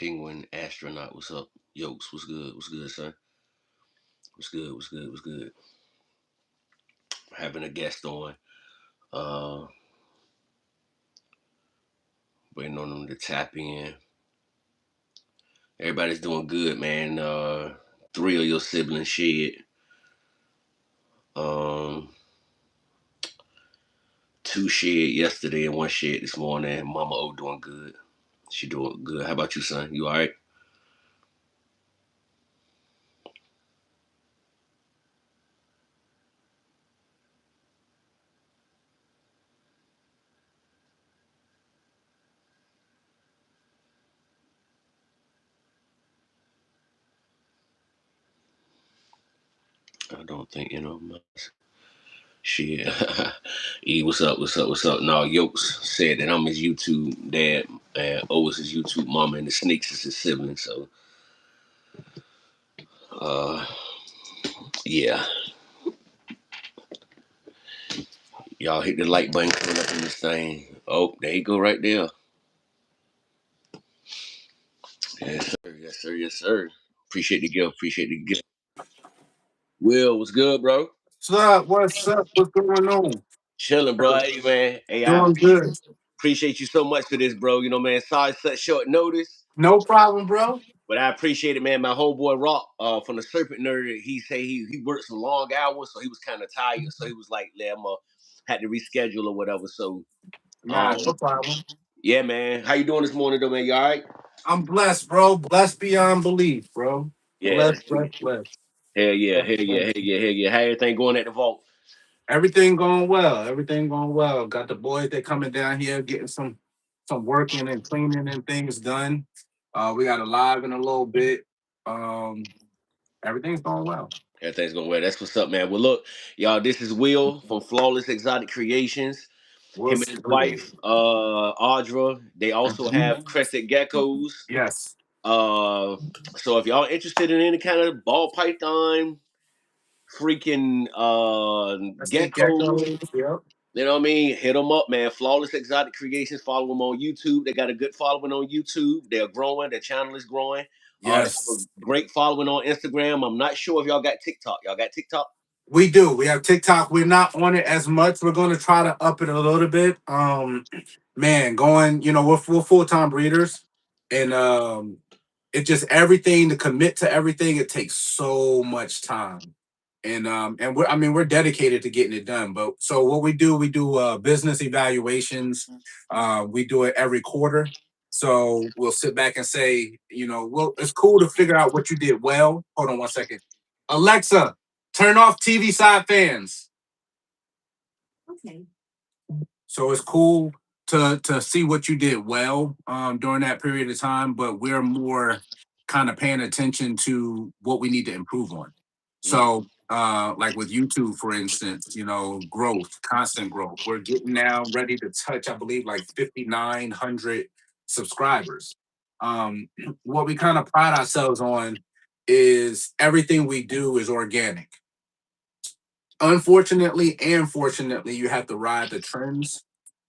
Penguin astronaut. What's up? Yokes, what's good? What's good, son? What's good? What's good? What's good? Having a guest on. Uh, Waiting on them to tap in. Everybody's doing good, man. Three of your siblings shed. Um, Two shed yesterday and one shed this morning. Mama O doing good. She doing good. How about you, son? You all right? I don't think you know. Shit. E, what's up? What's up? What's up? No, Yokes said that I'm his YouTube dad, and O is his YouTube mama, and the Sneaks is his sibling. So, uh, yeah, y'all hit the like button coming up in this thing. Oh, there you go, right there. Yes, sir. Yes, sir. Yes, sir. Appreciate the gift. Appreciate the gift. Will, what's good, bro? What's up? What's up? What's going on? Chilling, bro. Hey, man. Hey, I Doing good. appreciate you so much for this, bro. You know, man. Sorry, such short notice. No problem, bro. But I appreciate it, man. My homeboy Rock from the Serpent Nerd, he say he worked some long hours, so he was kind of tired. So he was like, "Yeah, had to reschedule or whatever." So, Nah, um, no problem. yeah, man. How you doing this morning, though, man? You all right? I'm blessed, bro. Blessed beyond belief, bro. Yeah. Blessed, blessed, blessed. Hell yeah. Blessed, Hell yeah. blessed. Hell yeah. Hell yeah. How everything going at the vault? Everything going well. Everything going well. Got the boys they coming down here getting some working and cleaning and things done. We got a live in a little bit. Um, Everything's going well. Everything's going well. That's what's up, man. Well, look, y'all. This is Will from Flawless Exotic Creations. Him and What's his good? wife, Audra. They also have Mhm. crested geckos. Yes. Uh, so if y'all interested in any kind of ball python, freaking Let's take geckos, geckos. Yep. you know what I mean? Hit them up, man. Flawless Exotic Creations. Follow them on YouTube. They got a good following on YouTube. They're growing. Their channel is growing. They have a Yes. great following on Instagram. I'm not sure if y'all got TikTok. Y'all got TikTok? We do. We have TikTok. We're not on it as much. We're going to try to up it a little bit. Man, going. We're full time breeders, and it just everything to commit to everything. It takes so much time, and we're dedicated to getting it done. But so what we do business evaluations. We do it every quarter. So we'll sit back and say, well, it's cool to figure out what you did well. Hold on one second, Alexa. Turn off TV side fans. Okay. So it's cool to see what you did well during that period of time, but we're more kind of paying attention to what we need to improve on. Mm. So like with YouTube, for instance, growth, constant growth. We're getting now ready to touch, I believe, like 5,900 subscribers. What we kind of pride ourselves on is everything we do is organic. Unfortunately and fortunately, you have to ride the trends.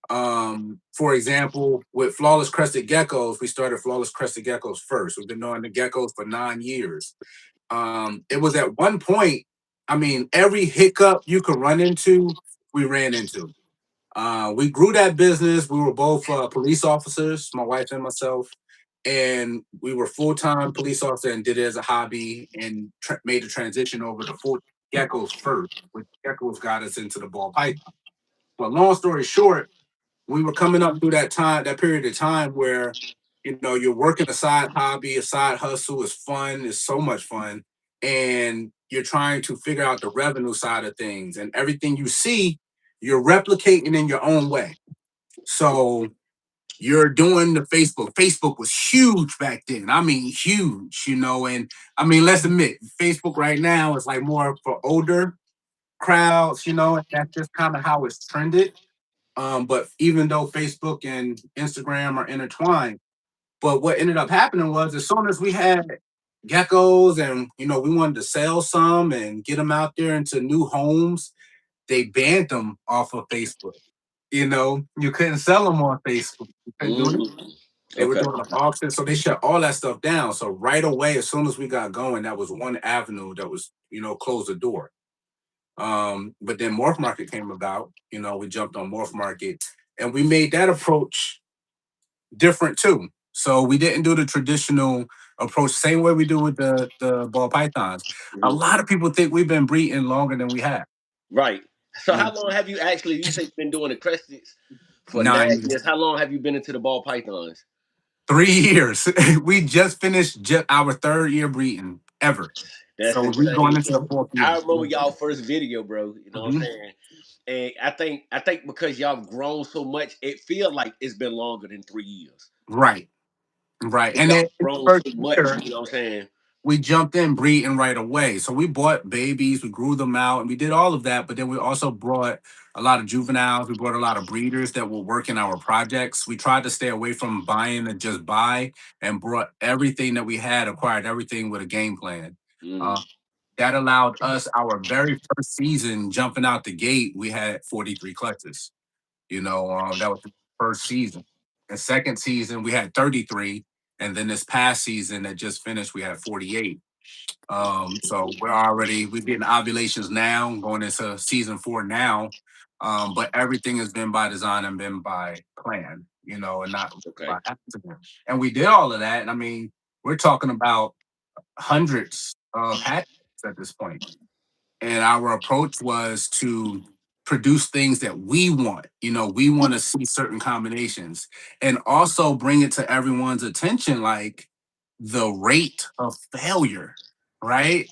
For example, with Flawless Crested Geckos, we started Flawless Crested Geckos first. We've been knowing the geckos for 9 years. It was at one point, I mean, every hiccup you could run into, we ran into. We grew that business. We were both police officers, my wife and myself, and we were full time police officer and did it as a hobby and made the transition over to full geckos first, which geckos got us into the ball python. But long story short, we were coming up through that period of time where you're working a side hobby, a side hustle is fun, it's so much fun, and you're trying to figure out the revenue side of things, and everything you see, you're replicating in your own way. So you're doing the Facebook. Facebook was huge back then. I mean, huge, and I mean, let's admit, Facebook right now is like more for older crowds, and that's just kind of how it's trended. But even though Facebook and Instagram are intertwined, but what ended up happening was as soon as we had geckos and we wanted to sell some and get them out there into new homes, they banned them off of Facebook. You couldn't sell them on Facebook. You couldn't do it. Mm. They were Okay. doing an auction, so they shut all that stuff down. So right away, as soon as we got going, that was one avenue that was, closed the door. But then Morph Market came about. We jumped on Morph Market, and we made that approach different too. So we didn't do the traditional approach, same way we do with the ball pythons. A Mhm. lot of people think we've been breeding longer than we have. Right. So You how know, long have you actually? You say you've been doing the cresteds for 9 years, years. How long have you been into the ball pythons? 3 years. We just finished our third year breeding ever. That's So we're going insane, into the bro. fourth I year. remember y'all first video, bro. You know what I'm Mhm. saying? And I think because y'all have grown so much, it feel like it's been longer than 3 years. Right, right. 'Cause And y'all then in the grown so first much. year, You know what I'm saying? we jumped in breeding right away. So we bought babies, we grew them out, and we did all of that. But then we also brought a lot of juveniles. We brought a lot of breeders that will work in our projects. We tried to stay away from buying and just buy, and brought everything that we had, acquired everything with a game plan. Mm, Uh, that allowed us our very first season jumping out the gate. We had 43 clutches. That was the first season. The second season we had 33, and then this past season that just finished we had 48. So we're getting ovulations now, going into season 4 now. But everything has been by design and been by plan, and not okay. by accident. And we did all of that. And I mean, we're talking about hundreds of hatchets at this point. And our approach was to produce things that we want. We want to see certain combinations, and also bring it to everyone's attention, like the rate of failure, right?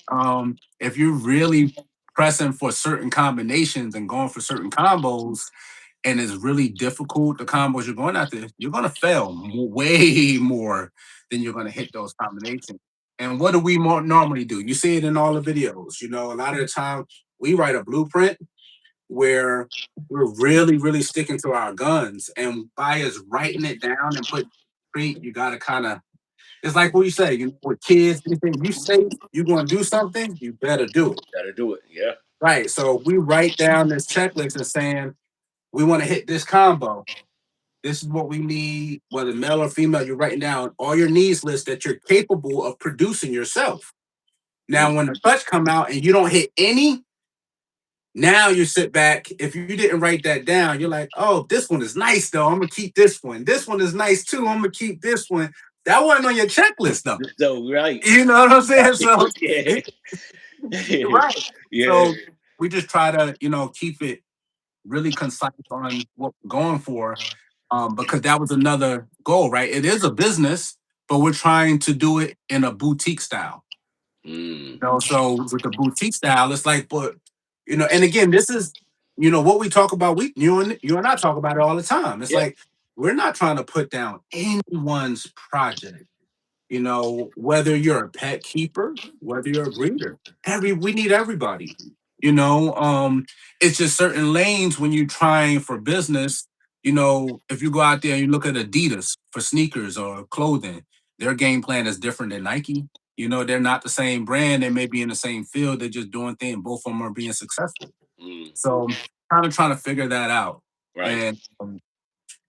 If you're really pressing for certain combinations and going for certain combos, and it's really difficult, the combos you're going after, you're going to fail way more than you're going to hit those combinations. And what do we more normally do? You see it in all the videos. A lot of the time we write a blueprint where we're really, really sticking to our guns. And by us writing it down and put you got to kind of, it's like what you say, with kids, anything you say you're going to do something, you better do it. Gotta do it. Yeah. Right. So we write down this checklist and saying, we want to hit this combo. This is what we need, whether male or female. You're writing down all your needs list that you're capable of producing yourself. Mm, Now, when the clutch come out and you don't hit any, now you sit back. If you didn't write that down, you're like, oh, this one is nice though. I'm gonna keep this one. This one is nice too. I'm gonna keep this one. That wasn't on your checklist though. so right. You know what I'm saying? So Yeah. you're right. Yeah. So we just try to, keep it really concise on what we're going for, because that was another goal, right? It is a business, but we're trying to do it in a boutique style. Mm, So with the boutique style, it's like, but and again, this is what we talk about. You and I talk about it all the time. It's yeah. like we're not trying to put down anyone's project. Whether you're a pet keeper, whether you're a breeder, we need everybody. You know, um, it's just certain lanes when you're trying for business. If you go out there and you look at Adidas for sneakers or clothing, their game plan is different than Nike. They're not the same brand. They may be in the same field. They're just doing things. Both of them are being successful. Mm, So, kind of trying to figure that out. right. And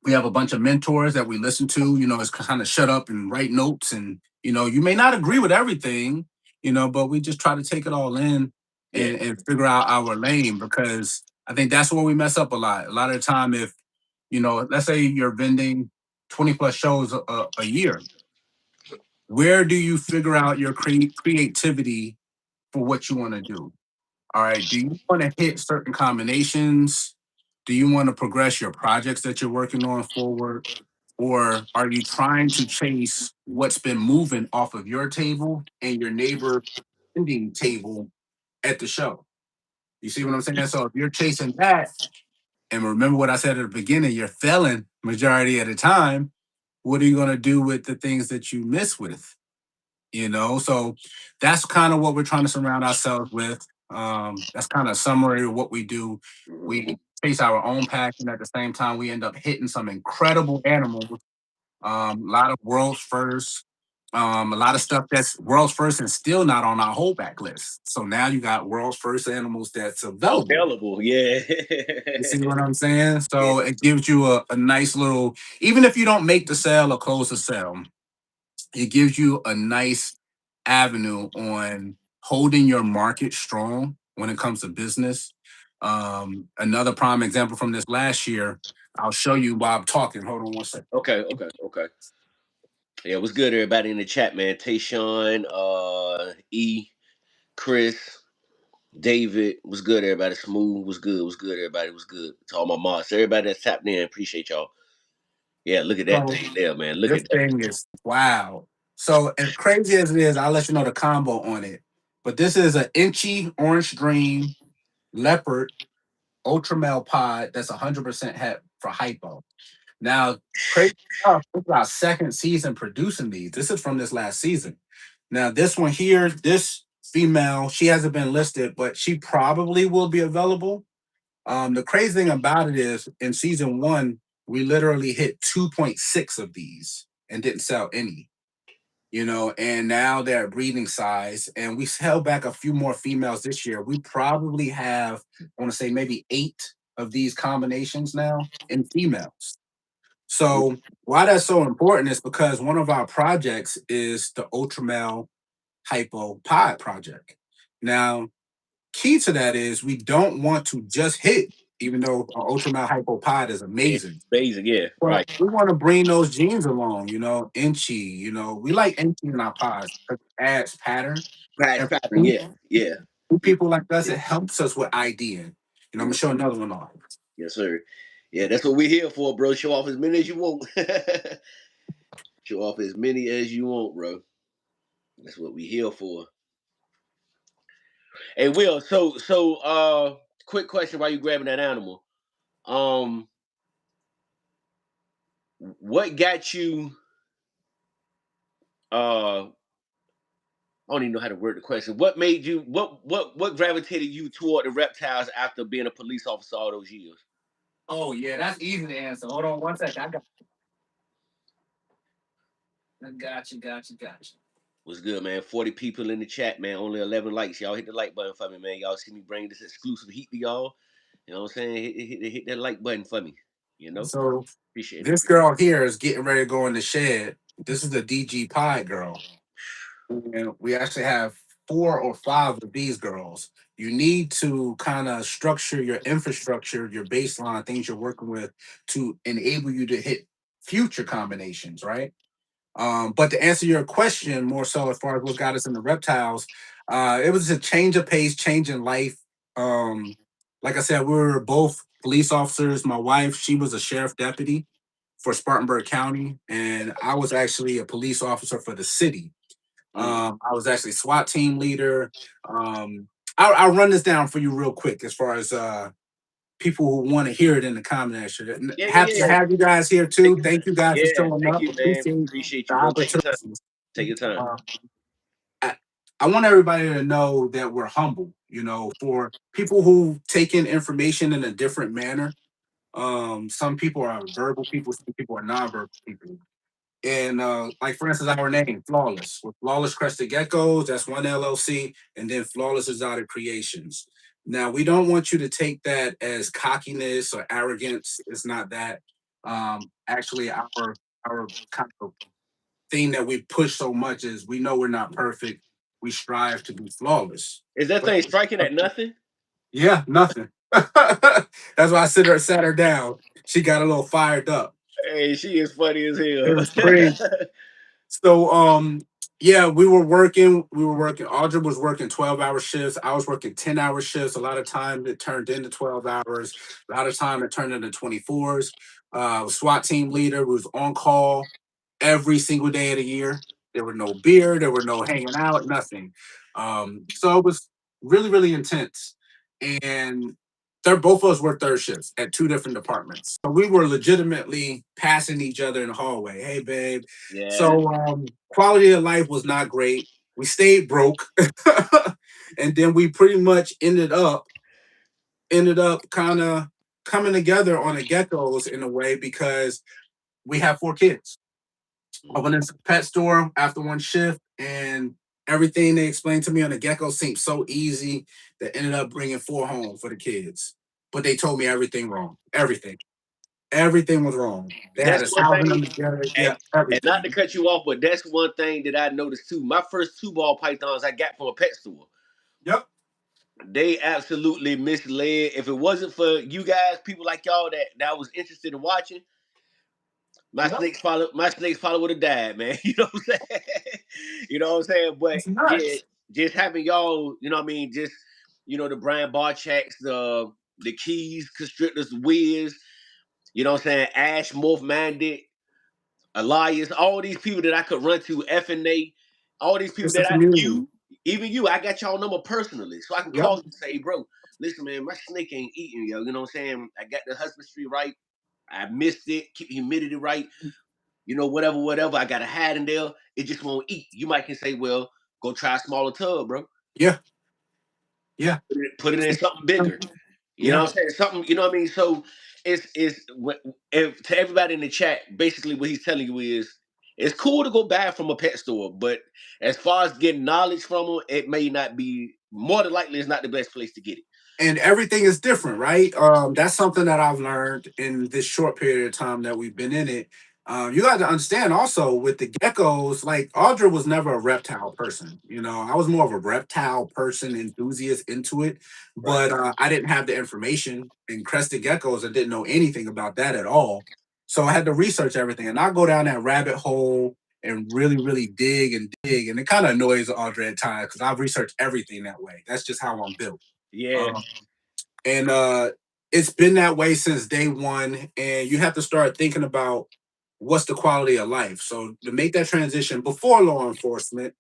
we have a bunch of mentors that we listen to. It's kind of shut up and write notes, and you may not agree with everything, but we just try to take it all in Yeah. and figure out our lane, because I think that's where we mess up a lot. A lot of the time, if let's say you're vending 20 plus shows a year, where do you figure out your creativity for what you want to do? All right. Do you want to hit certain combinations? Do you want to progress your projects that you're working on forward? Or are you trying to chase what's been moving off of your table and your neighbor ending table at the show? You see what I'm saying? So if you're chasing that, and remember what I said at the beginning, you're failing majority of the time, what are you going to do with the things that you miss with? So that's kind of what we're trying to surround ourselves with. That's kind of a summary of what we do. Mhm. We chase our own passion, at the same time we end up hitting some incredible animals, a lot of world's first. A lot of stuff that's world's first and still not on our holdback list. So now you got world's first animals that's available. Available, yeah. You see what I'm saying? Yeah. So it gives you a nice little, even if you don't make the sale or close the sale, it gives you a nice avenue on holding your market strong when it comes to business. Another prime example from this last year, I'll show you while I'm talking. Hold on one second. Okay, okay, okay. Yeah, what's good, everybody in the chat, man? Tayshawn, E, Chris, David, what's good, everybody? Smooth, what's good, everybody? What's good? To all my mods, everybody that's tapped in, appreciate y'all. Yeah, look at that So thing there, man. Look this at that. thing is wow. So as crazy as it is, I'll let you know the combo on it. But this is an inchy orange dream leopard ultra male pod that's 100% het for hypo. Now, crazy enough, this is our second season producing these. This is from this last season. Now, this one here, this female, she hasn't been listed, but she probably will be available. The crazy thing about it is in season one, we literally hit 2.6 of these and didn't sell any. And now they're at breeding size, and we held back a few more females this year. We probably have, I want to say, maybe 8 of these combinations now in females. So why that's so important is because one of our projects is the Ultramel Hypo Pod project. Now, key to that is we don't want to just hit, even though our Ultramel Hypo Pod is It's amazing. amazing, yeah, But right. we want to bring those genes along, Inchy, we like Inchy in our pods because it adds pattern. Patch And pattern, for yeah, yeah, yeah. people like us, it helps us with IDing. I'm gonna Mm, show another one off. yes, sir. Yeah, that's what we're here for, bro. Show off as many as you want. Show off as many as you want, bro. That's what we here for. Hey, Will. Quick question: while you grabbing that animal, um, what got you? I don't even know how to word the question. What made you? What gravitated you toward the reptiles after being a police officer all those years? Oh yeah, that's easy to answer. Hold on one second. I got you. What's good, man? 40 people in the chat, man. Only 11 likes. Y'all hit the like button for me, man. Y'all see me bring this exclusive heat to y'all. You know what I'm saying? Hit that like button for me. You know? So Appreciate it. this girl here is getting ready to go in the shed. This is the DG Pie girl. And we actually have 4 or 5 of these girls. You need to kind of structure your infrastructure, your baseline, things you're working with to enable you to hit future combinations, right? But to answer your question more so as far as what got us into reptiles, it was a change of pace, change in life. Um, like I said, we were both police officers. My wife, she was a sheriff deputy for Spartanburg County, and I was actually a police officer for the city. Mm. I was actually SWAT team leader. I'll run this down for you real quick as far as people who want to hear it in the comment section. Yeah, yeah, Happy to yeah. have you guys here Take too. your Thank time. you guys for Yeah, showing thank up. you, man. Appreciate Appreciate the you, bro. Take your time. opportunities. Take your time. Uh, I, I want everybody to know that we're humble. For people who take in information in a different manner. Some people are verbal people. Some people are nonverbal people. And like for instance, our name, Flawless. With Flawless Crested Geckos, that's one LLC, and then Flawless Exotic Creations. Now, we don't want you to take that as cockiness or arrogance. It's not that. Actually, our kind of thing that we push so much is we know we're not perfect. We strive to be flawless. Is that But thing striking at nothing? yeah, nothing. That's why I sat her down. She got a little fired up. Hey, she is funny as It hell. was crazy. So yeah, we were working, Audra was working 12-hour shifts, I was working 10-hour shifts. A lot of time it turned into 12 hours, a lot of time it turned into 24s. SWAT team leader was on call every single day of the year. There were no beer, there were no hanging out, nothing. So it was really, really intense. And both of us worked third shifts at 2 different departments. So we were legitimately passing each other in the hallway. Hey, babe. Yeah. So quality of life was not great. We stayed broke, and then we pretty much ended up kind of coming together on the geckos in a way because we have 4 kids. I went into the pet store after one shift, and everything they explained to me on the gecko seemed so easy that ended up bringing four home for the kids. But they told me everything wrong. Everything was wrong. They had That's us one housing thing, them together. and, Yeah, and not to everything. cut you off, but that's one thing that I noticed too. My first two ball pythons I got from a pet store. Yep. They absolutely misled. If it wasn't for you guys, people like y'all that was interested in watching, Yep. my snakes probably would have died, man. You know what I'm saying? You know what I'm saying? But It's yeah, nuts. just having y'all, you know what I mean, just the Brian Barchaks, the Keys, Constrictors, Wiz, you know what I'm saying, Ash, Morph Minded, Elias, all these people that I could run to, FNA, all these people It's a that community. even you, I got y'all number personally. So I can Yep. call you and say, bro, listen, man, my snake ain't eating, yo. You know what I'm saying? I got the husbandry right. I missed it, keep the humidity right, whatever, whatever. I got a hat in there. It just won't eat. You might can say, well, go try a smaller tub, bro. Yeah. Yeah. Put it in something bigger. You know Yeah. what I'm saying? Something, you know what I mean? So if to everybody in the chat, basically what he's telling you is it's cool to go buy from a pet store, but as far as getting knowledge from them, it may not be more than likely it's not the best place to get it. And everything is different, right? That's something that I've learned in this short period of time that we've been in it. You got to understand also with the geckos, like Audra was never a reptile person. I was more of a reptile person, enthusiast into it, Right. but I didn't have the information. In crested geckos, I didn't know anything about that at all. So I had to research everything, and I go down that rabbit hole and really, really dig and dig. And it kind of annoys Audra at times because I've researched everything that way. That's just how I'm built. Yeah. Um, and it's been that way since day one. And you have to start thinking about what's the quality of life. So to make that transition before law enforcement,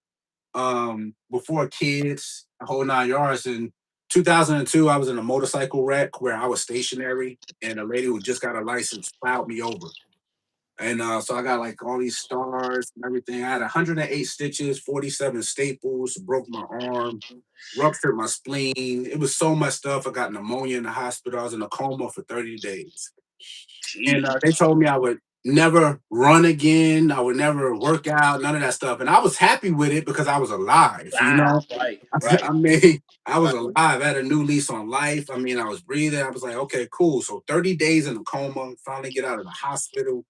before kids, a whole 9 yards. In 2002, I was in a motorcycle wreck where I was stationary, and a lady who just got a license plowed me over. And so I got like all these stars and everything. I had 108 stitches, 47 staples, broke my arm, ruptured my spleen. It was so much stuff. I got pneumonia in the hospital. I was in a coma for 30 days. And Jeez. they told me I would never run again. I would never work out, none of that stuff. And I was happy with it because I was alive, Ah, right, right, I mean, I was right. alive. I had a new lease on life. I mean, I was breathing. I was like, okay, cool. So 30 days in a coma, finally get out of the hospital.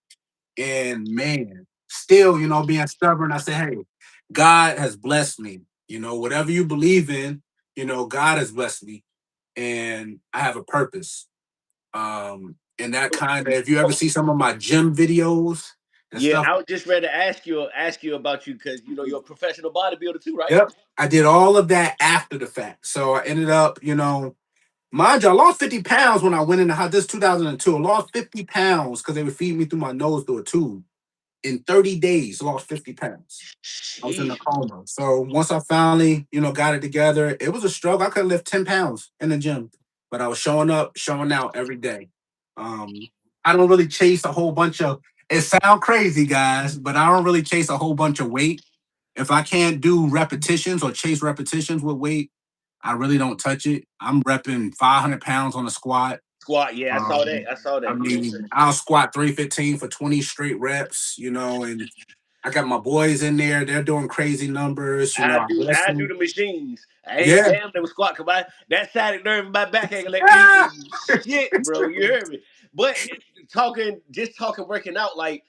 And man, still, being stubborn, I said, hey, God has blessed me. Whatever you believe in, God has blessed me and I have a purpose. And that kind of, if you ever see some of my gym videos and Yeah, stuff, I was just ready to ask you about you because you're a professional bodybuilder too, right? yep, I did all of that after the fact. So I ended up, mind you, I lost 50 pounds when I went in the house. This 2002. I lost 50 pounds because they would feed me through my nose through a tube. In 30 days, lost 50 pounds. I was in a Sheesh. coma. So once I finally, got it together, it was a struggle. I could lift 10 pounds in the gym, but I was showing up, showing out every day. Um, I don't really chase a whole bunch of, it sound crazy, guys, but I don't really chase a whole bunch of weight. If I can't do repetitions or chase repetitions with weight, I really don't touch it. I'm repping 500 pounds on a squat. Squat. Yeah, I saw that. Um, I saw I that. You know what I'm mean, saying? I'll squat 315 for 20 straight reps, and I got my boys in there. They're doing crazy numbers. I bless I do them. the machines. I ain't Yeah. damn them squat because that sciatic nerve in my back ain't gonna let me Ah! do shit, bro. You heard me? But just talking, working out, like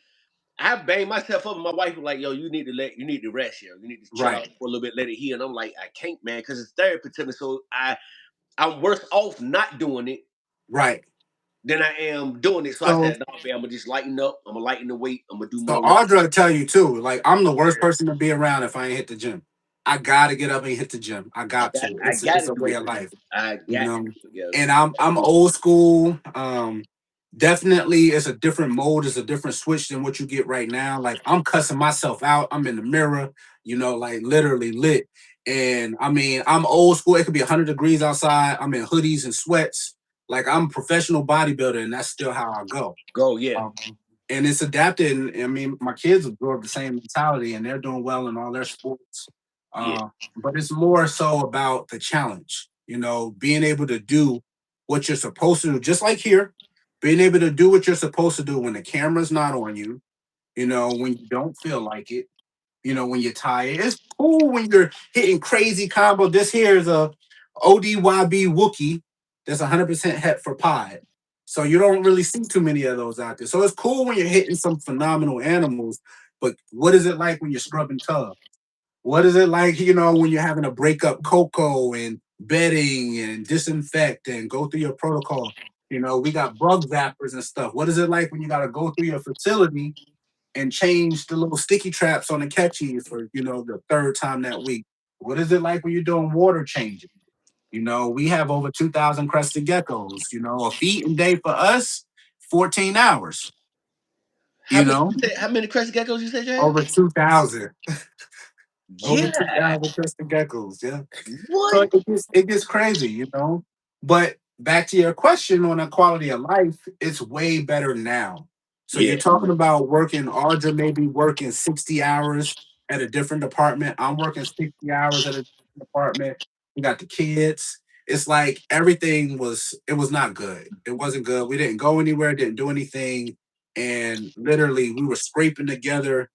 I bang myself up, and my wife was like, "Yo, you need to rest, yo. You need to chill Right. out for a little bit, let it heal." And I'm like, "I can't, man, because it's therapy to me. So I'm worse off not doing it Right. than I am doing it." So I So said, "No, man, I'm gonna just lighten up. I'm gonna lighten the weight. I'm gonna do so more weight." Audra will tell you too, like I'm the worst Yeah. person to be around if I ain't hit the gym. I gotta get up and hit the gym. I got to. I got It's to a do way it, of bro. life. I you got to know. do it, yo. And I'm old school. Definitely it's a different mode, it's a different switch than what you get right now. Like I'm cussing myself out. I'm in the mirror, like literally lit. And I mean, I'm old school. It could be 100 degrees outside. I'm in hoodies and sweats. Like I'm a professional bodybuilder, and that's still how I go. Go, yeah, Um, and it's adapted. And I mean, my kids absorb the same mentality, and they're doing well in all their sports. yeah, But it's more so about the challenge. Being able to do what you're supposed to do, just like here, being able to do what you're supposed to do when the camera's not on you, when you don't feel like it, when you're tired. It's cool when you're hitting crazy combo. This here is a ODYB Wookie that's 100% het for pod. So you don't really see too many of those out there. So it's cool when you're hitting some phenomenal animals, but what is it like when you're scrubbing tub? What is it like, when you're having to break up cocoa and bedding and disinfect and go through your protocol? We got bug zappers and stuff. What is it like when you got to go through your facility and change the little sticky traps on the catchies for, the third time that week? What is it like when you're doing water changing? We have over 2,000 crested geckos. A feeding day for us, 14 hours, How you many? know, How many crescent geckos you said you had? over 2,000. Over Yeah. 2,000 crested geckos. Yeah. So What? it gets crazy, But back to your question on the quality of life, it's way better now. So Yeah. you're talking about working, Audra maybe working 60 hours at a different department. I'm working 60 hours at a different department. We got the kids. It's like it was not good. It wasn't good. We didn't go anywhere, didn't do anything. And literally we were scraping together,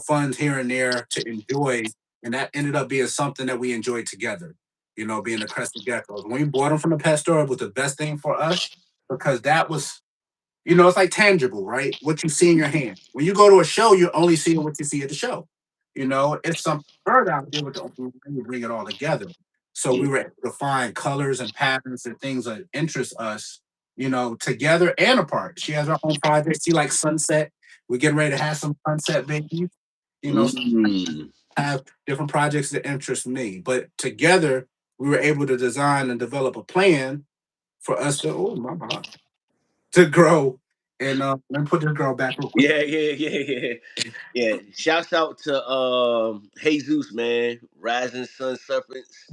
funds here and there to enjoy. And that ended up being something that we enjoyed together, being the crested geckos. When we bought them from the pet store, it was the best thing for us because that was, it's like tangible, right? What you see in your hand. When you go to a show, you're only seeing what you see at the show. It's some bird out there with the open wing, you bring it all together. So Yeah. we were able to find colors and patterns and things that interest us, together and apart. She has her own project. She likes sunset. We're getting ready to have some sunset babies. So Mm. have different projects that interest me. But together, we were able to design and develop a plan for us to, oh my God, to grow. And let me put this girl back real quick. Yeah, yeah, yeah, yeah. Yeah. Shouts out to Jesus, man. Rising Sun Serpents.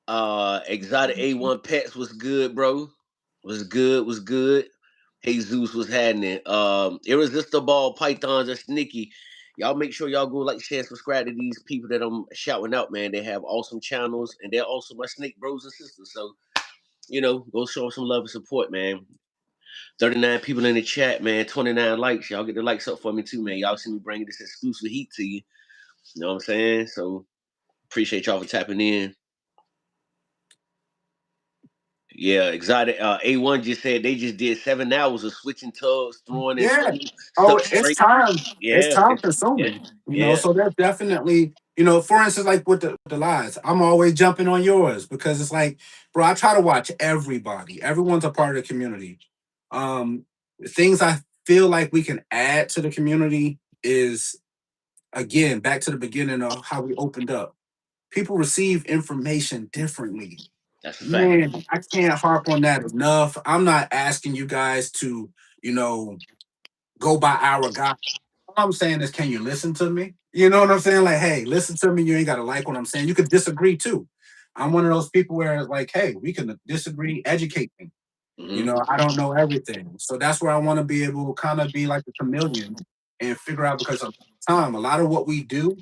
Exotic A1 Pets was good, bro. Was good, was good. Jesus was having it. Irresistible Pythons are sneaky. Y'all make sure y'all go like, share, subscribe to these people that I'm shouting out, man. They have awesome channels and they're also my snake bros and sisters. So, go show them some love and support, man. 39 people in the chat, man. 29 likes. Y'all get the likes up for me too, man. Y'all see me bringing this exclusive heat to you. You know what I'm saying? So appreciate y'all for tapping in. Yeah, exotic. A1 just said they just did 7 hours of switching tubs, throwing in Yeah. Oh, it's substrate. time. It's Yeah, time yeah, consuming. yeah. So they're definitely, for instance, like with the lies, I'm always jumping on yours because it's like, bro, I try to watch everybody. Everyone's a part of the community. Things I feel like we can add to the community is, again, back to the beginning of how we opened up. People receive information differently. That's a fact. Man, I can't harp on that enough. I'm not asking you guys to, you know, go by our guide. All I'm saying is, can you listen to me? You know what I'm saying? Like, hey, listen to me. You ain't got to like what I'm saying. You could disagree too. I'm one of those people where it's like, hey, we can disagree, educate me. Hmm. I don't know everything. So that's where I want to be able to kind of be like a chameleon and figure out because of time, a lot of what we do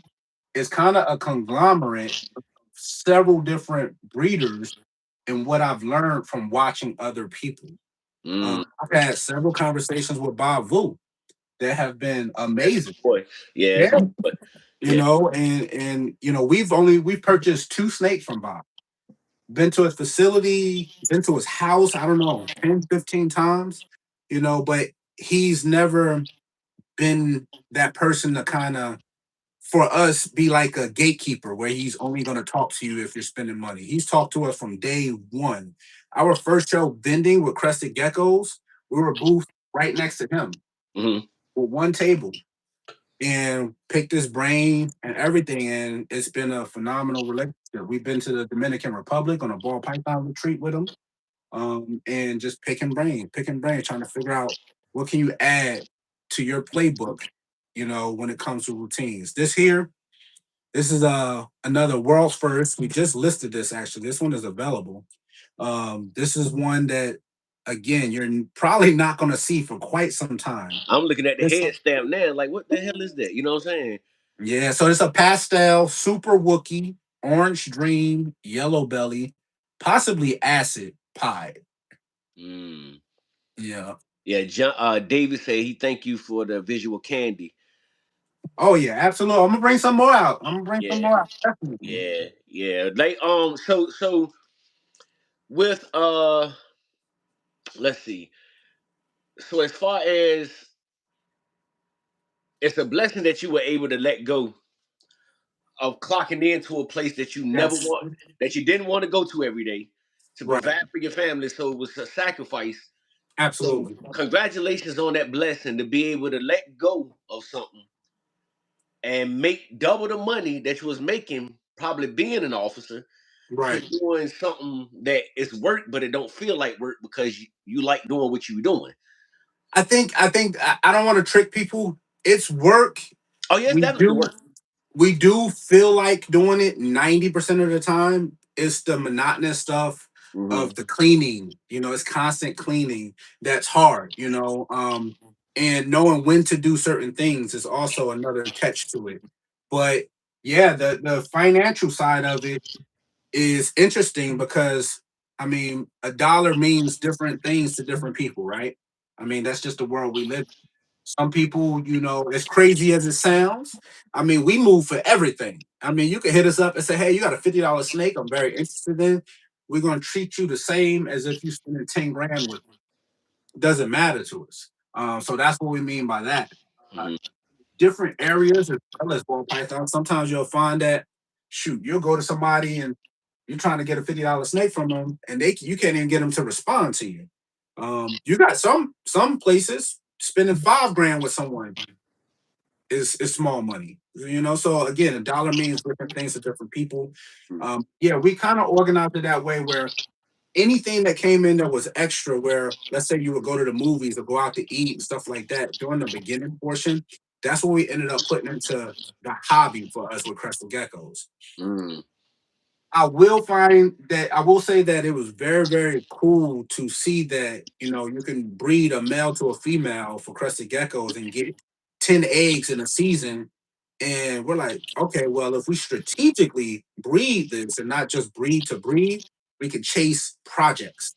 is kind of a conglomerate of several different breeders and what I've learned from watching other people. Mm, I've had several conversations with Bob Vu that have been that's amazing. my boy. Yeah, Yeah. that's my boy. Yeah. And we've purchased two snakes from Bob. Been to his facility, been to his house, I don't know, 10, 15 times, but he's never been that person to kind of, for us, be like a gatekeeper where he's only going to talk to you if you're spending money. He's talked to us from day one. Our first show, vending with Crested Geckos, we were booth right next to him Hmm. with one table and picked his brain and everything. And it's been a phenomenal relationship. We've been to the Dominican Republic on a ball python retreat with him, and just picking brain, trying to figure out what can you add to your playbook, when it comes to routines. This is another world's first. We just listed this actually. This one is available. This is one that again you're probably not going to see for quite some time. I'm looking at the This head stamp now, like, what the hell is that? You know what I'm saying? Yeah, so it's a pastel, super Wookie, orange dream, yellow belly, possibly acid pie. Mm. Yeah. Yeah, David said he thank you for the visual candy. Oh yeah, absolutely. I'm gonna bring some more out. I'm gonna bring some Yeah, more out. Definitely. yeah. Like so with let's see. So as far as it's a blessing that you were able to let go of clocking into a place that you never Yes. want, that you didn't want to go to every day to Right. provide for your family. So it was a sacrifice. So Absolutely. congratulations on that blessing to be able to let go of something and make double the money that you was making, probably being an officer, to Right. doing something that is work, but it don't feel like work because you like doing what you doing. I don't want to trick people. It's work. Oh yeah, it's We definitely do work. we do feel like doing it 90% of the time. It's the monotonous stuff Hmm. of the cleaning. It's constant cleaning that's hard, and knowing when to do certain things is also another catch to it. But yeah, the financial side of it is interesting because I mean, a dollar means different things to different people, right? I mean, that's just the world we live. Some people, as crazy as it sounds, I mean, we move for everything. I mean, you can hit us up and say, hey, you got a $50 snake I'm very interested in. We're going to treat you the same as if you spending 10 grand with me. It doesn't matter to us. So that's what we mean by that. Uh, Hmm. Different areas as well as ball python. Sometimes you'll find that, shoot, you'll go to somebody and you're trying to get a $50 snake from them, and you can't even get them to respond to you. You got some places spending 5 grand with someone is small money. So again, a dollar means different things to different people. Yeah, we kind of organized it that way where anything that came in that was extra, where let's say you would go to the movies or go out to eat and stuff like that during the beginning portion, that's what we ended up putting into the hobby for us with Crested Geckos. Mm. I will say that it was very, very cool to see that, you can breed a male to a female for crested geckos and get 10 eggs in a season. And we're like, okay, well, if we strategically breed this and not just breed to breed, we could chase projects.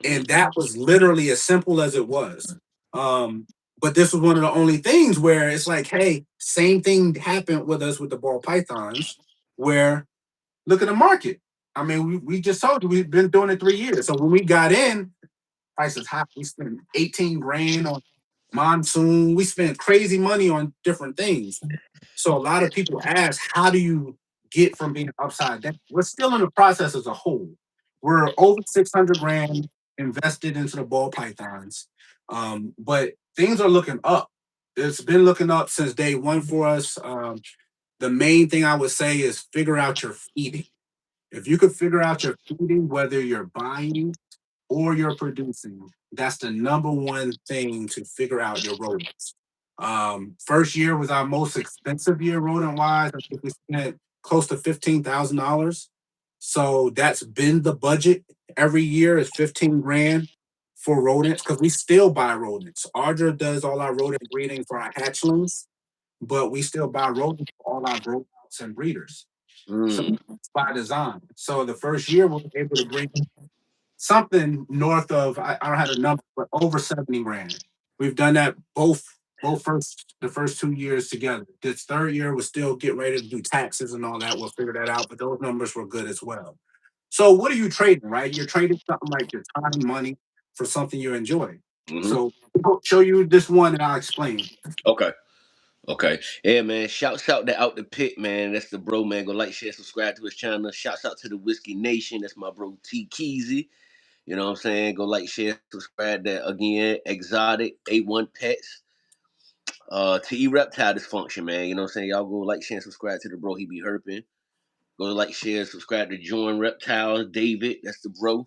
And Mm. that was literally as simple as it was. Um, but this was one of the only things where it's like, hey, same thing happened with us with the ball pythons, where look at the market. I mean, we just told you we've been doing it 3 years. So when we got in, price is high. We spent 18 grand on monsoon. We spent crazy money on different things. So a lot of people ask, how do you get from being upside down? We're still in the process as a whole. We're over 600 grand invested into the ball pythons. But things are looking up. It's been looking up since day one for us. The main thing I would say is figure out your feeding. If you could figure out your feeding, whether you're buying or you're producing, that's the number one thing to figure out your rodents. First year was our most expensive year rodent wise. I think we spent close to $15,000. So that's been the budget every year is 15 grand for rodents because we still buy rodents. Audra does all our rodent breeding for our hatchlings, but we still buy rodents for all our grow outs and breeders. So Mm. it's by design. So the first year we were able to bring something north of I don't have a number, but over 70 grand. We've done that both the first 2 years together. This third year we're still getting ready to do taxes and all that. We'll figure that out, but those numbers were good as well. So what are you trading, right? You're trading something like your time, money for something you enjoy. Hmm. So I'll show you this one and I'll explain. Okay. Okay. Yeah, man. Shouts out to Out the Pit, man. That's the bro, man. Go like, share, subscribe to his channel. Shouts out to the Whiskey Nation. That's my bro T Keezy. You know what I'm saying? Go like, share, subscribe. That again, Exotic, A1 Pets, TE Reptile Dysfunction, man. You know what I'm saying? Y'all go like, share, and subscribe to the bro. He be herping. Go like, share, subscribe to Join Reptiles, David. That's the bro.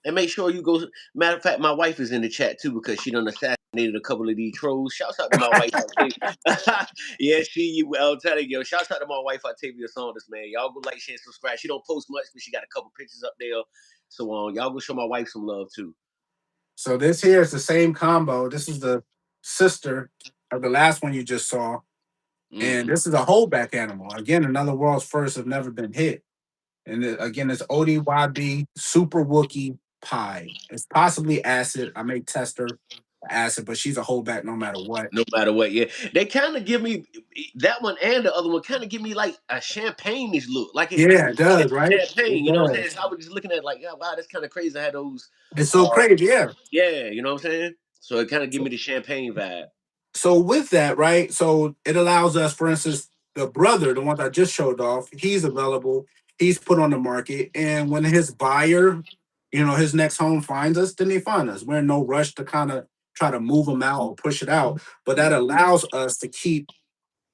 And make sure you go. Matter of fact, my wife is in the chat too because she done assassinated a couple of these trolls. Shouts out to my wife. Yeah, I'm telling you, shouts out to my wife Octavia Saunders, man. Y'all go like, share, and subscribe. She don't post much, but she got a couple pictures up there. So y'all go show my wife some love too. So this here is the same combo. This is the sister of the last one you just saw. Mm. And this is a holdback animal. Again, another world's first have never been hit. And again, it's ODYB Super Wookie Pie. It's possibly acid. I may test her acid, but she's a holdback no matter what. No matter what, yeah. They kind of give me that one and the other one kind of give me like a champagne-ish look. Like Yeah, it it's does, right? champagne, It you know what I'm saying? does. So I was just looking at it like, yeah, wow, that's kind of crazy. I had those It's so uh crazy, yeah. yeah, you know what I'm saying? So it kind of give me So, the champagne vibe. so with that, right? So it allows us, for instance, the brother, the one that I just showed off, he's available, he's put on the market, and when his buyer, his next home finds us, then they find us. We're in no rush to kind of try to move them out or push it out, but that allows us to keep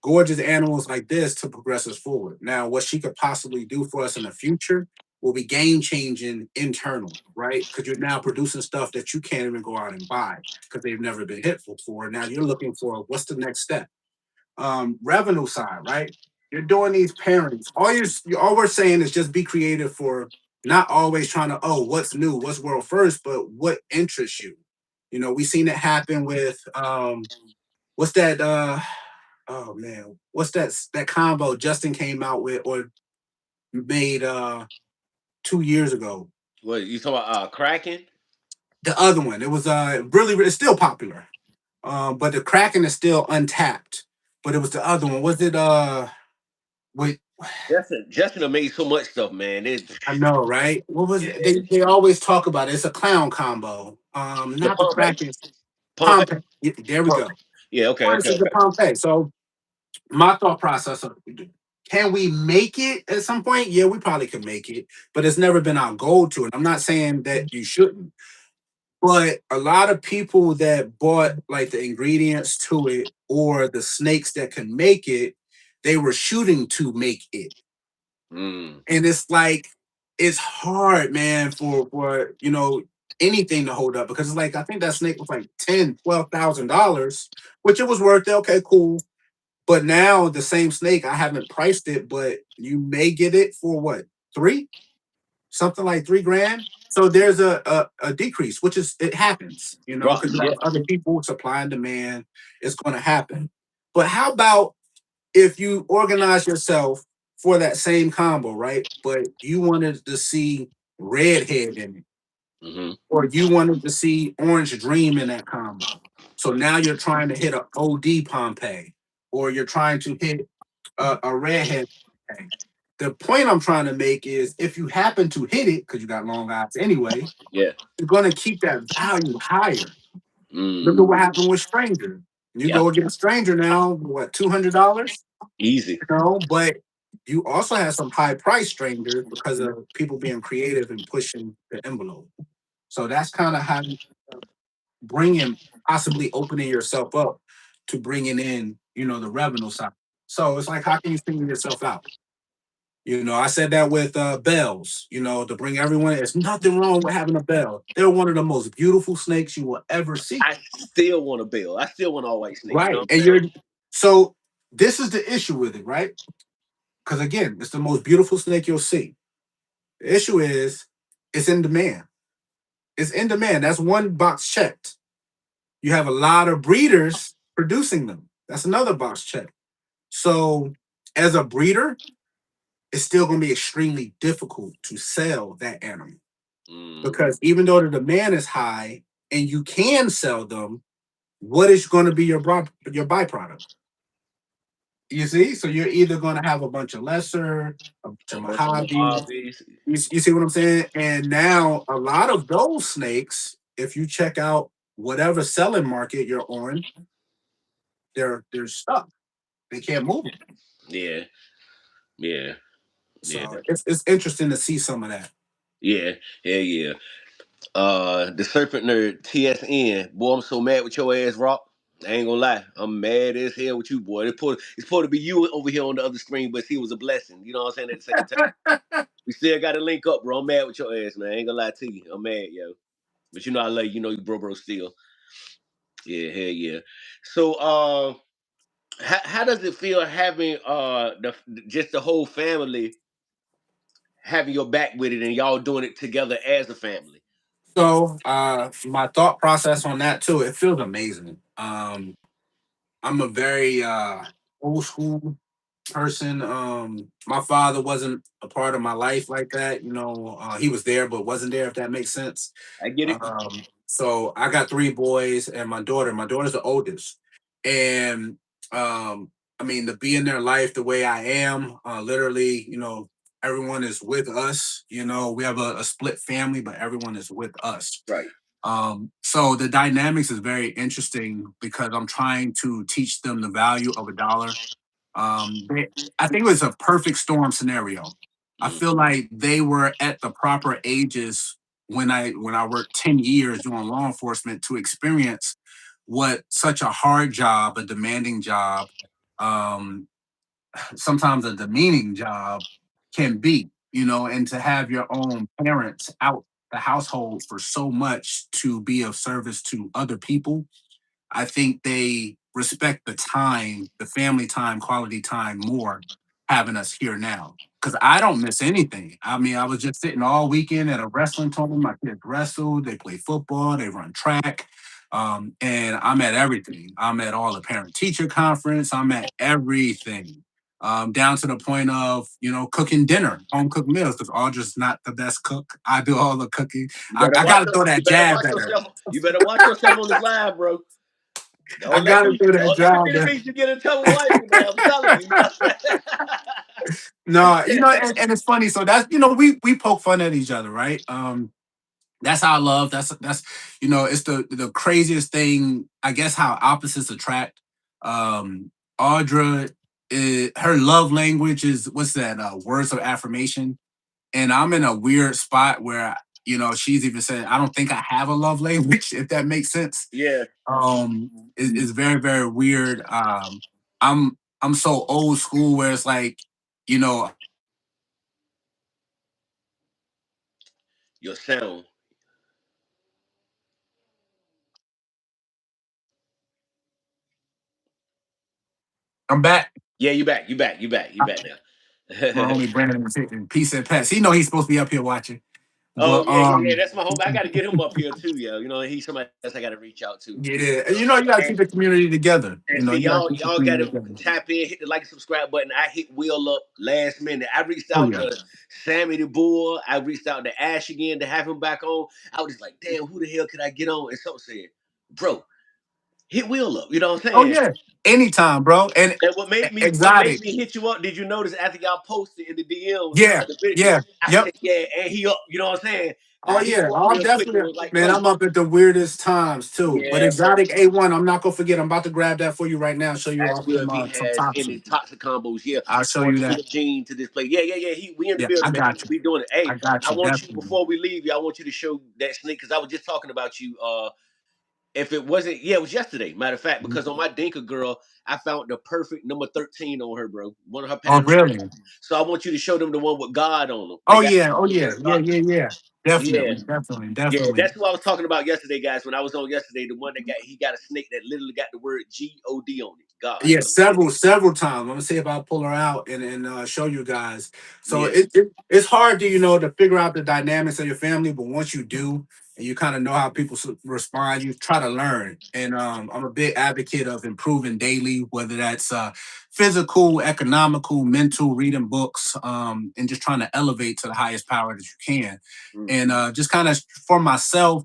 gorgeous animals like this to progress us forward. Now, what she could possibly do for us in the future will be game changing internal, right? Because you're now producing stuff that you can't even go out and buy because they've never been hit before. Now you're looking for what's the next step. Revenue side, right? You're doing these pairings. All we're saying is just be creative for not always trying to what's new, what's world first, but what interests you. We seen it happen with what's that oh man, what's that combo Justin came out with or made 2 years ago? What you talking about Kraken? The other one, it was really it's still popular, but the Kraken is still untapped. But it was the other one. Was it wait? Justin done made so much stuff, man. I know, right? What was Yeah, it? They always talk about it. It's a clown combo. the Not the Pompeii? Kraken. Pompeii? Pompeii. There we Pompeii. go. Yeah, okay, This okay, is the okay. Pompeii. So my thought process of can we make it at some point? Yeah, we probably could make it, but it's never been our goal to. And I'm not saying that you shouldn't, but a lot of people that bought like the ingredients to it or the snakes that can make it, they were shooting to make it. Mm. And it's like it's hard, man, for anything to hold up because it's like I think that snake was like 10, $12,000, which it was worth it. Okay, cool. But now the same snake, I haven't priced it, but you may get it for what, three? Something like 3 grand. So there's a decrease, which is it happens, Right, because you yeah. have other people, supply and demand, it's gonna happen. But how about if you organize yourself for that same combo, right? But you wanted to see redhead in it Hmm. or you wanted to see Orange Dream in that combo. So now you're trying to hit a OD Pompeii, or you're trying to hit a redhead Pompeii. The point I'm trying to make is if you happen to hit it, because you got long eyes anyway, Yeah. you're going to keep that value higher. Look Mm. at what happened with Stranger. You Yep. go against Stranger now, what, $200? Easy. But you also have some high price Strangers because of people being creative and pushing the envelope. So that's kind of how you bringing possibly opening yourself up to bringing in, the revenue side. So it's like, how can you figure yourself out? I said that with bells, to bring everyone. There's nothing wrong with having a bell. They're one of the most beautiful snakes you will ever see. I still want a bill. I still want all white snake. You know Right. what And I'm saying? so this is the issue with it, right? Because again, it's the most beautiful snake you'll see. The issue is it's in demand. It's in demand. That's one box checked. You have a lot of breeders producing them. That's another box check. So, as a breeder, it's still going to be extremely difficult to sell that animal Mm. because even though the demand is high and you can sell them, what is going to be your byproduct? You see, so you're either going to have a bunch of lesser, a bunch of A bunch of Mojave. Mojaves. You see what I'm saying? And now a lot of those snakes, if you check out whatever selling market you're on, they're stuck. They can't move them. Yeah, yeah, yeah, So it's interesting to see some of that. yeah, yeah, yeah. The Serpent Nerd TSN. Boy, I'm so mad with your ass, Rock. I ain't gonna lie. I'm mad as hell with you, boy. It's supposed to be you over here on the other screen, but he was a blessing. You know what I'm saying? At the same time. We still got to link up, bro. I'm mad with your ass, man. I ain't gonna lie to you. I'm mad, yo. But you know I love you. You know you bro still. Yeah, hell yeah. So how does it feel having the just the whole family having your back with it and y'all doing it together as a family? So my thought process on that too, it feels amazing. I'm a very old school person. My father wasn't a part of my life like that. He was there but wasn't there, if that makes sense. I get it. So I got three boys and my daughter. My daughter's the oldest, and um, I mean to be in their life the way I am, literally, everyone is with us. We have a split family, but everyone is with us. Right. So the dynamics is very interesting because I'm trying to teach them the value of a dollar. I think it was a perfect storm scenario. I Mm. feel like they were at the proper ages when I worked 10 years doing law enforcement to experience what such a hard job, a demanding job, um, sometimes a demeaning job can be, and to have your own parents out the household for so much to be of service to other people. I think they respect the time, the family time, quality time more having us here now. Because I don't miss anything. I mean, I was just sitting all weekend at a wrestling tournament. My kids wrestle, they play football, they run track. And I'm at everything. I'm at all the parent teacher conference. I'm at everything. Down to the point of, cooking dinner, home cooked meals, because Audra's not the best cook. I do all the cooking. You I, better I watch got to your, throw you that better jab watch at her. yourself. You better watch yourself on this live, bro. I Don't let got to them do that don't let them job. enemies you get in trouble with life, man. I'm telling you. No, and it's funny. So that's we poke fun at each other, right? That's our love. That's it's the craziest thing. I guess how opposites attract. Audra, her love language is what's that? Words of affirmation, and I'm in a weird spot where she's even said I don't think I have a love language, if that makes sense. Yeah. Is very very weird. I'm so old school where it's like you know Your sound. I'm back. Yeah, you back. You back. You back. You back My now. homie Brandon was hitting peace and pets. He know he's supposed to be up here watching, Oh but yeah, yeah, yeah. That's my home. I got to get him up here too, yo. He's somebody else I got to reach out to. yeah, you gotta And, keep the community together. and see, You gotta y'all, keep the y'all got community to together. tap in, hit the like, subscribe button. I hit Will up last minute. I reached Oh out yeah. to Sammy the Bull. I reached out to Ash again to have him back on. I was just like, damn, who the hell could I get on? And someone said, bro, hit Will up. You know what I'm Oh saying? yeah. Anytime, bro. And And what made exotic. me hit you up? Did you notice after y'all posted in the DMs Yeah. of the video? Yeah. I Yep. said, yeah, and he up. You know what I'm saying? Oh I hit yeah. you up I'm real quick and definitely was like, man. bro, I'm up at the weirdest times too. But yeah, bro. exotic A1, I'm not gonna forget. I'm about to grab that for you right now. Show you Ask off Will if he some has toxic. any toxic combos. Yeah, I'll show or you send that. a gene to this place. Yeah, yeah, yeah. We in the Yeah, I building, man. got you. We doing it. I Hey, got I you want you definitely. before we leave. I want you to show that snake because I was just talking about you. If it wasn't, yeah, it was yesterday. Matter of fact, because on my Dinka girl, I found the perfect number 13 on her, bro. One of her Oh patterns. really? So I want you to show them the one with God on them. They Oh got yeah. Oh the yeah. word Yeah. God. Yeah. Yeah. Yeah, Definitely. Definitely. yeah. Definitely. That's what I was talking about yesterday, guys. When I was on yesterday, the one that he got a snake that literally got the word God on it. God. Yeah, several times. I'm gonna see if I'll pull her out and show you guys. So Yeah. it's hard to to figure out the dynamics of your family, but once you do and you kind of know how people respond, you try to learn. And I'm a big advocate of improving daily, whether that's physical, economical, mental, reading books, and just trying to elevate to the highest power that you can. Mm. And just kind of for myself.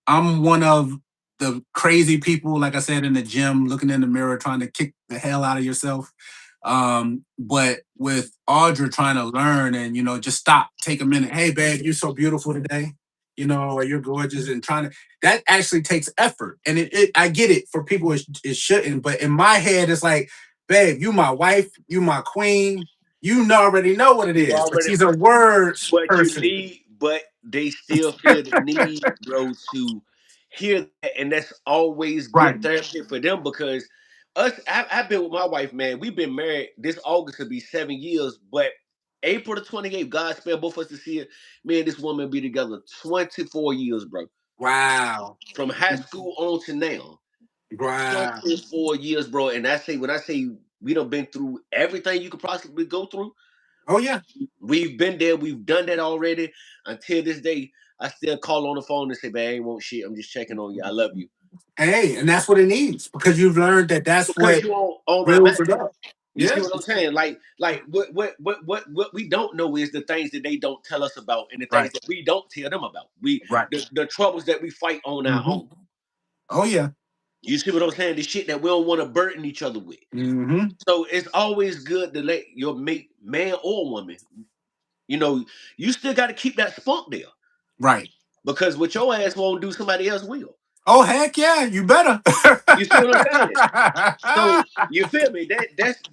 I'm one of the crazy people, like I said, in the gym, looking in the mirror, trying to kick the hell out of yourself. But with Audra trying to learn and, just stop, take a minute. Hey, babe, you're so beautiful today, or you're gorgeous and trying to, that actually takes effort. And I get it for people, it shouldn't. But in my head, it's like, babe, you my wife, you my queen. Already know what it You is, but already she's a words but you person. need, but they still feel the need, bro, to hear that, and that's always Right. good therapy for them because I've been with my wife, man. We've been married. This August will be 7 years, but April the 28th, God spared both of us to see it. Me and this woman be together 24 years, bro. Wow. From high school on to now. Wow. 24 years, bro. And when I say we done been through everything you could possibly go through, Oh yeah. we've been there. We've done that already. Until this day, I still call on the phone and say, "Man, I ain't want shit. I'm just checking on you. I love you." Hey, and that's what it needs because you've learned that that's Because what you on my builds mind. it up. You see Yeah. what I'm saying? Like what we don't know is the things that they don't tell us about, and the things Right. that we don't tell them about. We Right. the troubles that we fight on our Hmm. own. Oh yeah. You see what I'm saying? The shit that we don't want to burden each other with. Hmm. So it's always good to let your mate, man or woman, you know, you still got to keep that spunk there Right. because what your ass won't do, somebody else will. Oh heck yeah, you better. You see what I'm saying? So you feel me?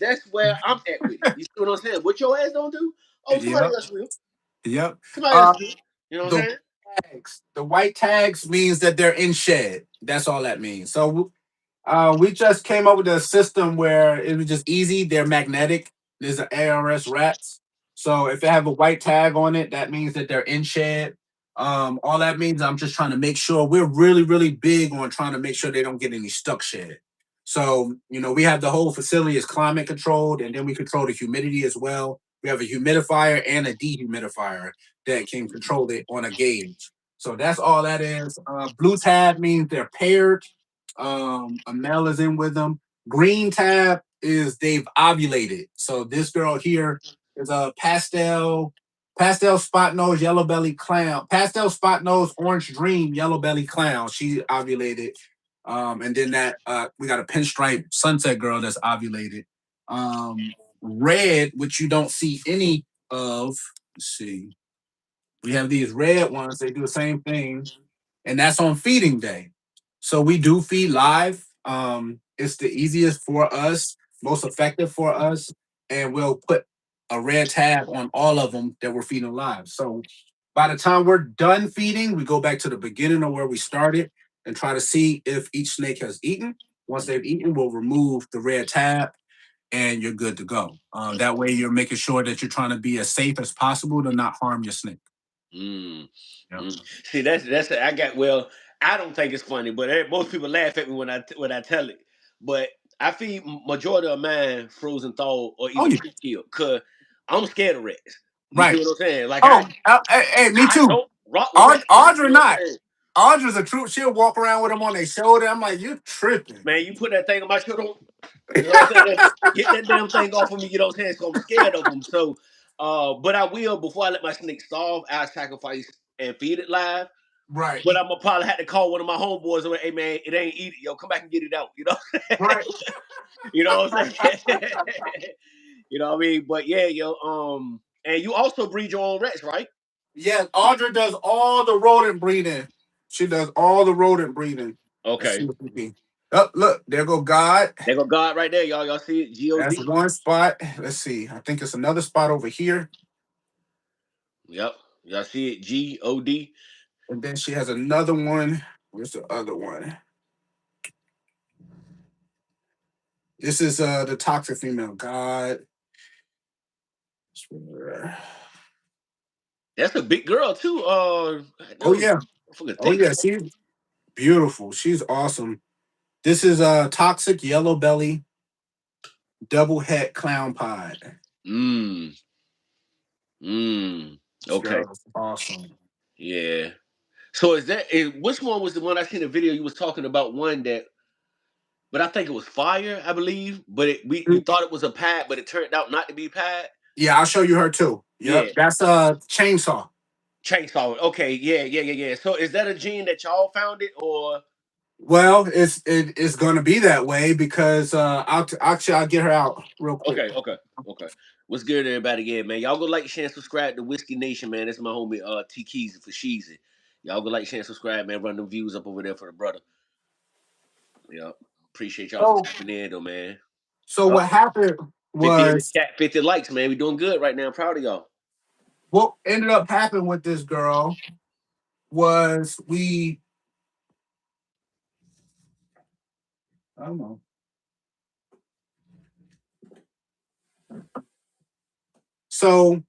That's where I'm at with it. You see what I'm saying? What your ass don't do, oh somebody Yep. else will. Yep. Somebody else Uh, will. You know what I'm the saying? tags. The white tags means that they're in shed. That's all that means. So we just came up with a system where it was just easy. They're magnetic. There's an ARS rats. So if they have a white tag on it, that means that they're in shed. All that means I'm just trying to make sure we're really, really big on trying to make sure they don't get any stuck shed. So, we have the whole facility is climate controlled, and then we control the humidity as well. We have a humidifier and a dehumidifier that can control it on a gauge. So that's all that is. Blue tab means they're paired. A male is in with them. Green tab is they've ovulated. So this girl here is a pastel spot nose yellow belly clown, pastel spot nose orange dream yellow belly clown. She ovulated. And then that we got a pinstripe sunset girl that's ovulated. Red, which you don't see any of. Let's see. We have these red ones. They do the same thing, and that's on feeding day. So we do feed live. It's the easiest for us, most effective for us, and we'll put a red tab on all of them that we're feeding live. So by the time we're done feeding, we go back to the beginning of where we started and try to see if each snake has eaten. Once they've eaten, we'll remove the red tab and you're good to go. That way, you're making sure that you're trying to be as safe as possible to not harm your snake. Mm, Yep. mm. See, that's I got. Well, I don't think it's funny, but most people laugh at me when I tell it. But I feed majority of mine frozen thawed or Oh, either yeah. pre-killed because I'm scared of rats. You see Right. what I'm saying? Like Oh, hey, me I too. don't rock with rats. You Audra know what not. I'm saying? Audra's a troop. She'll walk around with them on their shoulder. I'm like, you tripping. Man, you put that thing on my shoulder. You know what I'm saying? Get that damn thing off of me. You know what I'm saying? So I'm scared of them. So, but I will before I let my snake starve. I sacrifice and feed it live. Right. But I'm gonna probably have to call one of my homeboys and hey man, it ain't eat it, yo. Come back and get it out. You know, Right. you know what I'm saying? You know what I mean? But yeah, yo, and you also breed your own rats, right? Yes, Audra does all the rodent breeding. She does all the rodent breeding. Let's see Okay. what we can. Oh, look, there go God. There go God right there, y'all. Y'all see it? That's God. one spot. Let's see. I think it's another spot over here. Yep. Y'all see it? God. And then she has another one. Where's the other one? This is the toxic female. God. That's a big girl too. Oh No, yeah. for the Oh thick. yeah. She's beautiful. She's awesome. This is a toxic yellow belly double het clown pod. Mm. Mm. This Okay. girl is awesome. Yeah. So which one was the one I seen a video you was talking about one that but I think it was fire, I believe. But we thought it was a pad, but it turned out not to be pad. Yeah, I'll show you her too. Yeah. Yep, that's a chainsaw. Chainsaw. Okay, yeah. So is that a gene that y'all found it or Well, it's gonna be that way because actually I'll get her out real quick. okay. What's good, everybody? Yeah, man. Y'all go like, share, and subscribe to Whiskey Nation, man. That's my homie T Keys for Sheezy. Y'all go like, share, and subscribe, man. Run them views up over there for the brother. Yeah. Appreciate y'all for So tapping in though, man. so Uh, what happened 50 in the was chat, 50 likes, man. We doing good right now. I'm proud of y'all. what ended up happening with this girl was I don't know. So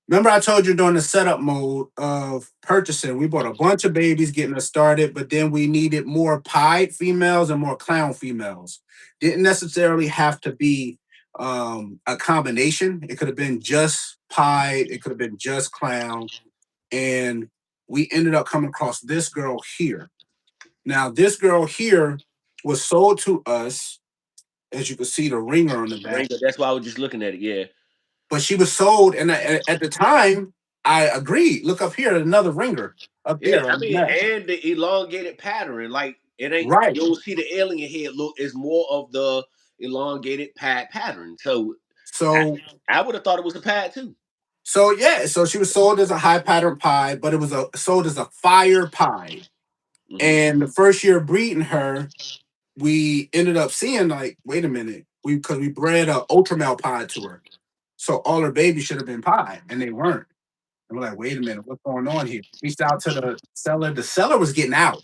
remember, I told you during the setup mode of purchasing, we bought a bunch of babies getting us started, but then we needed more pied females and more clown females. Didn't necessarily have to be a combination. It could have been just pied, it could have been just clown. And we ended up coming across this girl here. Now, this girl here was sold to us as you can see the ringer on the back. Ringer. That's why I was just looking at it. Yeah. But she was sold, and at the time, I agreed. Look up here, another ringer up Yeah, there I on the mean, back. and the elongated pattern, like it ain't Right. you don't see the alien head look. It's more of the elongated pattern. So I, So I would have thought it was a pad too. so yeah, so she was sold as a high pattern pie, but it was sold as a fire pie. Hmm. And the first year breeding her, we ended up seeing like, wait a minute, we bred a ultra male pie to her, so all her babies should have been pie, and they weren't. And we're like, wait a minute, what's going on here? Reached out to the seller. The seller was getting out.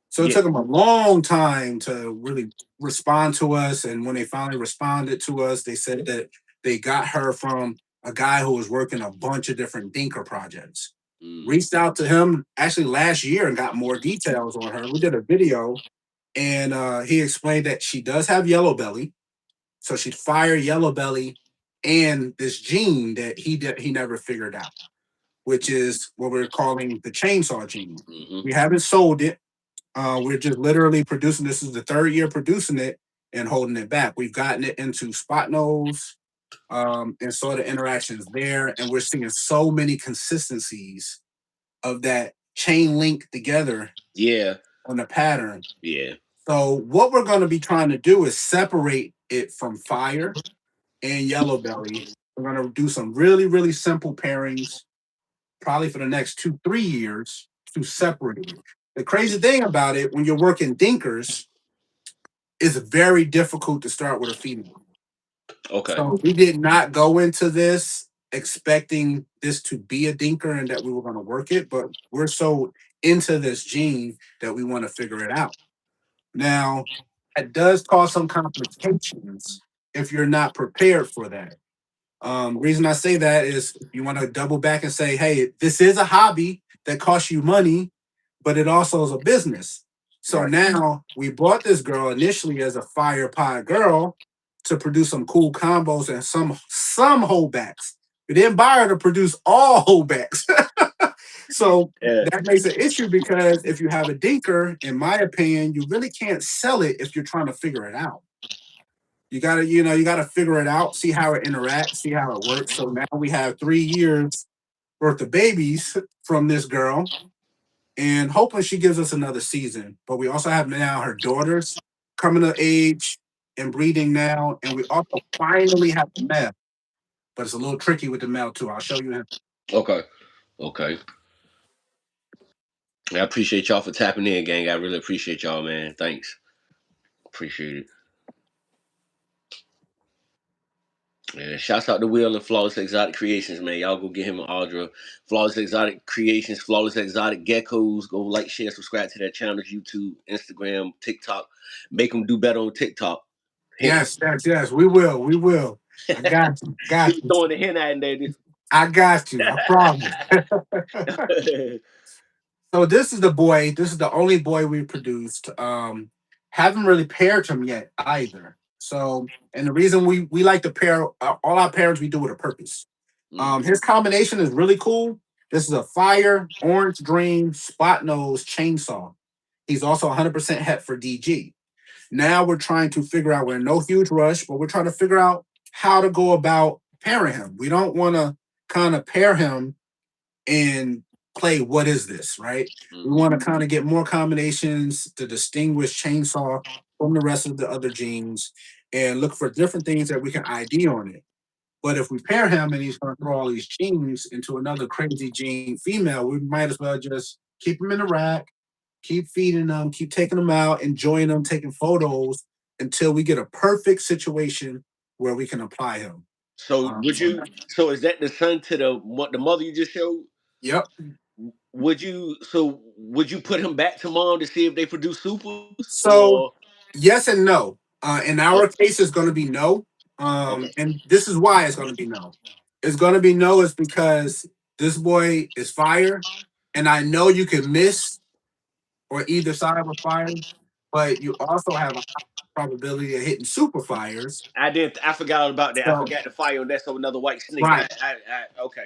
So it Yeah. took them a long time to really respond to us. And when they finally responded to us, they said that they got her from a guy who was working a bunch of different Dinker projects. Mm. Reached out to him actually last year and got more details on her. We did a video, and he explained that she does have yellow belly. So she'd fire yellow belly and this gene that he never figured out, which is what we're calling the chainsaw gene. Hmm. We haven't sold it. We're just literally producing. This is the third year producing it and holding it back. We've gotten it into spot nose, and saw the interactions there, and we're seeing so many consistencies of that chain link together Yeah. on the pattern. Yeah. So what we're going to be trying to do is separate it from fire and yellow belly. We're going to do some really, really simple pairings, probably for the next 2, 3 years to separate it. The crazy thing about it, when you're working dinkers, it's very difficult to start with a female. Okay. So we did not go into this expecting this to be a dinker and that we were going to work it, but we're so into this gene that we want to figure it out. Now, it does cause some complications if you're not prepared for that. Reason I say that is you want to double back and say, hey, this is a hobby that costs you money, but it also is a business. So Right. now we bought this girl initially as a fire pie girl to produce some cool combos and some holdbacks. We didn't buy her to produce all holdbacks. So Yeah. that makes an issue because if you have a dinker, in my opinion, you really can't sell it if you're trying to figure it out. You gotta figure it out, see how it interacts, see how it works. So now we have 3 years worth of babies from this girl, and hopefully she gives us another season. But we also have now her daughters coming of age and breeding now, and we also finally have the male. But it's a little tricky with the male too. I'll show you him. Okay. Okay. I appreciate y'all for tapping in, gang. I really appreciate y'all, man. Thanks. Appreciate it. Yeah, shouts out to Will and Flawless Exotic Creations, man. Y'all go get him an Audra. Flawless Exotic Creations, Flawless Exotic Geckos. Go like, share, subscribe to their channels, YouTube, Instagram, TikTok. Make them do better on TikTok. Hint. Yes, yes, yes. We will. We will. I got you. He Got was you. throwing the hint out there. I got you. I promise. So this is the boy. This is the only boy we produced. Haven't really paired him yet either. So, and the reason we like to pair all our pairings we do with a purpose. Mm. His combination is really cool. This is a fire, orange dream, spot nose, chainsaw. He's also 100% het for DG. Now we're trying to figure out, we're in no huge rush, but we're trying to figure out how to go about pairing him. We don't want to kind of pair him and play what is this, right? We Mhm. want to kind of get more combinations to distinguish chainsaw from the rest of the other genes and look for different things that we can ID on it. But if we pair him and he's going to throw all these genes into another crazy gene female, we might as well just keep him in the rack, keep feeding them, keep taking them out, enjoying them, taking photos until we get a perfect situation where we can apply him. So would So, you? So is that the son to the what the mother you just showed? yep. Would you? So would you put him back to mom to see if they produce supers So or? yes and no. In our Okay. case, it's going to be no. Okay. And this is why it's going to be no. It's going to be no is because this boy is fire, and I know you can miss or either side of a fire, but you also have a high probability of hitting super fires. I didn't. I forgot about that. I So forgot the fire on that. So another white snake. right. Okay.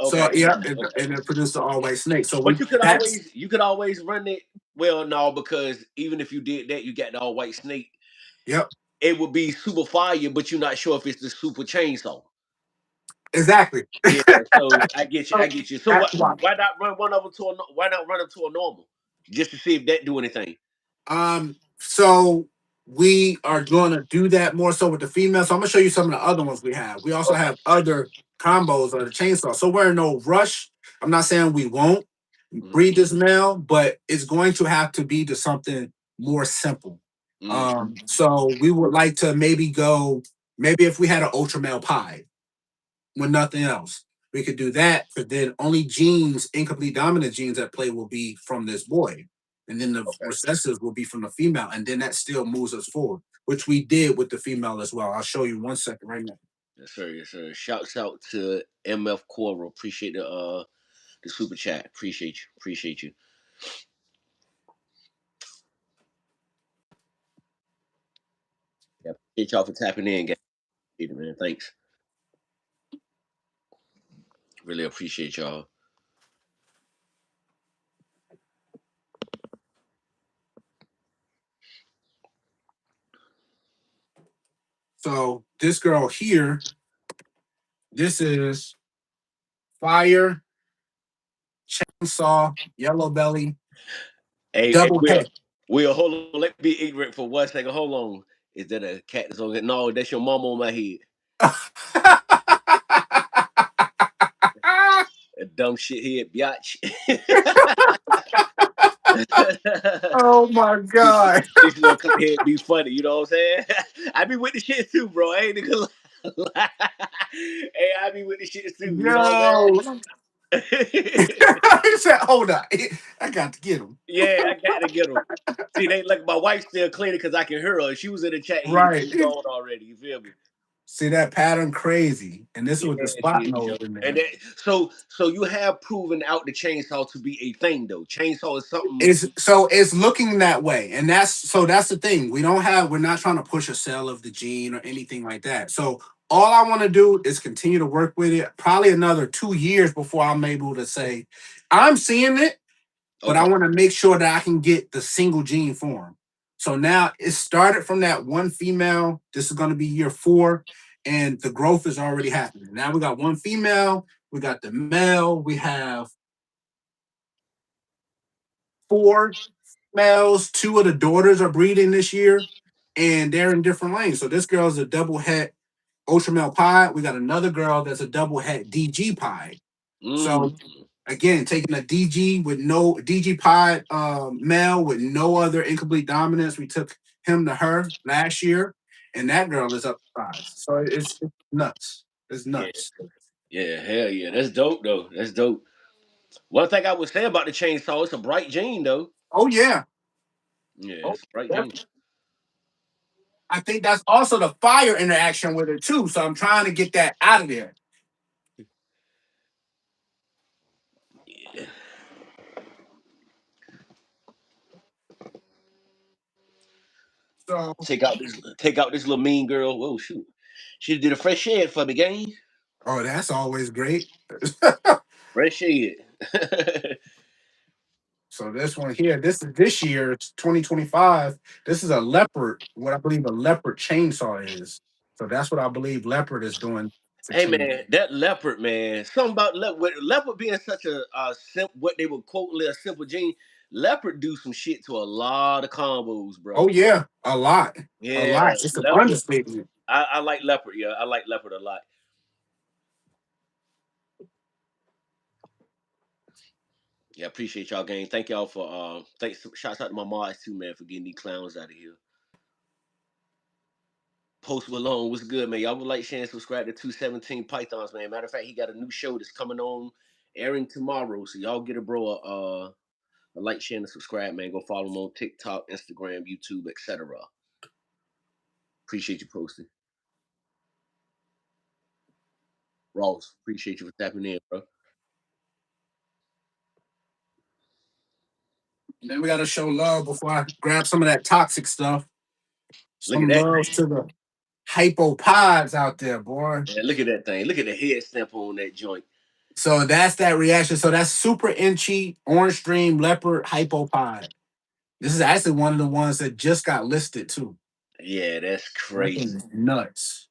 So Okay. yeah, Okay. and it produced the all white snake. So But we that's you could always run it. Well, no, because even if you did that, you got the all white snake. yep. it would be super fire, but you're not sure if it's the super chainsaw. Exactly. Yeah, so I get you. I So get you. So that's why. why not run one of them to a why not run them to a normal just to see if that do anything? So we are going to do that more so with the female. So I'm gonna show you some of the other ones we have. We also Okay. have other combos of the chainsaw. So we're in no rush. I'm not saying we won't Mm-hmm. breed this male, but it's going to have to be to something more simple. Mm, So we would like to maybe go, maybe if we had an ultra male pie with nothing else, we could do that. But then only genes, incomplete dominant genes at play will be from this boy. And then the okay. recessives will be from the female. And then that still moves us forward, which we did with the female as well. I'll show you 1 second right now. Yes, sir. Yes, sir. Shouts out to MF Coral. Appreciate the super chat. Appreciate you. Appreciate you. Yeah, appreciate y'all for tapping in, guys. Appreciate it, man. Thanks. Really appreciate y'all. So this girl here, this is Fire, Chainsaw, Yellow Belly, Hey, double Will. head. Will, hold on. Let me be ignorant for 1 second. Hold on. Is that a cat that's on it? No, that's your mama on my head. A dumb shit head, biatch. Oh my god. This gonna come here and be funny, you know what I'm saying? I be with the shit too, bro. I ain't gonna lie. Hey, I be with the shit too, you know Yo. what I'm saying? He said, hold on. I got to get him. Yeah, I got to get them. See, they like my wife still cleaning because I can hear her. If she was in the chat, he'd have Right. been gone already. You feel me? See that pattern crazy. And this is Yeah, with the spot yeah, yeah. nose in And there. that, so you have proven out the chainsaw to be a thing, though. Chainsaw is something. It's looking that way. And that's the thing. We're not trying to push a sale of the gene or anything like that. So all I want to do is continue to work with it. Probably another 2 years before I'm able to say I'm seeing it, but I Okay. want to make sure that I can get the single gene form. So now it started from that one female. This is going to be year 4, and the growth is already happening. Now we got one female, we got the male, we have 4 males. 2 of the daughters are breeding this year, and they're in different lanes. So this girl's a double het ultra male pie. We got another girl that's a double het DG pie. Mm. So again, taking a DG with no DG pod male with no other incomplete dominance. We took him to her last year, and that girl is up to 5. So it's nuts. It's Yeah. nuts. Yeah. Hell yeah. That's dope, though. That's dope. One thing I would say about the chainsaw, it's a bright gene, though. Oh yeah. Yeah, Oh, it's a bright gene. definitely. I think that's also the fire interaction with it too. So I'm trying to get that out of there. Yeah. So Take out this little mean girl. Whoa, shoot. She did a fresh shed for me, gang. oh, that's always great. Fresh shed. So this one here, this is this year, it's 2025. This is a leopard, what I believe a leopard chainsaw is. So that's what I believe leopard is doing to Hey chain. man, that leopard man, something about leopard being such what they would quote a simple gene. Leopard do some shit to a lot of combos, Oh bro. yeah, a lot, a Yeah, lot. It's an leopard. understatement. I like leopard. Yeah, I like leopard a lot. Yeah, appreciate y'all, gang. Thank y'all for thanks. Shouts out to my mods too, man, for getting these clowns out of here. Post Malone, what's good, man? Y'all would like, share, and subscribe to 217 Pythons, man. Matter of fact, he got a new show that's coming on, airing tomorrow. So y'all get a bro a like, share, and subscribe, man. Go follow him on TikTok, Instagram, YouTube, etc. Appreciate you posting. Ross, appreciate you for tapping in, bro. Then we gotta show love before I grab some of that toxic stuff. Look at Some that love thing. to the hypopods out there, boy. Man, look at that thing. Look at the head stamp on that joint. So that's that reaction. So that's super inchy, orange dream, leopard, hypopod. This is actually one of the ones that just got listed too. Yeah, that's That thing crazy. is nuts.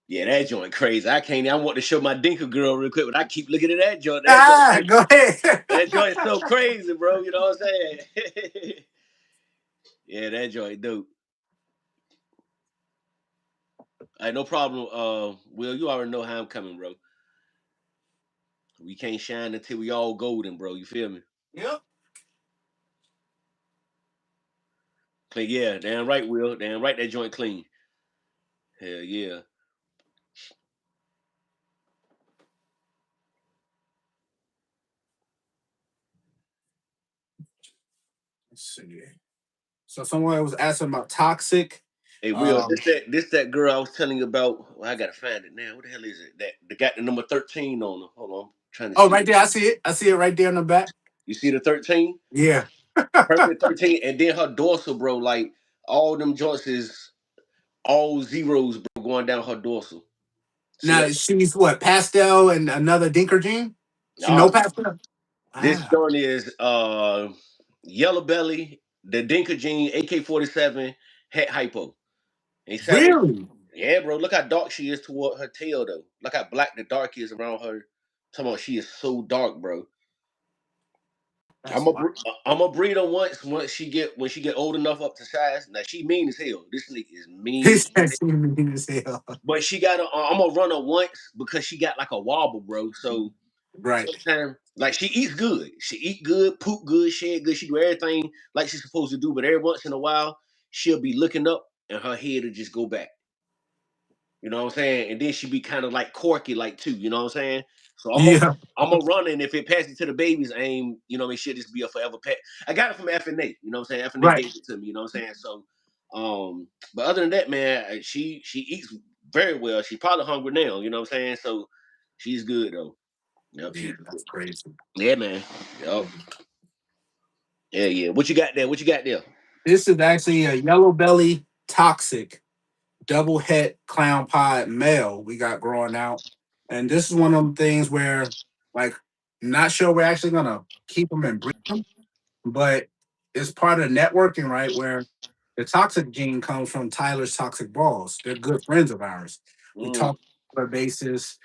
Yeah, that joint crazy. I can't. I want to show my Dinker girl real quick, but I keep looking at that joint. That joint Ah, crazy. go ahead. That joint is so crazy, bro. You know what I'm saying? Yeah, that joint dope. All right, no problem. Will, you already know how I'm coming, bro. We can't shine until we all golden, bro. You feel me? Yep. Clean, yeah, damn right, Will. Damn right, that joint clean. Hell yeah. Let's see. So someone was asking about toxic. Hey, Will, Um, this that girl I was telling you about. Well, I gotta find it now. What the hell is it? That got the number 13 on her. Hold on, I'm trying to oh, see. right there. I see it. I see it right there in the back. You see the 13? Yeah. Perfect 13, and then her dorsal, bro. Like all them joints is all zeros, bro, going down her dorsal. See Now that? she's what, pastel and another dinker jean? She Nah, no pastel? this Wow. joint is yellow belly, the Dinka Jean, AK-47, het hypo. And Really? yeah, bro. Look how dark she is toward her tail, though. Look how black the dark is around her. Talking about she is so dark, bro. That's wild. I'm a breed her once she get when she get old enough up to size. Now she mean as hell. This nigga is mean, This actually mean as hell. but she got a. I'm gonna run her once because she got like a wobble, bro. So Right. sometimes, like she eats good, she eat good, poop good, shed good. She do everything like she's supposed to do. But every once in a while, she'll be looking up and her head will just go back. You know what I'm saying? And then she be kind of like corky, like too. You know what I'm saying? So Yeah. I'm a run, and if it passes to the babies, aim. You know, what I mean, she'll just be a forever pet. I got it from FNA. You know what I'm saying? FNA Right. gave it to me. You know what I'm saying? So, but other than that, man, she eats very well. She's probably hungry now. You know what I'm saying? So, she's good though. Yep, Yeah, she's good. that's crazy. Yeah, man. Yep. Yeah, yeah. What you got there? What you got there? This is actually a yellow belly toxic double het clown pod male we got growing out. And this is one of them things where, like, not sure we're actually gonna keep them and breed them, but it's part of networking, right? Where the toxic gene comes from Tyler's toxic balls. They're good friends of ours. We Mm, talk on a basis,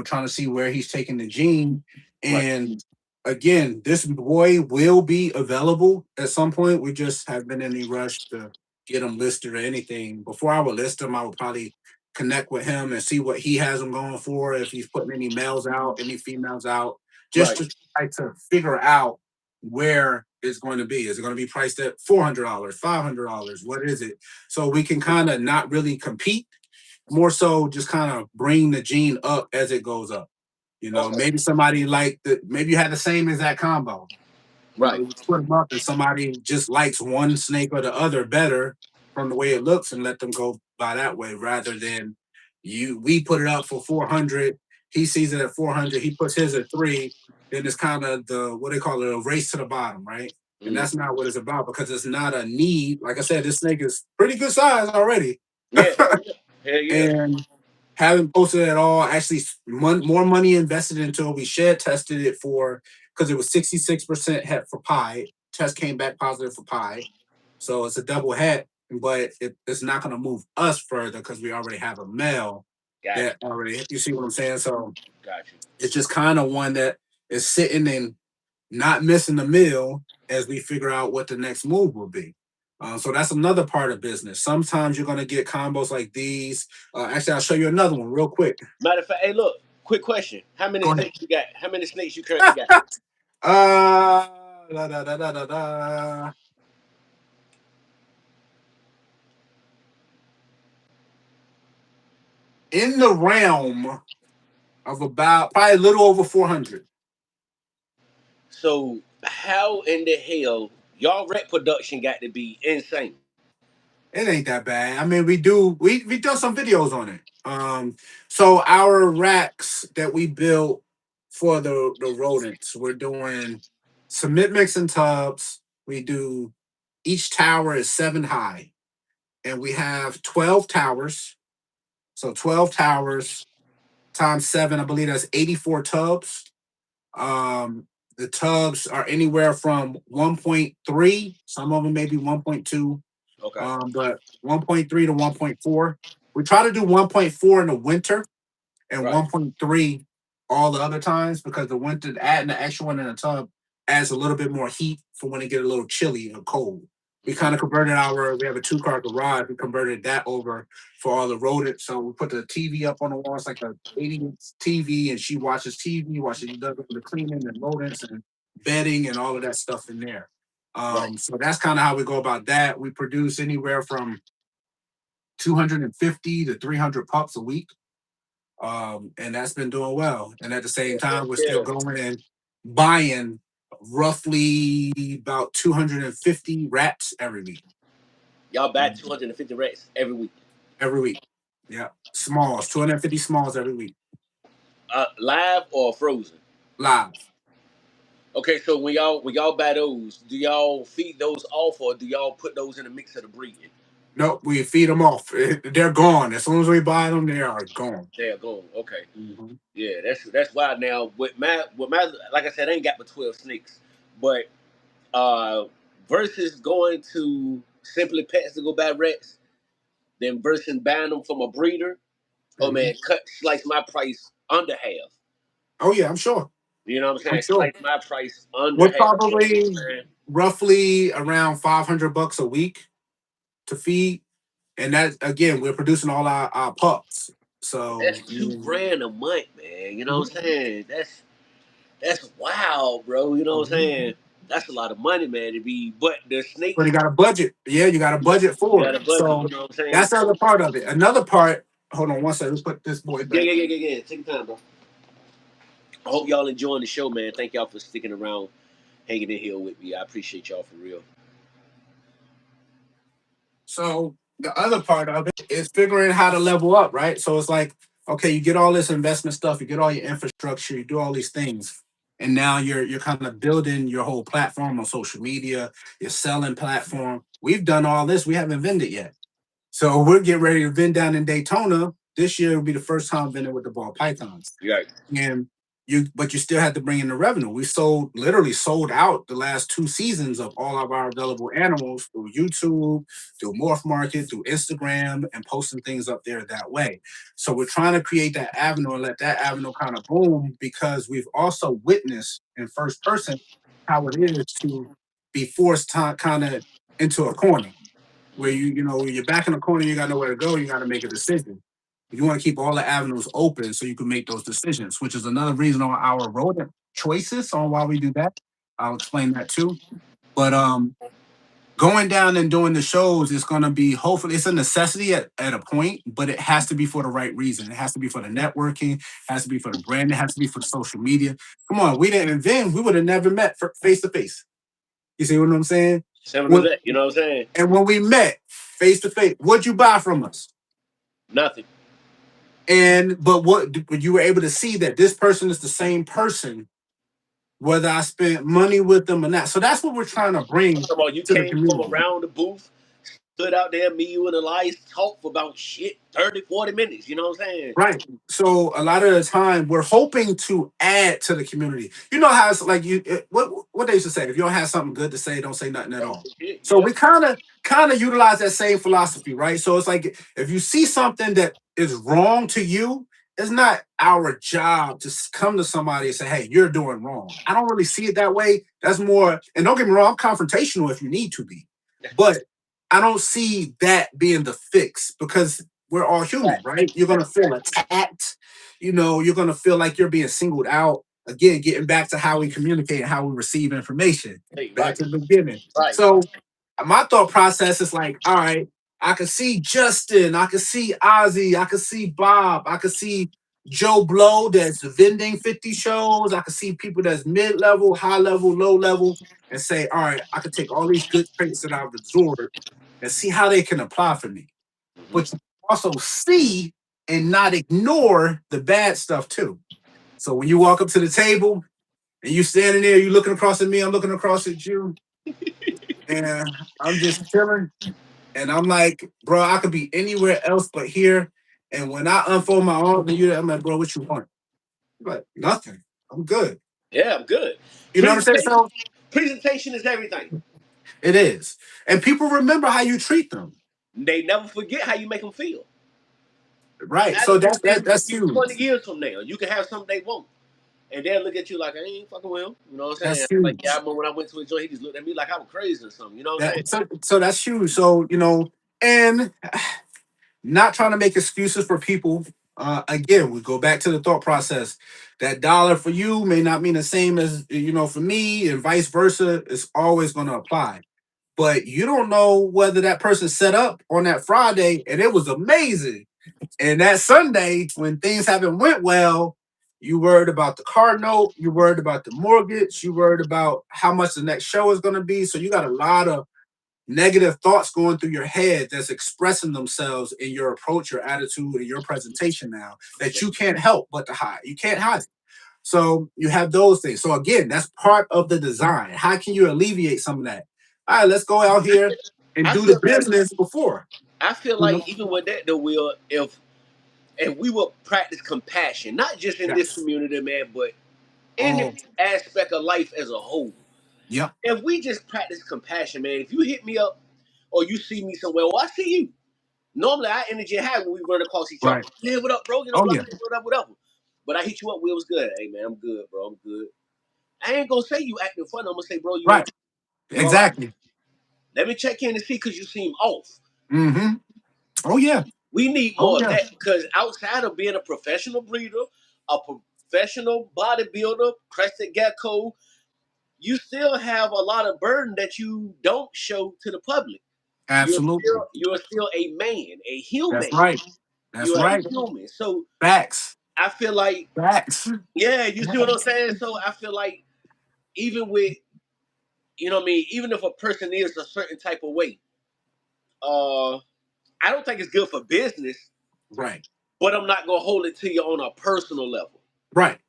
trying to see where he's taking the gene. right, And again, this boy will be available at some point. We just have been in a rush to get him listed or anything. Before I would list him, I would probably connect with him and see what he has him going for, if he's putting any males out, any females out, just right, to try to figure out where it's going to be. Is it going to be priced at $400, $500? What is it? So we can kind of not really compete, more so just kind of bring the gene up as it goes up. okay, Maybe somebody maybe you had the same exact combo. right, You put them up and somebody just likes one snake or the other better from the way it looks and let them go by that way rather than we put it up for 400. He sees it at 400. He puts his at three. Then it's kind of the, what they call it, a race to the bottom, right? And mm, that's not what it's about because it's not a need. Like I said, this snake is pretty good size already. yeah, hell yeah, And haven't posted it at all. Actually, more money invested into it. We shed tested it for, because it was 66% het for pie. Test came back positive for pie. So it's a double het, but it's not going to move us further because we already have a male got that already, you see what I'm saying? So got you. it's just kind of one that is sitting and not missing the meal as we figure out what the next move will be. So that's another part of business. Sometimes you're going to get combos like these. Actually, I'll show you another one real quick. Matter of fact, hey, look, quick question: How many Go ahead. snakes you got? How many snakes you currently got? Da, da, da, da, da, da. In the realm of about probably a little over 400. So, how in the hell y'all rep production got to be insane? It ain't that bad. I mean, we done some videos on it. So our racks that we built for the rodents, we're doing submit mix and tubs. We do, each tower is 7 high, and we have 12 towers. So 12 towers times 7, I believe that's 84 tubs. The tubs are anywhere from 1.3, some of them maybe 1.2. Okay. But 1.3 to 1.4. We try to do 1.4 in the winter and Right. 1.3 all the other times because the winter adding the extra one in the tub adds a little bit more heat for when it get a little chilly or cold. We Hmm. kind of converted we have a 2-car garage. We converted that over for all the rodents. So we put the TV up on the wall. It's like a 80-inch TV, and she watches TV, she does the cleaning and rodents and bedding and all of that stuff in there. Right. So that's kind of how we go about that. We produce anywhere from 250 to 300 pups a week, and that's been doing well. And at the same time, we're still Yeah. going and buying roughly about 250 rats every week. Y'all bat Mhm. 250 rats every week. Every week, yeah, smalls, 250 smalls every week, Live or frozen? live. Okay, so when y'all buy those, do y'all feed those off or do y'all put those in the mix of the breeding? Nope, we feed them off. They're gone as soon as we buy them. They are gone. They're going. Okay. Mhm. Yeah, that's why now with my like I said, I ain't got but 12 snakes. But uh versus going to Simply Pets to go buy rats, then versus buying them from a breeder, oh Mhm. man, cut slice my price under half. Oh yeah, I'm sure. You know what I'm I'm saying? sure. Slice my price under We're half. You know what I'm probably saying? roughly around $500 a week to feed, and that again, we're producing all our pups. So That's 2 grand a month, man. You know mhm, what I'm saying? That's wild, bro. You know what I'm mhm. saying? That's a lot of money, man, to be. But the But snakes, you got a budget. Yeah, you got a budget you for got it. a budget. You So know what I'm saying? that's the So other part of it. Another part. Hold on one second. Let's put this boy yeah, back. yeah, yeah, yeah, yeah. Take your time, bro. I hope y'all enjoying the show, man. Thank y'all for sticking around, hanging in here with me. I appreciate y'all for real. So the other part of it is figuring how to level up, right? So it's like, okay, you get all this investment stuff, you get all your infrastructure, you do all these things, and now you're kind of building your whole platform on social media, your selling platform. We've done all this, we haven't vended yet. So we're getting ready to vend down in Daytona. This year will be the first time vending with the ball pythons. Right. And but you still had to bring in the revenue. We literally sold out the last 2 seasons of all of our available animals through YouTube, through Morph Market, through Instagram, and posting things up there that way. So we're trying to create that avenue and let that avenue kind of boom because we've also witnessed in first person how it is to be forced to kind of into a corner where you're back in the corner, you got nowhere to go, you got to make a decision. You want to keep all the avenues open so you can make those decisions, which is another reason on our road choices on why we do that. I'll explain that too. But going down and doing the shows is going to be hopefully it's a necessity at a point, but it has to be for the right reason. It has to be for the networking, it has to be for the brand, it has to be for social media. Come on, we didn't invent, we would have never met face to face. You see what I'm saying? Simple as When, that. You know what I'm saying? and when we met face to face, what'd you buy from us? Nothing. But what you were able to see that this person is the same person, whether I spent money with them or not. So that's what we're trying to bring Come on, you to the came from community. around the booth, stood out there, me, you, and Elias talked for about shit 30, 40 minutes. You know what I'm saying? Right. So a lot of the time we're hoping to add to the community. You know how it's like what they used to say, if you don't have something good to say, don't say nothing at That's all. it. So Yeah. we kind of utilize that same philosophy, right? So it's like if you see something that is wrong to you, it's not our job to come to somebody and say, "Hey, you're doing wrong." I don't really see it that way. That's more, and don't get me wrong, I'm confrontational if you need to be, but I don't see that being the fix because we're all human, right? You're gonna feel attacked. You're gonna feel like you're being singled out. Again, getting back to how we communicate and how we receive information. Hey, Back right, to the beginning. right. So my thought process is like, all right, I can see Justin, I can see Ozzy, I can see Bob, I can see Joe Blow that's vending 50 shows. I can see people that's mid-level, high level, low level, and say, all right, I can take all these good traits that I've absorbed and see how they can apply for me. Hmm. But you also see and not ignore the bad stuff too. So when you walk up to the table and you standing there, you looking across at me, I'm looking across at you, and I'm just chilling. And I'm like, bro, I could be anywhere else but here. And when I unfold my arms and you, I'm like, bro, what you want? You're like, nothing. I'm good. Yeah, I'm good. You know what I'm saying? Presentation, So presentation is everything. It is. And people remember how you treat them. They never forget how you make them feel. Right. Matter So if that's you huge. 20 years from now, you can have something they want. And they'll look at you like, I ain't fucking with him. You know what I'm saying? That's Like, yeah, I huge. remember when I went to a joint, he just looked at me like I was crazy or something. You know what I'm saying? So that's huge. So, and not trying to make excuses for people. Again, we go back to the thought process. That dollar for you may not mean the same as for me, and vice versa. It's always going to apply. But you don't know whether that person set up on that Friday and it was amazing, and that Sunday when things haven't went well, you worried about the car note, you worried about the mortgage, you worried about how much the next show is going to be. So you got a lot of negative thoughts going through your head that's expressing themselves in your approach, your attitude, and your presentation now that you can't help but to hide. You can't hide it. So you have those things. So again, that's part of the design. How can you alleviate some of that? All right, let's go out here and I do the feel like business before. I feel You know? like even with that though, Will, if we will practice compassion, not just in this Yes. community, man, but in Oh, every aspect of life as a whole. yep. If we just practice compassion, man, if you hit me up or you see me somewhere, well, I see you. Normally, our energy high when we run across each other. Right. Yeah, what up, bro? You know, Oh blah, yeah. blah, blah, whatever. But I hit you up, Will was good. Hey, man, I'm good, bro. I'm good. I ain't gonna say you acting funny. I'm gonna say, bro, you Right. okay? You all right? Exactly. Let me check in and see because you seem off. Mm-hmm. Oh yeah. We need Oh more of yeah. that because outside of being a professional breeder, a professional bodybuilder, crested gecko, you still have a lot of burden that you don't show to the public. Absolutely. You're still a man, a That's human. right. That's You're a right. human. So Facts. I feel like, Facts. yeah, you see what I'm saying? So I feel like even with, you know what I mean, even if a person is a certain type of way, uh, I don't think it's good for business, Right. but I'm not gonna hold it to you on a personal level. Right.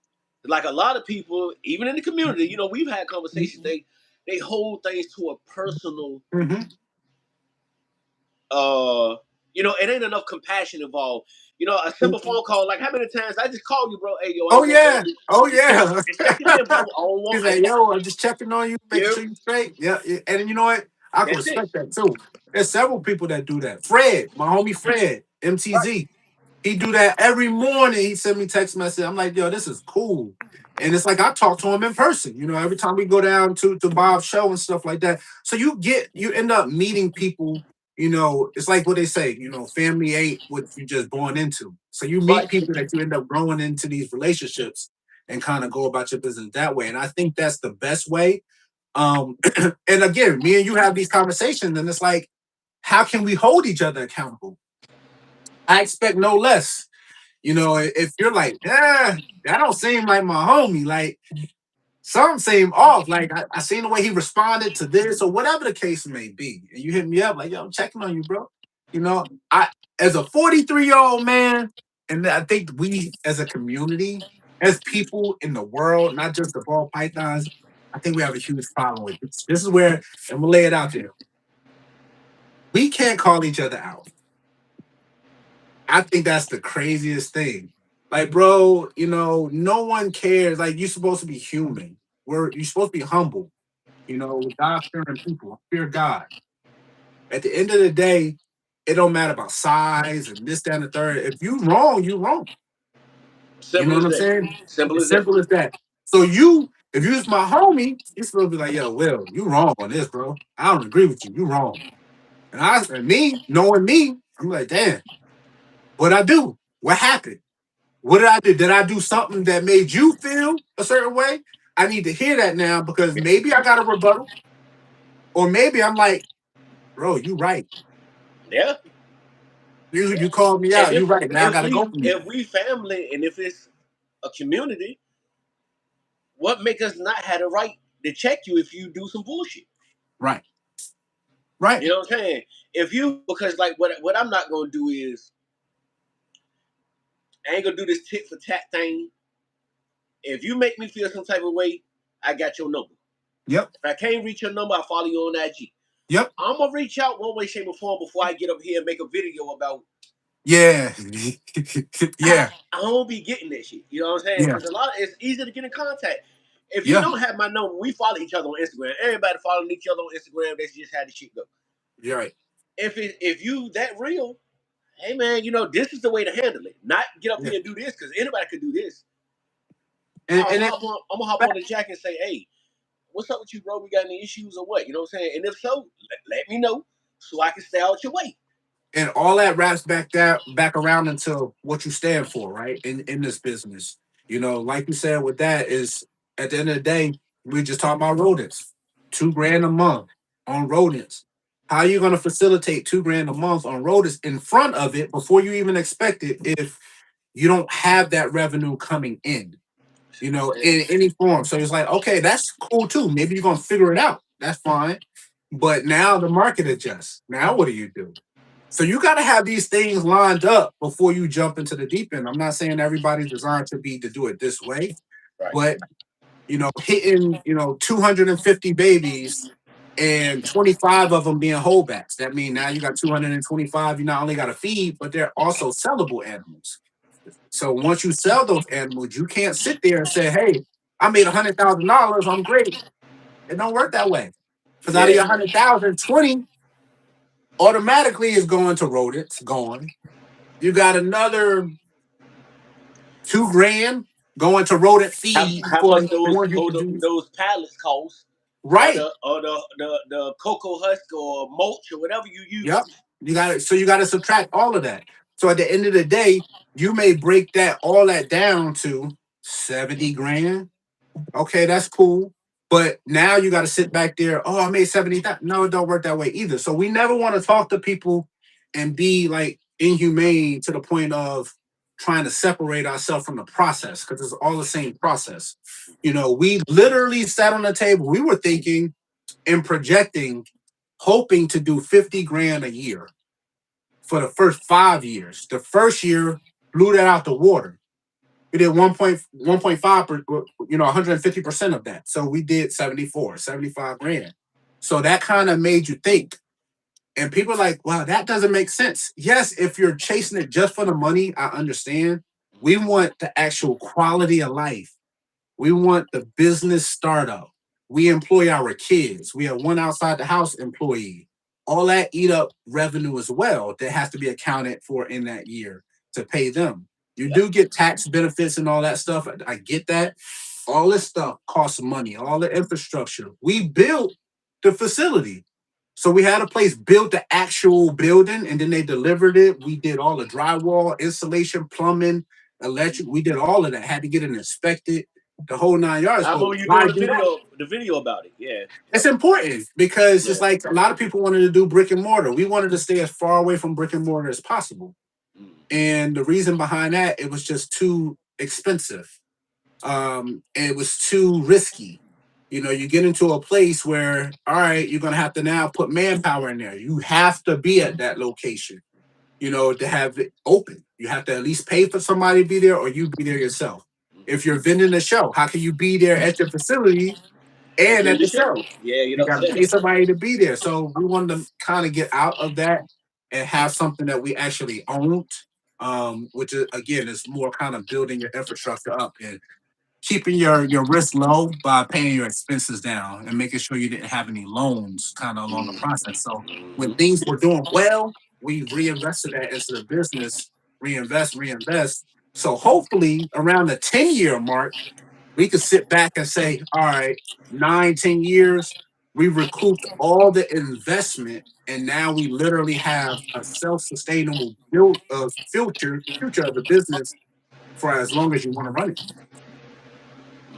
Like a lot of people, even in the community, you know, we've had conversations. They hold things to a personal. Mm-hmm. Uh, you know, it ain't enough compassion involved. You know, a simple phone call. Like how many times I just call you, bro? Hey, yo, I Oh ain't gonna hold yeah. you. Oh Just check, yeah. just checking in, bro. I don't want. He's like, yo, I'm just checking on you, making Yeah, sure you're straight. Yeah. And you know what? I can that's it. respect that too. There's several people that do that. Fred, my homie Fred, Right. MTZ. He do that every morning. He send me text message. I'm like, yo, this is cool. And it's like I talk to him in person, every time we go down to Bob's show and stuff like that. So you end up meeting people, it's like what they say, family ain't what you just born into. So you Right. meet people that you end up growing into these relationships and kind of go about your business that way. And I think that's the best way. And again, me and you have these conversations, and it's like, how can we hold each other accountable? I expect no less. If you're like, that don't seem like my homie, like some seem off. Like I seen the way he responded to this or whatever the case may be. And you hit me up like, yo, I'm checking on you, bro. I as a 43-year-old man, and I think we as a community, as people in the world, not just the ball pythons, I think we have a huge problem with this. This is where, and we'll lay it out there. We can't call each other out. I think that's the craziest thing. Like, bro, no one cares. Like, you're supposed to be human. You're supposed to be humble. God fearing people, fear God. At the end of the day, it don't matter about size and this, that, and the third. If you wrong, you wrong. You know Simple what as I'm that. saying? Simple It's as that. simple as that. So if you was my homie, you're supposed to be like, yo, Will, you wrong on this, bro. I don't agree with you. You wrong. And me, knowing me, I'm like, damn, what I do? What happened? What did I do? Did I do something that made you feel a certain way? I need to hear that now because maybe I got a rebuttal, or maybe I'm like, bro, you right. Yeah. You called me And out. You right. Now I gotta go from you. if we family and if it's a community, what make us not have the right to check you if you do some bullshit? Right. Right. You know what I'm saying? If you because like what I'm not gonna do is I ain't gonna do this tit for tat thing. If you make me feel some type of way, I got your number. Yep. If I can't reach your number, I'll follow you on IG. Yep. I'm gonna reach out one way, shape, or form before I get up here and make a video about. Yeah. I Yeah. don't be getting that shit. You know what I'm saying? Yeah. Because it's easy to get in contact. If you don't have my number, we follow each other on Instagram. Everybody following each other on Instagram. That's just how the shit go. You're right. If you that real, hey man, this is the way to handle it. Not get up here and do this because anybody could do this. I'm gonna hop on the jack and say, hey, what's up with you, bro? We got any issues or what? You know what I'm saying? And if so, let me know so I can stay out your way. And all that wraps back around into what you stand for, right? In this business. Like you said with that is at the end of the day, we just talk about rodents. $2,000 a month on rodents. How are you gonna facilitate $2,000 a month on rodents in front of it before you even expect it if you don't have that revenue coming in? In any form. So it's like, okay, that's cool too. Maybe you're gonna figure it out. That's fine. But now the market adjusts. Now what do you do? So you got to have these things lined up before you jump into the deep end. I'm not saying everybody's designed to do it this way, but hitting 250 babies and 25 of them being holdbacks. That means now you got 225. You not only got to feed, but they're also sellable animals. So once you sell those animals, you can't sit there and say, "Hey, I made $100,000. I'm great." It don't work that way. Because out of your 100,000, 20 automatically is going to rodents. Gone. You got another $2,000 going to rodent feed How for much the ones you can do. those pallets cost? Right. Or the cocoa husk or mulch or whatever you use. Yep. You got to subtract all of that. So at the end of the day, you may break all that down to 70 grand. Okay, that's cool. But now you got to sit back there. Oh, I made 70,000. No, it don't work that way either. So we never want to talk to people and be like inhumane to the point of trying to separate ourselves from the process because it's all the same process. We literally sat on the table. We were thinking and projecting, hoping to do 50 grand a year for the first 5 years. The first year blew that out the water. We did 1.5, 150% of that. So we did 75 grand. So that kind of made you think. And people are like, wow, that doesn't make sense. Yes, if you're chasing it just for the money, I understand. We want the actual quality of life. We want the business startup. We employ our kids. We have one outside the house employee. All that eat up revenue as well that has to be accounted for in that year to pay them. You do get tax benefits and all that stuff. I get that. All this stuff costs money, all the infrastructure. We built the facility. So we had a place built the actual building and then they delivered it. We did all the drywall, insulation, plumbing, electric. We did all of that. Had to get it inspected, the whole 9 yards. I remember you doing the video about it. Yeah. It's important because it's like a lot of people wanted to do brick and mortar. We wanted to stay as far away from brick and mortar as possible. And the reason behind that, it was just too expensive. It was too risky. You get into a place where, all right, you're going to have to now put manpower in there. You have to be at that location, to have it open. You have to at least pay for somebody to be there or you be there yourself. If you're vending a show, how can you be there at your facility and at the show? Yeah, you got to pay somebody to be there. So we wanted to kind of get out of that and have something that we actually owned, which is, again, is more kind of building your infrastructure up and keeping your risk low by paying your expenses down and making sure you didn't have any loans kind of along the process. So when things were doing well, we reinvested that into the business, reinvest. So hopefully around the 10-year mark, we could sit back and say, all right, 9, 10 years, we recouped all the investment, and now we literally have a self-sustainable future of the business for as long as you want to run it.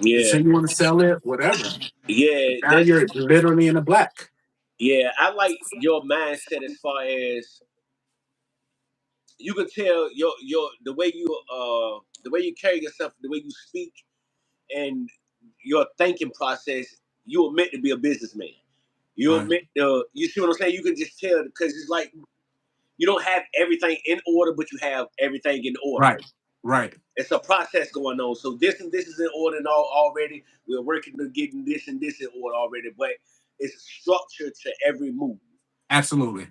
Yeah. So you want to sell it, whatever. Yeah. Now you're literally in the black. Yeah, I like your mindset as far as you can tell the way you carry yourself, the way you speak, and your thinking process. You are meant to be a businessman. You're meant to. You see what I'm saying? You can just tell because it's like you don't have everything in order, but you have everything in order. Right. It's a process going on. So this and this is in order and all already. We're working to getting this and this in order already, but it's structure to every move. Absolutely.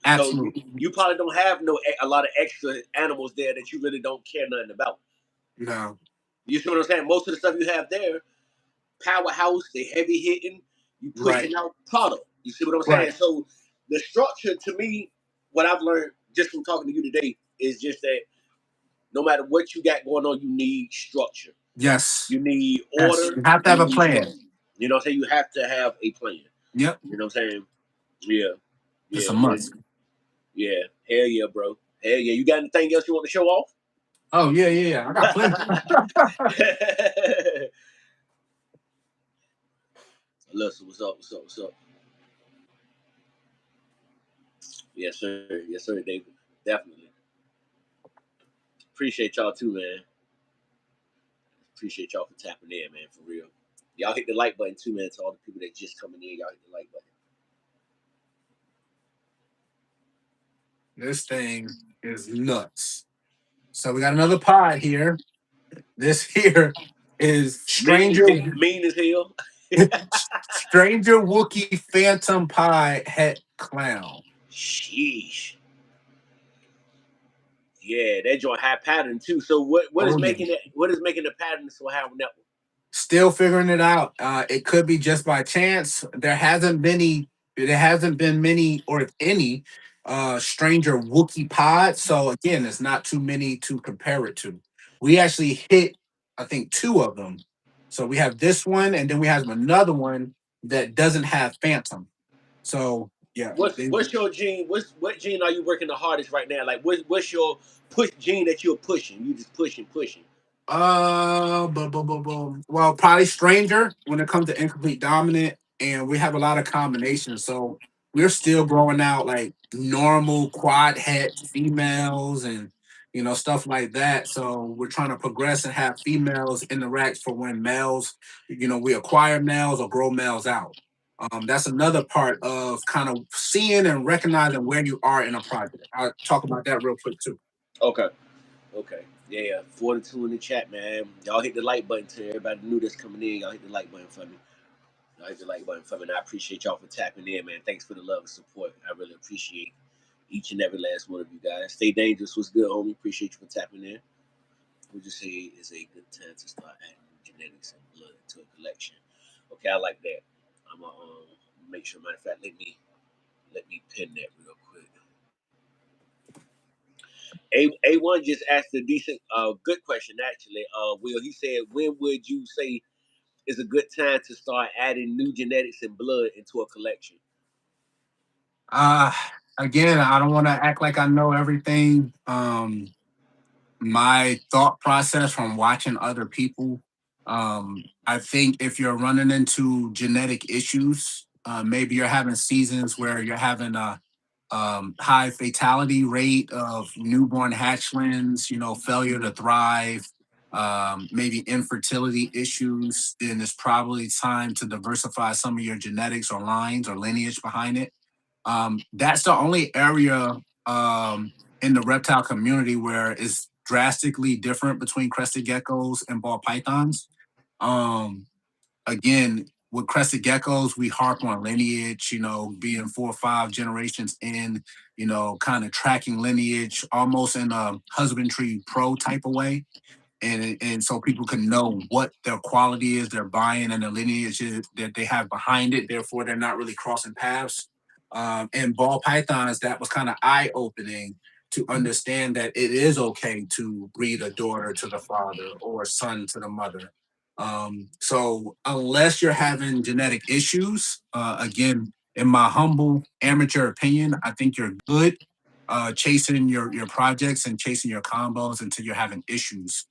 So you probably don't have a lot of extra animals there that you really don't care nothing about. No. You see what I'm saying? Most of the stuff you have there, powerhouse, they heavy hitting, you Right. pushing out product. You see what I'm Right. saying? So the structure to me, what I've learned just from talking to you today is just that no matter what you got going on, you need structure. Yes. You need Yes. order You have to and have you a need plan. structure. You know what I'm saying? You have to have a plan. Yep. You know what I'm saying? Yeah. It's Yeah. a must. Yeah. Hell yeah, bro. Hell yeah. You got anything else you want to show off? Oh yeah, yeah, yeah. I got plenty. Listen, what's up? What's up? What's up? Yes, sir. Yes, sir, David. Definitely. Appreciate y'all too, man. Appreciate y'all for tapping in, man, for real. Y'all hit the like button too, man, to all the people that just coming in. Y'all hit the like button. This thing is nuts. So we got another pod here. This here is Mean as hell. Stranger Wookie Phantom Pie Het Clown. Sheesh. Yeah, that joint high pattern too. So what is Oh yeah. making it? What is making the pattern so high on that one? Still figuring it out. It could be just by chance. There hasn't been many or if any stranger Wookie pods. So again, it's not too many to compare it to. We actually hit, I think, two of them. So we have this one, and then we have another one that doesn't have Phantom. So yeah, What's your gene? What gene are you working the hardest right now? Like what's your push gene that you're pushing? You just pushing. well, probably Stranger when it comes to incomplete dominant, and we have a lot of combinations. So we're still growing out like normal quad het females and stuff like that. So we're trying to progress and have females in the racks for when males, we acquire males or grow males out. That's another part of kind of seeing and recognizing where you are in a project. I'll talk about that real quick too. Okay. Okay. Yeah, 42 in the chat, man. Y'all hit the like button to everybody new that's coming in. Y'all hit the like button for me. Y'all hit the like button for me. And I appreciate y'all for tapping in, man. Thanks for the love and support. I really appreciate each and every last one of you guys. Stay dangerous. What's good, homie? Appreciate you for tapping in. Would you say is a good time to start adding genetics and blood into a collection? Okay, I like that. I'm gonna make sure. Matter of fact, let me pin that real quick. A1 just asked a decent, good question actually. Will he said, when would you say is a good time to start adding new genetics and blood into a collection? Uh Again, I don't want to act like I know everything. My thought process from watching other people, I think if you're running into genetic issues, maybe you're having seasons where you're having a high fatality rate of newborn hatchlings, failure to thrive, maybe infertility issues, then it's probably time to diversify some of your genetics or lines or lineage behind it. That's the only area in the reptile community where it's drastically different between crested geckos and ball pythons. Um, Again, with crested geckos, we harp on lineage, being 4 or 5 generations in, kind of tracking lineage almost in a husbandry pro type of way. And so people can know what their quality is they're buying and the lineage that they have behind it. Therefore, they're not really crossing paths. And ball pythons, that was kind of eye opening to understand that it is okay to breed a daughter to the father or a son to the mother. So unless you're having genetic issues, again, in my humble amateur opinion, I think you're good chasing your projects and chasing your combos until you're having issues.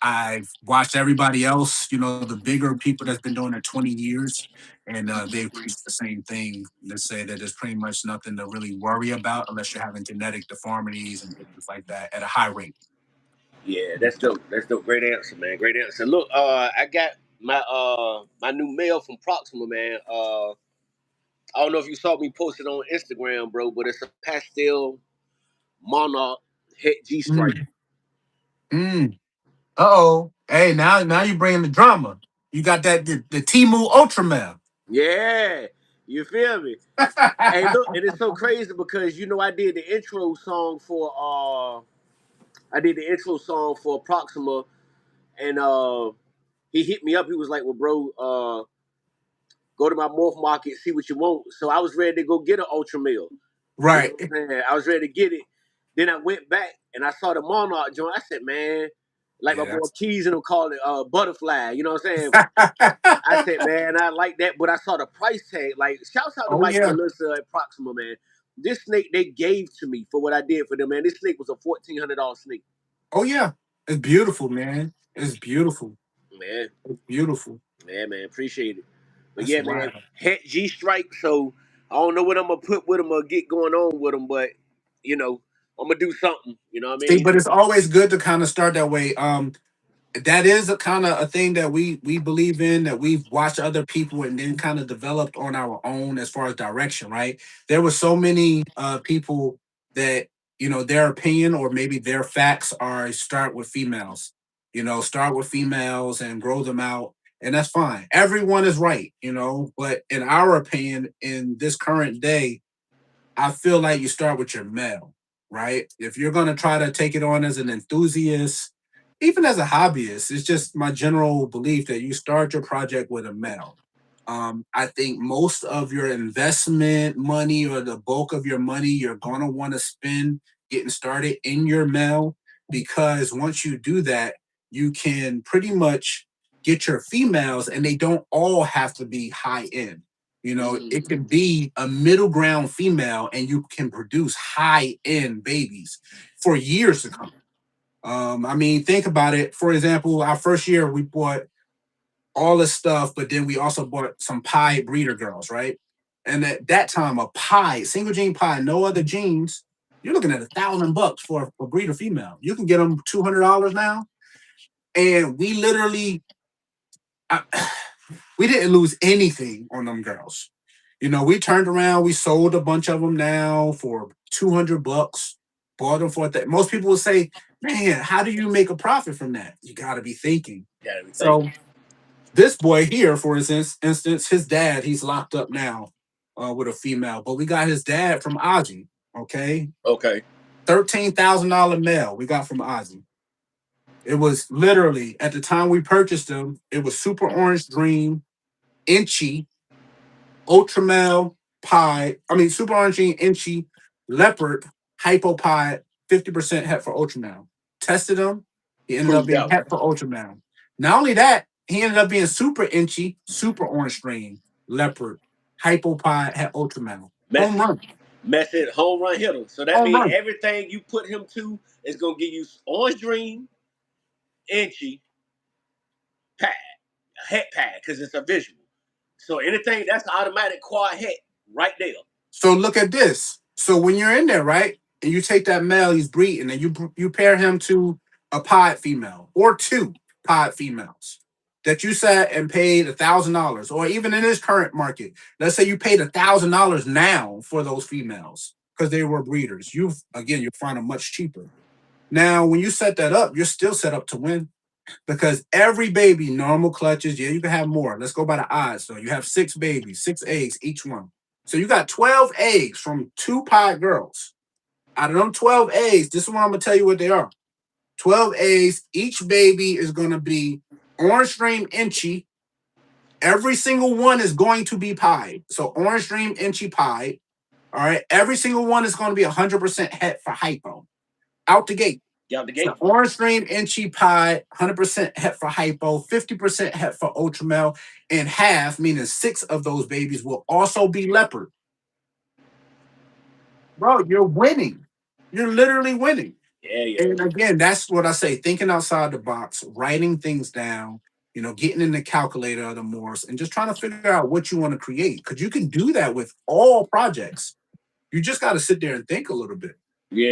I've watched everybody else, the bigger people that's been doing it 20 years, and they've preached the same thing. They say that there's pretty much nothing to really worry about unless you're having genetic deformities and things like that at a high rate. Yeah, that's dope. That's dope. Great answer, man. Great answer. Look, I got my new mail from Proxima, man. I don't know if you saw me post it on Instagram, bro, but it's a pastel monarch het G stripe. Mm. Mm. Uh-oh. Hey, now you're bringing the drama. You got the Timu Ultramel. Yeah, you feel me? Hey, look, and it's so crazy because I did the intro song for I did the intro song for Proxima, and he hit me up. He was like, "Well, bro, go to my morph market, see what you want." So I was ready to go get an Ultra Mill. You know Right. what I'm saying? I was ready to get it. Then I went back and I saw the Monarch joint. I said, man, like my Yeah, boy Keys and them call it butterfly. You know what I'm saying? that's I said, man, I like that, but I saw the price tag. Like, shouts out to oh Mike and yeah. Melissa at Proxima, man. This snake they gave to me for what I did for them, man. This snake was a $1,400 snake, Oh yeah. It's beautiful, man. It's beautiful. man. It's beautiful. Man, appreciate it. But That's yeah, man, wild. Het G Strike. So I don't know what I'm gonna put with them or get going on with them, but you know, I'm gonna do something. You know what I See, mean? but it's always good to kind of start that way. That is a kind of a thing that we believe in, that we've watched other people and then kind of developed on our own as far as direction, right? There were so many people that, their opinion or maybe their facts are start with females, start with females and grow them out, and that's fine. Everyone is right, but in our opinion, in this current day, I feel like you start with your male, right? If you're going to try to take it on as an enthusiast, even as a hobbyist, it's just my general belief that you start your project with a male. I think most of your investment money or the bulk of your money you're going to want to spend getting started in your male, because once you do that, you can pretty much get your females and they don't all have to be high end. It Mm. can be a middle ground female and you can produce high end babies for years to come. I mean, think about it. For example, our first year we bought all this stuff, but then we also bought some pie breeder girls, right? And at that time, a pie, single gene pie, no other genes, you're looking at $1,000 for a breeder female. You can get them $200 now, and we literally, I, we didn't lose anything on them girls. We turned around, we sold a bunch of them now for $200, bought them for that. Most people will say, "Man, how do you make a profit from that?" You got to be thinking. Gotta be thinking. So this boy here, for instance, his dad, he's locked up now with a female, but we got his dad from Ozzy. Okay, Okay. $13,000 male we got from Ozzy. It was literally at the time we purchased them. It was Super Orange Dream, Inchy, Ultramel Pie. I mean, Super Orange Dream, Inchy, Leopard, Hypo Pie, 50% het for Ultramel. Tested him. He ended up Proved being out. het for Ultramel. Not only that, he ended up being Super Inchy, Super Orange Dream, Leopard, Hypo Pie, het Ultramel. Home Message. run. Message. Home run hitter. So that Home means run. everything you put him to is gonna give you Orange Dream, Inchy, pad, het pad, because it's a visual. So anything that's automatic quad het right there. So look at this. So when you're in there, right, and you take that male he's breeding, and you pair him to a pod female or two pod females that you sat and paid $1,000, or even in this current market, let's say you paid $1,000 now for those females because they were breeders. You'll find them much cheaper. Now, when you set that up, you're still set up to win because every baby, normal clutches, yeah, you can have more. Let's go by the odds. So you have six babies, six eggs each one. So you got 12 eggs from two pod girls. Out of them 12 eggs, this is what I'm gonna tell you what they are. 12 eggs, each baby is gonna be orange stream inchy. Every single one is going to be pie. So orange stream inchy pie. All right. Every single one is going to be 100% het for hypo. Out the gate. Get out the So gate. orange stream, inchy pie, 100% het for hypo, 50% het for ultramel, and half, meaning six of those babies, will also be leopard. Bro, you're winning. You're literally winning. Yeah. And again, that's what I say, thinking outside the box, writing things down, getting in the calculator of the Morse and just trying to figure out what you want to create. Because you can do that with all projects. You just got to sit there and think a little bit.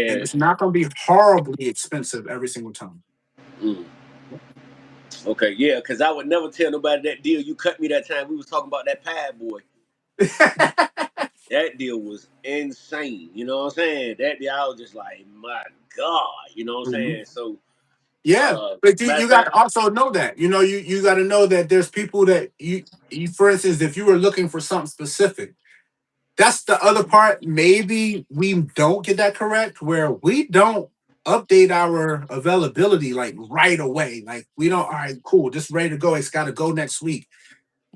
And Yeah. it's not going to be horribly expensive every single time. Mm. Okay, yeah, because I would never tell nobody that deal you cut me that time. We was talking about that pad boy. That deal was insane. You know what I'm saying? That deal, I was just like, my God. You know what I'm Mhm. saying? So, Yeah, but you, matter of you got to fact, also know that. You got to know that there's people that for instance, if you were looking for something specific, that's the other part. Maybe we don't get that correct, where we don't. update our availability like right away. Like we don't, all right, cool, just ready to go. It's got to go next week.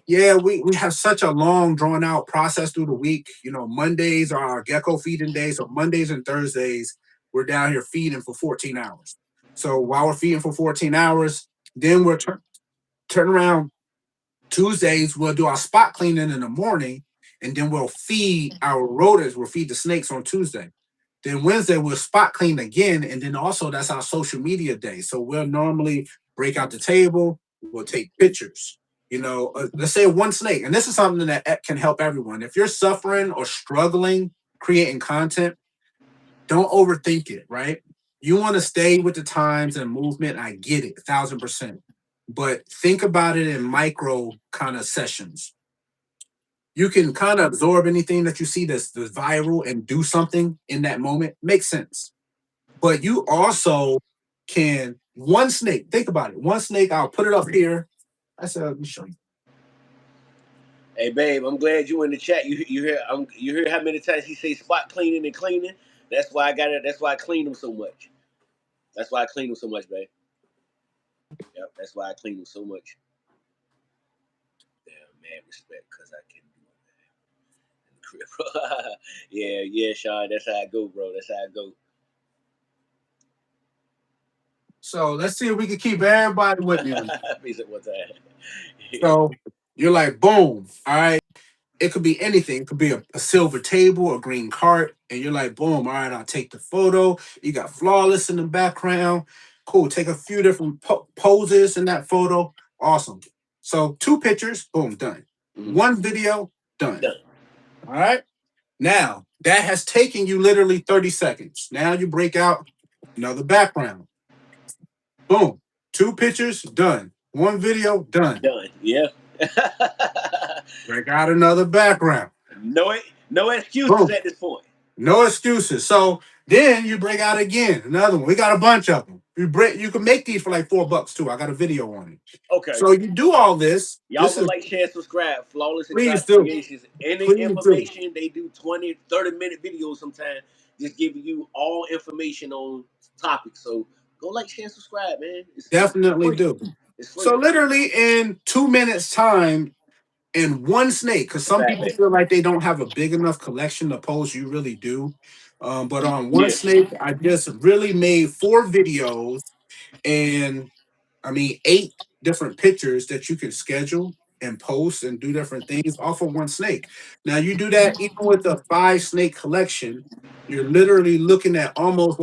Yeah, we have such a long, drawn out process through the week. You know, Mondays are our gecko feeding days. So Mondays and Thursdays, we're down here feeding for 14 hours. So while we're feeding for 14 hours, then we're turn around Tuesdays, we'll do our spot cleaning in the morning, and then we'll feed our rodents, we'll feed the snakes on Tuesday. Then Wednesday, we'll spot clean again. And then also, that's our social media day. So we'll normally break out the table, we'll take pictures. You know, let's say one snake, and this is something that can help everyone. If you're suffering or struggling creating content, don't overthink it, right? You want to stay with the times and movement. I get it, 1000%. But think about it in micro kind of sessions. You can kind of absorb anything that you see that's viral and do something in that moment. Makes sense. But you also can one snake. Think about it. One snake. I'll put it up here. I said, let me show you. Hey, babe, I'm glad you in the chat. You hear how many times he say spot cleaning and cleaning? That's why I got it. That's why I clean them so much. That's why I clean them so much, babe. Yep, that's why I clean them so much. Damn, mad respect, cause I can do it in the crib. Yeah, Sean. That's how I go, bro. That's how I go. So let's see if we can keep everybody with me on that. Peace at one time. So you're like, boom. All right. It could be anything. It could be a silver table, a green cart, and you're like, boom, all right, I'll take the photo. You got Flawless in the background. Cool. Take a few different poses in that photo. Awesome. So 2 pictures, boom, done. 1 video, done. All right. Now that has taken you literally 30 seconds. Now you break out another background. Boom. 2 pictures, done. 1 video, done. Done. Yeah. Break out another background. No excuses boom. At this point. No excuses. So then you break out again another one. We got a bunch of them. You can make these for like $4 too. I got a video on it. Okay. So you do all this. Y'all can like, share, subscribe. Flawless Please Exotic Creations. Any information, do. They do 20, 30-minute videos sometimes. Just giving you all information on topics. So go like, share, subscribe, man. Definitely do. So literally in 2 minutes time, and 1 snake, because some people feel like they don't have a big enough collection to post. You really do. But on 1 snake, I just really made 4 videos and 8 different pictures that you can schedule and post and do different things off of 1 snake. Now you do that even with a 5 snake collection, you're literally looking at almost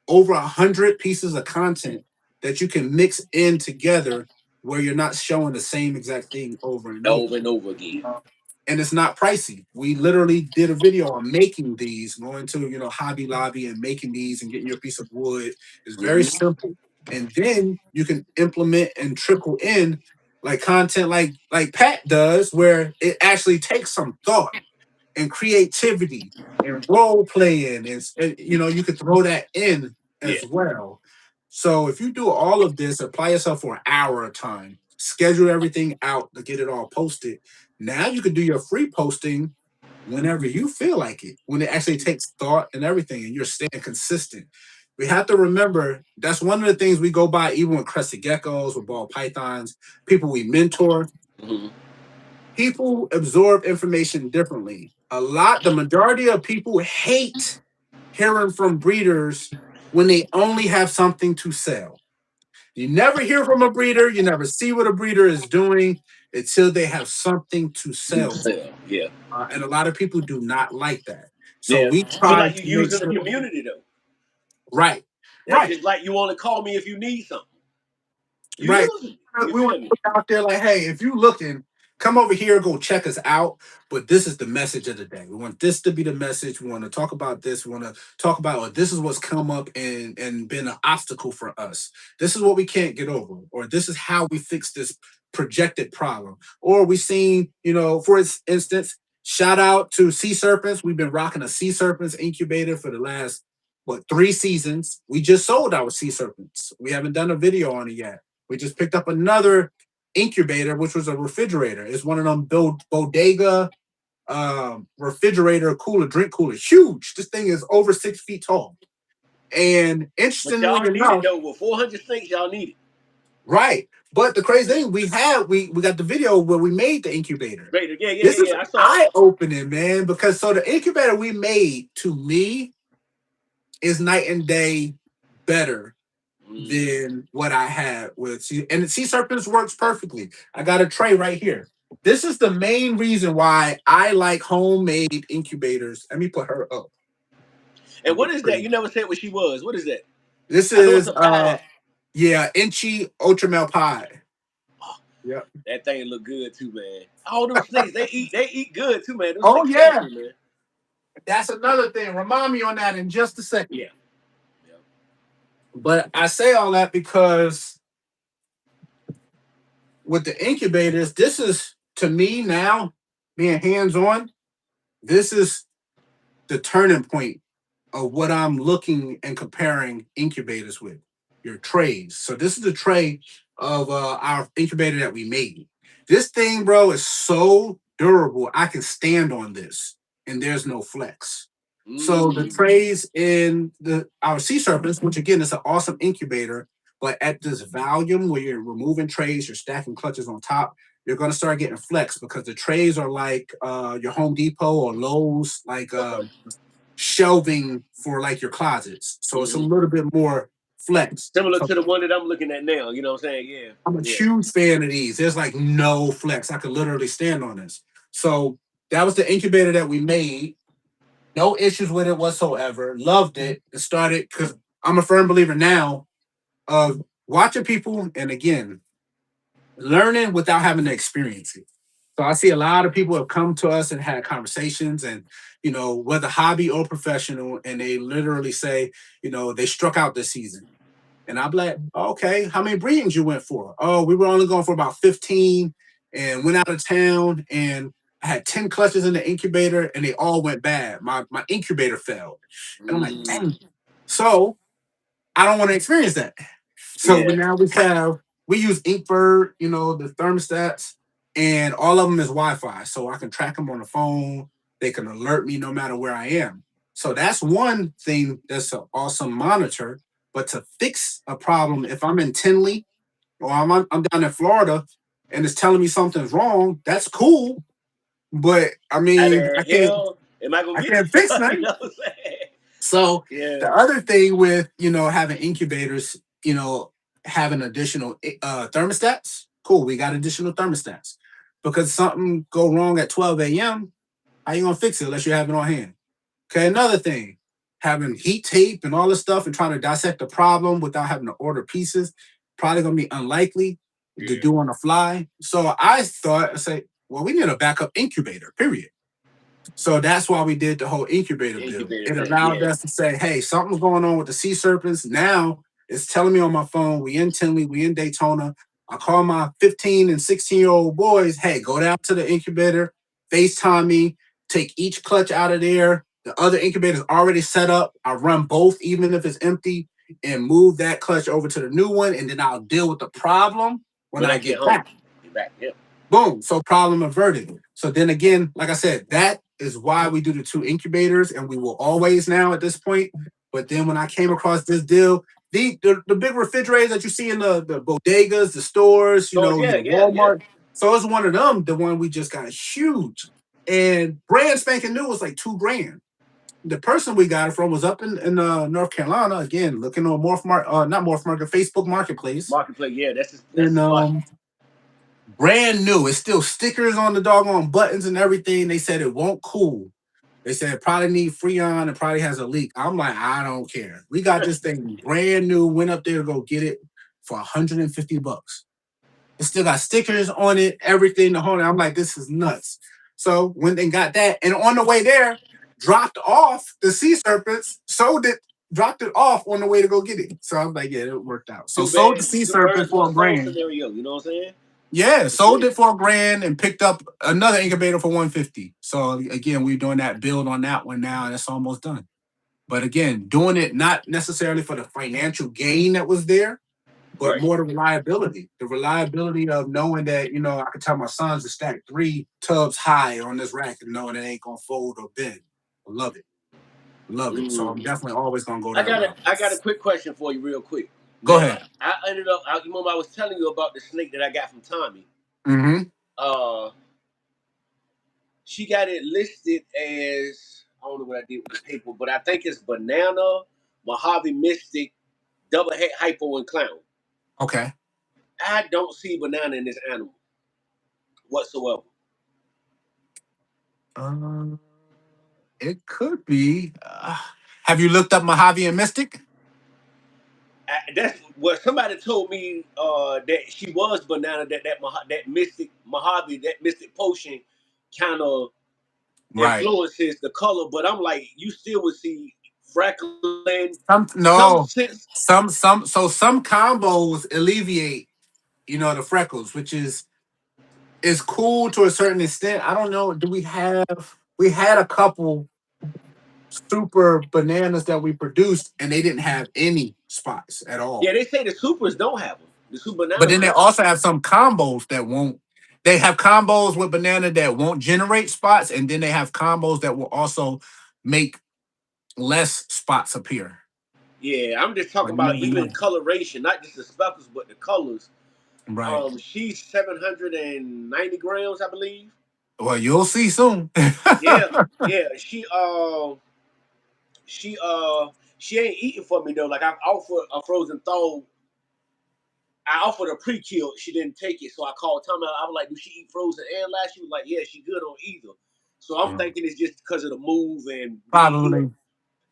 over 100 pieces of content that you can mix in together where you're not showing the same exact thing over and over again. And it's not pricey. We literally did a video on making these, going to Hobby Lobby and making these and getting your piece of wood. It's very simple. And then you can implement and trickle in like content like Pat does, where it actually takes some thought and creativity and role playing, and you could throw that in as well. So if you do all of this, apply yourself for an hour of time, schedule everything out to get it all posted. Now you can do your free posting whenever you feel like it, when it actually takes thought and everything, and you're staying consistent. We have to remember that's one of the things we go by, even with crested geckos, with ball pythons, people we mentor. Mm-hmm. People absorb information differently. The majority of people hate hearing from breeders when they only have something to sell. You never hear from a breeder. You never see what a breeder is doing until they have something to sell. Yeah. And a lot of people do not like that. So we try to use in the community though. Right. That's just like you want to call me if you need something. We want to put out there like, hey, if you looking, come over here, go check us out. But this is the message of the day. We want this to be the message. We want to talk about this. We want to talk about, this is what's come up and been an obstacle for us. This is what we can't get over, or this is how we fix this projected problem. Or we seen, for instance, shout out to Sea Serpents. We've been rocking a Sea Serpents incubator for the last 3 seasons. We just sold our Sea Serpents. We haven't done a video on it yet. We just picked up another incubator, which was a refrigerator. It's one of them bodega refrigerator cooler, drink cooler. Huge. This thing is over 6 feet tall. And But interestingly y'all need it enough, though. With 400 snakes, y'all need it. right. But the crazy thing, we got the video where we made the incubator. Right? Yeah, yeah, This yeah, is yeah. I saw it. eye opening, man, because so the incubator we made to me is night and day better Mm. than what I had with and the Sea Serpents works perfectly. I got a tray right here. This is the main reason why I like homemade incubators. Let me put her up. And what is that? You never said what she was. What is that? This I know it's is a pie. yeah, Inchi Ultramel pie. Oh, Yep. that thing look good too, man. All them snakes, they eat good too, man. Them Oh snakes yeah. healthy, man. That's another thing. Remind me on that in just a second. Yeah. Yeah. But I say all that because with the incubators, this is to me now being hands on. This is the turning point of what I'm looking and comparing incubators with your trays. So this is the tray of our incubator that we made. This thing, bro, is so durable. I can stand on this, and there's no flex. So the Mm. trays in the our sea serpents, which again is an awesome incubator, but at this volume where you're removing trays, you're stacking clutches on top, you're gonna start getting flex because the trays are like your Home Depot or Lowe's, like Okay. shelving for like your closets. So it's a Mm-hmm. little bit more flex. Similar So to the one that I'm looking at now. You know what I'm saying? Yeah. I'm a Yeah. huge fan of these. There's like no flex. I could literally stand on this. So that was the incubator that we made. No issues with it whatsoever. Loved it. It started because I'm a firm believer now of watching people and again learning without having to experience it. So I see a lot of people have come to us and had conversations and whether hobby or professional, and they literally say, they struck out this season. And I'm like, okay, how many breedings you went for? Oh, we were only going for about 15 and went out of town and I had 10 clutches in the incubator and they all went bad. My incubator failed. And I'm like, Mm. dang. So I don't want to experience that. So Yeah. we use Inkbird, the thermostats, and all of them is Wi-Fi. So I can track them on the phone. They can alert me no matter where I am. So that's one thing that's an awesome monitor. But to fix a problem, if I'm in Tinley or I'm down in Florida and it's telling me something's wrong, that's cool. But I How mean, the hell am I gonna I get can't it? fix You nothing. know what I'm saying? So Yeah. the other thing with having incubators, having additional thermostats, cool. We got additional thermostats because something go wrong at 12 a.m. How you gonna fix it unless you have it on hand? Okay, another thing, having heat tape and all this stuff and trying to dissect the problem without having to order pieces, probably gonna be unlikely to Yeah. do on the fly. So I thought, I say, well, we need a backup incubator. Period. So that's why we did the whole incubator build. Incubator It thing. allowed Yeah. us to say, hey, something's going on with the sea serpents. Now it's telling me on my phone, we in Tinley, we in Daytona. I call my 15 and 16-year-old boys, hey, go down to the incubator, FaceTime me, take each clutch out of there. The other incubator's already set up. I run both, even if it's empty, and move that clutch over to the new one, and then I'll deal with the problem when When I I get get home. back. Get back. Yeah. Boom. So problem averted. So then again, like I said, that is why we do the two incubators, and we will always now at this point. But then when I came across this deal, the big refrigerators that you see in the bodegas, the stores, Stores. Yeah. your Yeah. Yeah. Walmart. So it's one of them, the one we just got huge. And brand spanking new was like $2,000. The person we got it from was up in North Carolina, again, looking on not Morph Market, Facebook Marketplace. Marketplace. Yeah. That's And the spot. brand new. It's still stickers on the doggone buttons and everything. They said it won't cool. They said it probably need Freon. It probably has a leak. I'm like, I don't care. We got this thing brand new. Went up there to go get it for $150. It still got stickers on it, everything. The whole. I'm like, this is nuts. So went and got that, and on the way there, dropped off the sea serpents. Sold it. Dropped it off on the way to go get it. So I was like, yeah, it worked out. So Two sold the bad, sea two serpent birds, for one a stone grand. scenario. You know what I'm saying? Yeah, That's sold it. it for a grand and picked up another incubator for 150. So again, we're doing that build on that one now, and it's almost done. But again, doing it not necessarily for the financial gain that was there, but Right. more the reliability. The reliability of knowing that, I can tell my sons to stack 3 tubs high on this rack and knowing it ain't gonna fold or bend. I love it. Love it. So I'm definitely always gonna go that route. I got a quick question for you, real quick, Go man. ahead. I ended up. You remember I was telling you about the snake that I got from Tommy. Mm-hmm. Uh, she got it listed as, I don't know what I did with the paper, but I think it's banana, Mojave Mystic, double head hypo and clown. Okay. I don't see banana in this animal whatsoever. Um, it could be. Have you looked up Mojave and Mystic? That's what somebody told me, that she was banana, that mystic Mojave, that mystic potion kind of Right. influences the color, but I'm like, you still would see freckling, some No. sense. Some combos alleviate, the freckles, which is cool to a certain extent. I don't know. We had a couple super bananas that we produced and they didn't have any spots at Yeah, all. they say the supers don't have them. The super But bananas then they don't have also have some combos that won't. They have combos with banana that won't generate spots, and then they have combos that will also make less spots appear. Yeah, I'm just talking But you about never even know. coloration, not just the speckles, but the colors. Right. She's 790 grams, I believe. Well, you'll see soon. Yeah, yeah. She she ain't eating for me though. Like I offered a frozen thaw. I offered a pre-kill. She didn't take it, so I called Tommy. I was like, "Do she eat frozen and last?" She was like, "Yeah, she good on either." So I'm Mm. thinking it's just because of the move and being here. Probably.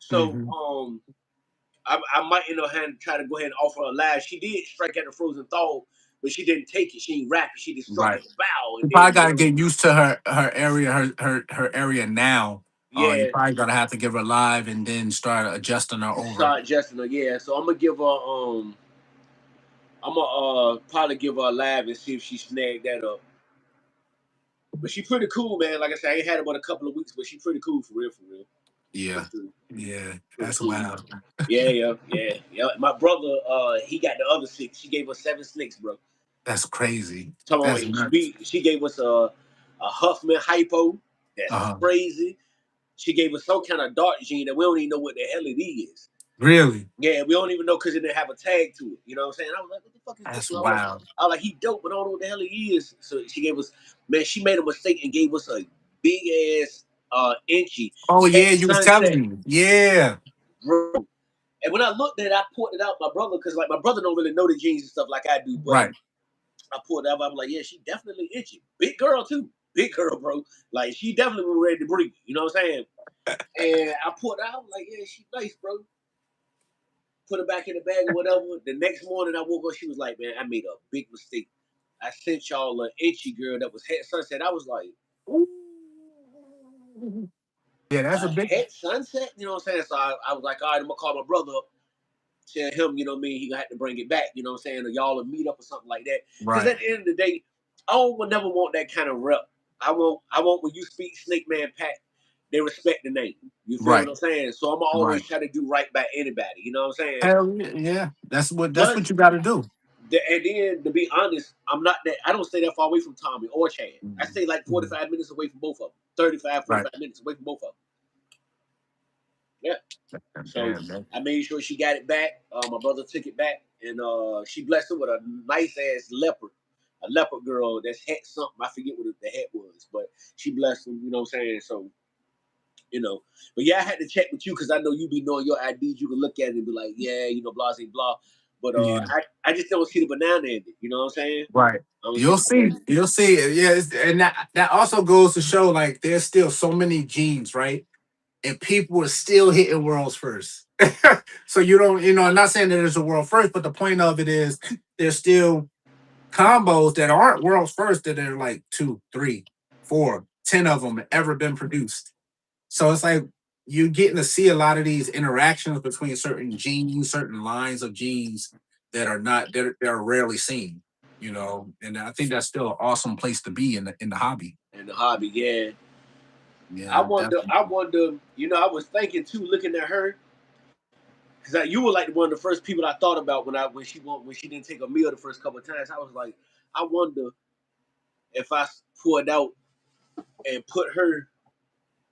So Hmm. I might end up having to try to go ahead and offer her live. She did strike at the frozen thaw, but she didn't take it. She ain't rapid. She just struck Right. at the bow, You and probably then got to get used to her area, her area now. You yeah, probably gonna have to give her live and then start adjusting her over. start adjusting her. Yeah, so I'm gonna give her I'm gonna probably give her a live and see if she snagged that up. But she pretty cool, man. Like I said, I ain't had her but a couple of weeks, but she pretty cool for real, for real. Yeah. Pretty cool. Yeah. Pretty That's cool. wild. Yeah, yeah, yeah, yeah. My brother, he got the other six. She gave us 7 snakes, bro. That's crazy. Come on, That's nuts. she gave us a Huffman hypo. That's Uh, crazy. She gave us some kind of dark gene that we don't even know what the hell it is. really. Yeah, we don't even know because it didn't have a tag to it. You know what I'm saying? I was like, what the fuck is this? That's wild. I was like, he dope, but I don't know what the hell he is. So she gave us, man, she made a mistake and gave us a big ass inchy Oh Het yeah, you was telling Sunset, me. Yeah. bro. And when I looked at it, I pointed out my brother, because like my brother don't really know the genes and stuff like I do, but Right. I pulled it out. I'm like, yeah, she definitely itchy. Big girl too. Big girl, bro. Like she definitely was ready to breathe. You know what I'm saying? And I pulled it out. I'm like, yeah, she nice, bro. Put her back in the bag or whatever. The next morning I woke up, she was like, man, I made a big mistake. I sent y'all an itchy girl that was Het Sunset. I was like, Ooh. Yeah, that's a a big. Het Sunset? You know what I'm saying? So I was like, all right, I'm gonna call my brother up, tell him, you know what I mean, he gonna have to bring it back, you know what I'm saying? Or y'all will meet up or something like that. Because Right. at the end of the day, I don't never want that kind of rep. I want when you speak Snake Man Pack, they respect the name. You feel what Right. I'm saying? So I'm always Right. try to do right by anybody. You know what I'm saying? Hell yeah. Yeah. That's what Plus, you got to do. and then to be honest, I'm not that. I don't stay that far away from Tommy or Chad. I Mhm. stay like Mhm. 45 minutes away from both of them. 35, Right. 45 minutes away from both of them. Yeah. So Damn, man. I made sure she got it back. My brother took it back, and she blessed her with a nice ass leopard, a leopard girl that's het something. I forget what the het was, but she blessed him. You know what I'm saying? So you know, but yeah, I had to check with you because I know you be knowing your IDs. You can look at it and be like, yeah, blah, blah, blah. But Yeah. I just don't see the banana in it. You know what I'm saying? Right. I don't see You'll the banana see. in it. You'll see. Yeah. And that also goes to show like there's still so many genes, right? And people are still hitting worlds first. So you don't, I'm not saying that there's a world first, but the point of it is there's still combos that aren't worlds first that are like two, three, four, 10 of them ever been produced. So it's like you're getting to see a lot of these interactions between certain genes, certain lines of genes that are not that are rarely seen. And I think that's still an awesome place to be in the hobby. And the hobby, yeah. I Yeah, wonder. I definitely. wonder. You know, I was thinking too, looking at her, because you were like one of the first people I thought about when she didn't take a meal the first couple of times. I was like, I wonder if I poured out and put her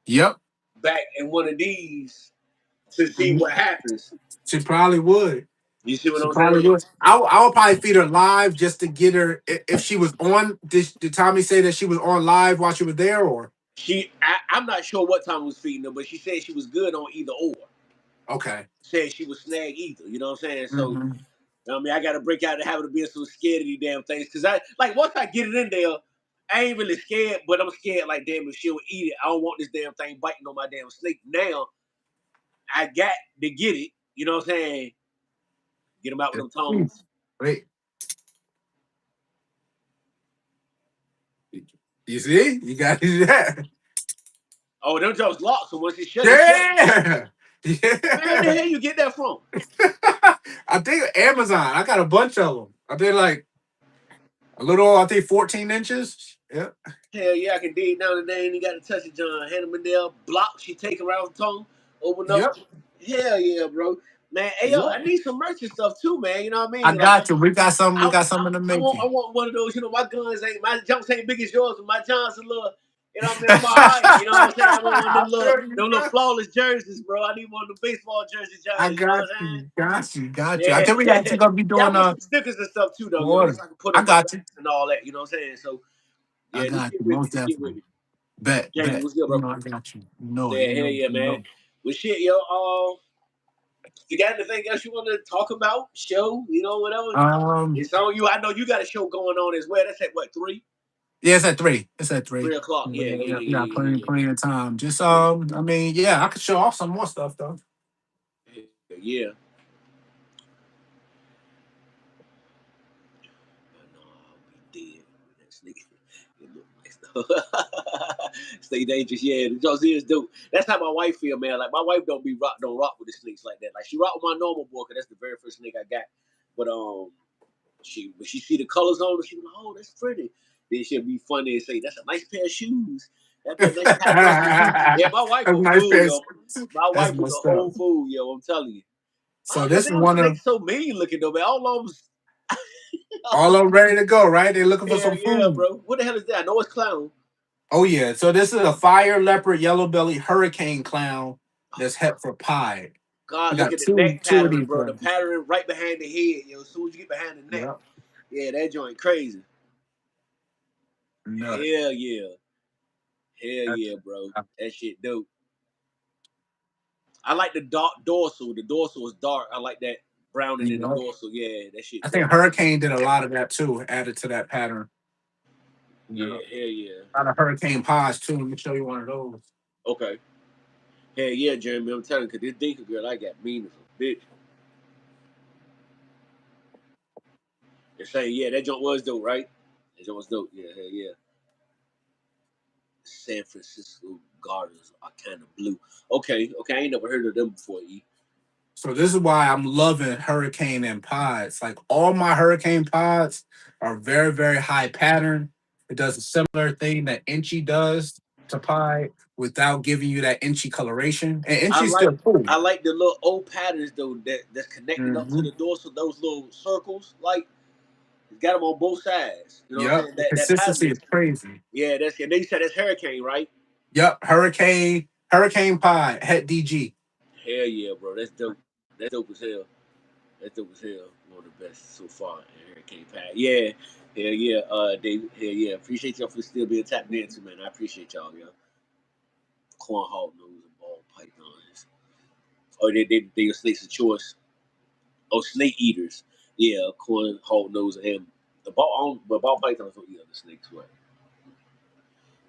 Yep. back in one of these. to see what happens. She probably would. You see what She I'm saying? probably would. I would probably feed her live just to get her if she was on. Did Tommy say that she was on live while she was there, or I'm not sure what time was feeding her, but she said she was good on either or. okay? Said she was snag either. You know what I'm saying? So Mm-hmm. I mean, I got to break out the habit of being so scared of these damn things because I like once I get it in there, I ain't really scared, but I'm scared like damn if she'll eat it. I don't want this damn thing biting on my damn snake. Now I got to get it. You know what I'm saying? Get them out with them tongues. Wait, you see, you got to do that. Oh, them jokes locked. So once it shut, it shut. Yeah, Where the yeah. hell you get that from? I think Amazon. I got a bunch of them. I think like a little. I think 14 inches. Yeah. Hell yeah, I can dig down the day and you got to touch it, John. Hand him in there, block, she take her out the tongue, open up. Yep. Hell yeah, bro. Man, hey yo, I Yep. need some merch and stuff too, man. You know what I I mean? Like got you. We got some. We I, got something to make I you. want one of those, you know, my guns ain't my jumps ain't big as yours, but my John's a little, you know what I mean? I'm all right. You know what I'm saying? I want one of I feel you, them little bro. flawless jerseys, bro. I need one of the baseball jerseys, I John. You know got what I'm you. Got you. Got you. I think we saying? actually gonna be Yeah, I doing want some stickers and stuff too, though, yo, water. just so I can put I on my got you. backs and all that. You know what I'm saying? So I yeah, just got get you. with me. Most Just get with definitely. me. Bet. Jamie, Bet. what's good, You bro? know I got you. You know it. Yeah, You hell know it. yeah, You man. know. Well, shit, yo. You got anything else you want to talk about? Show, you know, whatever. It's on you. I know you got a show going on as well. That's at what 3? Yeah, it's at 3. It's at 3. 3 o'clock. Yeah, Yeah, yeah, yeah, yeah, yeah. yeah, Plenty, yeah, plenty of time. Just yeah. I mean, yeah, I could show off some more stuff though. Yeah, yeah. No, I'll be dead with that snake. It look nice though. Stay dangerous, yeah. The Josie is dope. That's how my wife feel, man. Like my wife don't rock with the snakes like that. Like she rock with my normal boy, cause that's the very first snake I got. But when she see the colors on it, she be like, oh, that's pretty. Then she'll be funny and say, that's a nice pair of shoes. That pair of nice patent leather shoes. Yeah, my wife That's a nice fool, face. yo. My That's wife is a messed up. whole fool, yo. I'm telling you. So Oh, your this is damn one of snake's so mean looking though, man. All of them. all of them ready to go, right? They're looking for Hell some yeah, food. bro. What the hell is that? I know it's clown. Oh yeah. So this is a fire leopard, yellow belly, hurricane clown that's Oh, het for pie. God, We look got at the neck two of pattern, these bro. The ones. pattern right behind the head, yo. As soon as you get behind the neck, Yep. yeah, that joint crazy. Nut. Hell yeah. Hell That's, yeah, bro. That shit dope. I like the dark dorsal. The dorsal is dark. I like that browning you in the know. dorsal. Yeah, that I shit think dope. Hurricane did a lot of that too, added to that pattern. Yeah, Yeah. hell yeah. A lot of hurricane pies too. Let me show you one of those. Okay. Hell yeah, Jeremy. I'm telling you, because this Dinka girl I got mean as a bitch. They're saying, yeah, that joint was dope, right? That joint was dope. Yeah, hell yeah. San Francisco Gardens are kind of blue. Okay, okay. I ain't never heard of them before, E. So this is why I'm loving hurricane and pods. Like all my hurricane pods are very, very high pattern. It does a similar thing that Inchi does to pie without giving you that Inchi coloration. And I Inchi's like still cool. I like the little old patterns though that's connected up to Mm-hmm. the dorsal. Those little circles, like it's got them on both sides. You know what I'm Yep. saying? The That pattern consistency is is crazy. yeah. That's and they said that's hurricane, right? Yep. Hurricane pie, Het DG. Hell yeah, bro. That's dope. That's dope as hell. That's dope as hell. One of the best so far in Hurricane Pad. Yeah. Hell yeah, David. Hell yeah. Appreciate y'all for still being tapped into, man. I appreciate y'all, yo. Cornhole nose and ball pythons. Oh, they are snakes of choice. Oh, snake eaters. Yeah, cornhole nose and but ball pythons don't eat other snakes. What?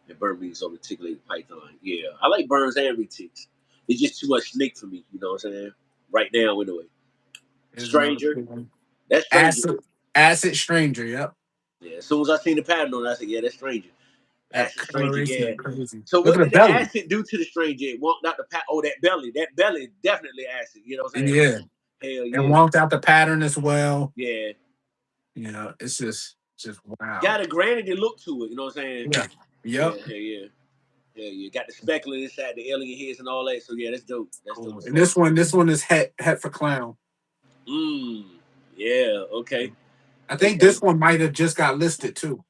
And Burmese or reticulated python. Yeah, I like burns and retics. It's just too much snake for me. You know what I'm saying? Right now, anyway. Is another Stranger. cool one. That's stranger. Acid Stranger. Yep. Yeah. As soon as I seen the pattern on it, I said, yeah, that's stranger. That Acid stranger. coloration Yeah. is crazy. So Look what at the did the belly. acid do to the stranger? It walked out the pat. Oh, that belly. That belly definitely acid. You know what I'm saying? Yeah. Hell And yeah. walked out the pattern as well. Yeah. You know, it's just wow. Got a granny look to it. You know what I'm saying? Yeah. Yeah. Yep. Hell yeah. Yeah, you got the speckle inside the alien heads and all that. So yeah, that's dope. That's dope Cool. as And fuck. this one is het for clown. Yeah. Okay. I think Okay. this one might have just got listed too.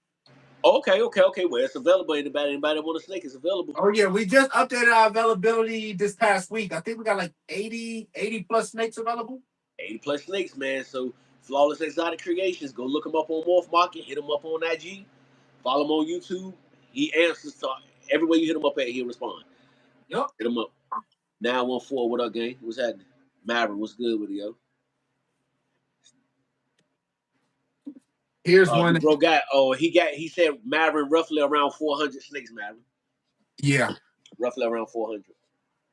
Okay, okay, okay. Well, it's available. Anybody that want a snake is available. Oh yeah, we just updated our availability this past week. I think we got like 80 plus snakes available. 80 plus snakes, man. So Flawless Exotic Creations. Go look him up on Morph Market. Hit him up on IG. Follow him on YouTube. He answers to everywhere you hit him up at. He'll respond. Yep. Hit him up. 914. What up, gang? What's happening? Maverick, what's good with you, yo? Here's one. The bro got. Oh, he said Maverick roughly around 400 snakes, Maverick. Yeah. Roughly around 400.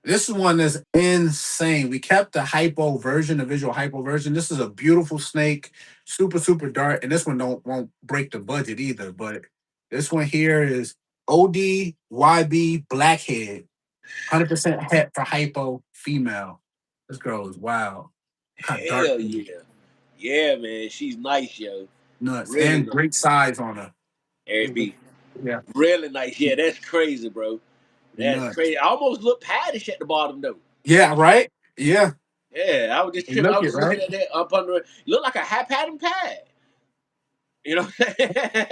This one is insane. We kept the hypo version, the visual hypo version. This is a beautiful snake, super super dark, and this one don't won't break the budget either. But this one here is ODYB blackhead, 100% het for hypo female. This girl is wild. Kind of dark, Hell yeah. Yeah, man. She's nice, yo. nuts, Really and nice. great size on her. Eric B. Yeah, Really nice. Yeah, that's crazy, bro. That's nuts. crazy. I almost look paddish at the bottom though. Yeah, right. Yeah, Yeah, I was just you tripping. I look was it just looking right. at that up under it. Look like a hat pattern pad. You know what I'm saying?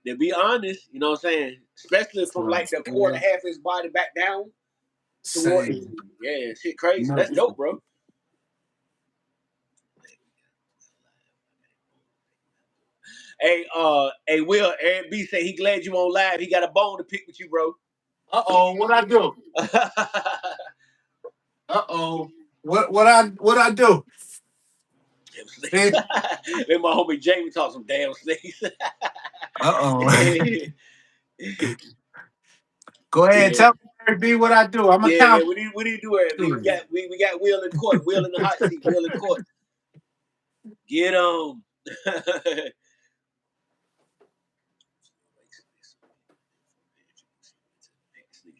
To be honest, you know what I'm saying? Especially from like the quarter Yeah, half of his body back down towards. same. Yeah, shit crazy. That's Nuts. dope, bro. Hey, Will, Aaron B say he glad you on live. He got a bone to pick with you, bro. What I do? What I do? Damn snakes. Then my homie Jamie talk some damn snakes. Uh-oh. Go ahead, Yeah. tell me B what I do. I'm a Yeah, man. count. We need to do it. We got Will in court. Will in the hot seat. Will in court. Get him.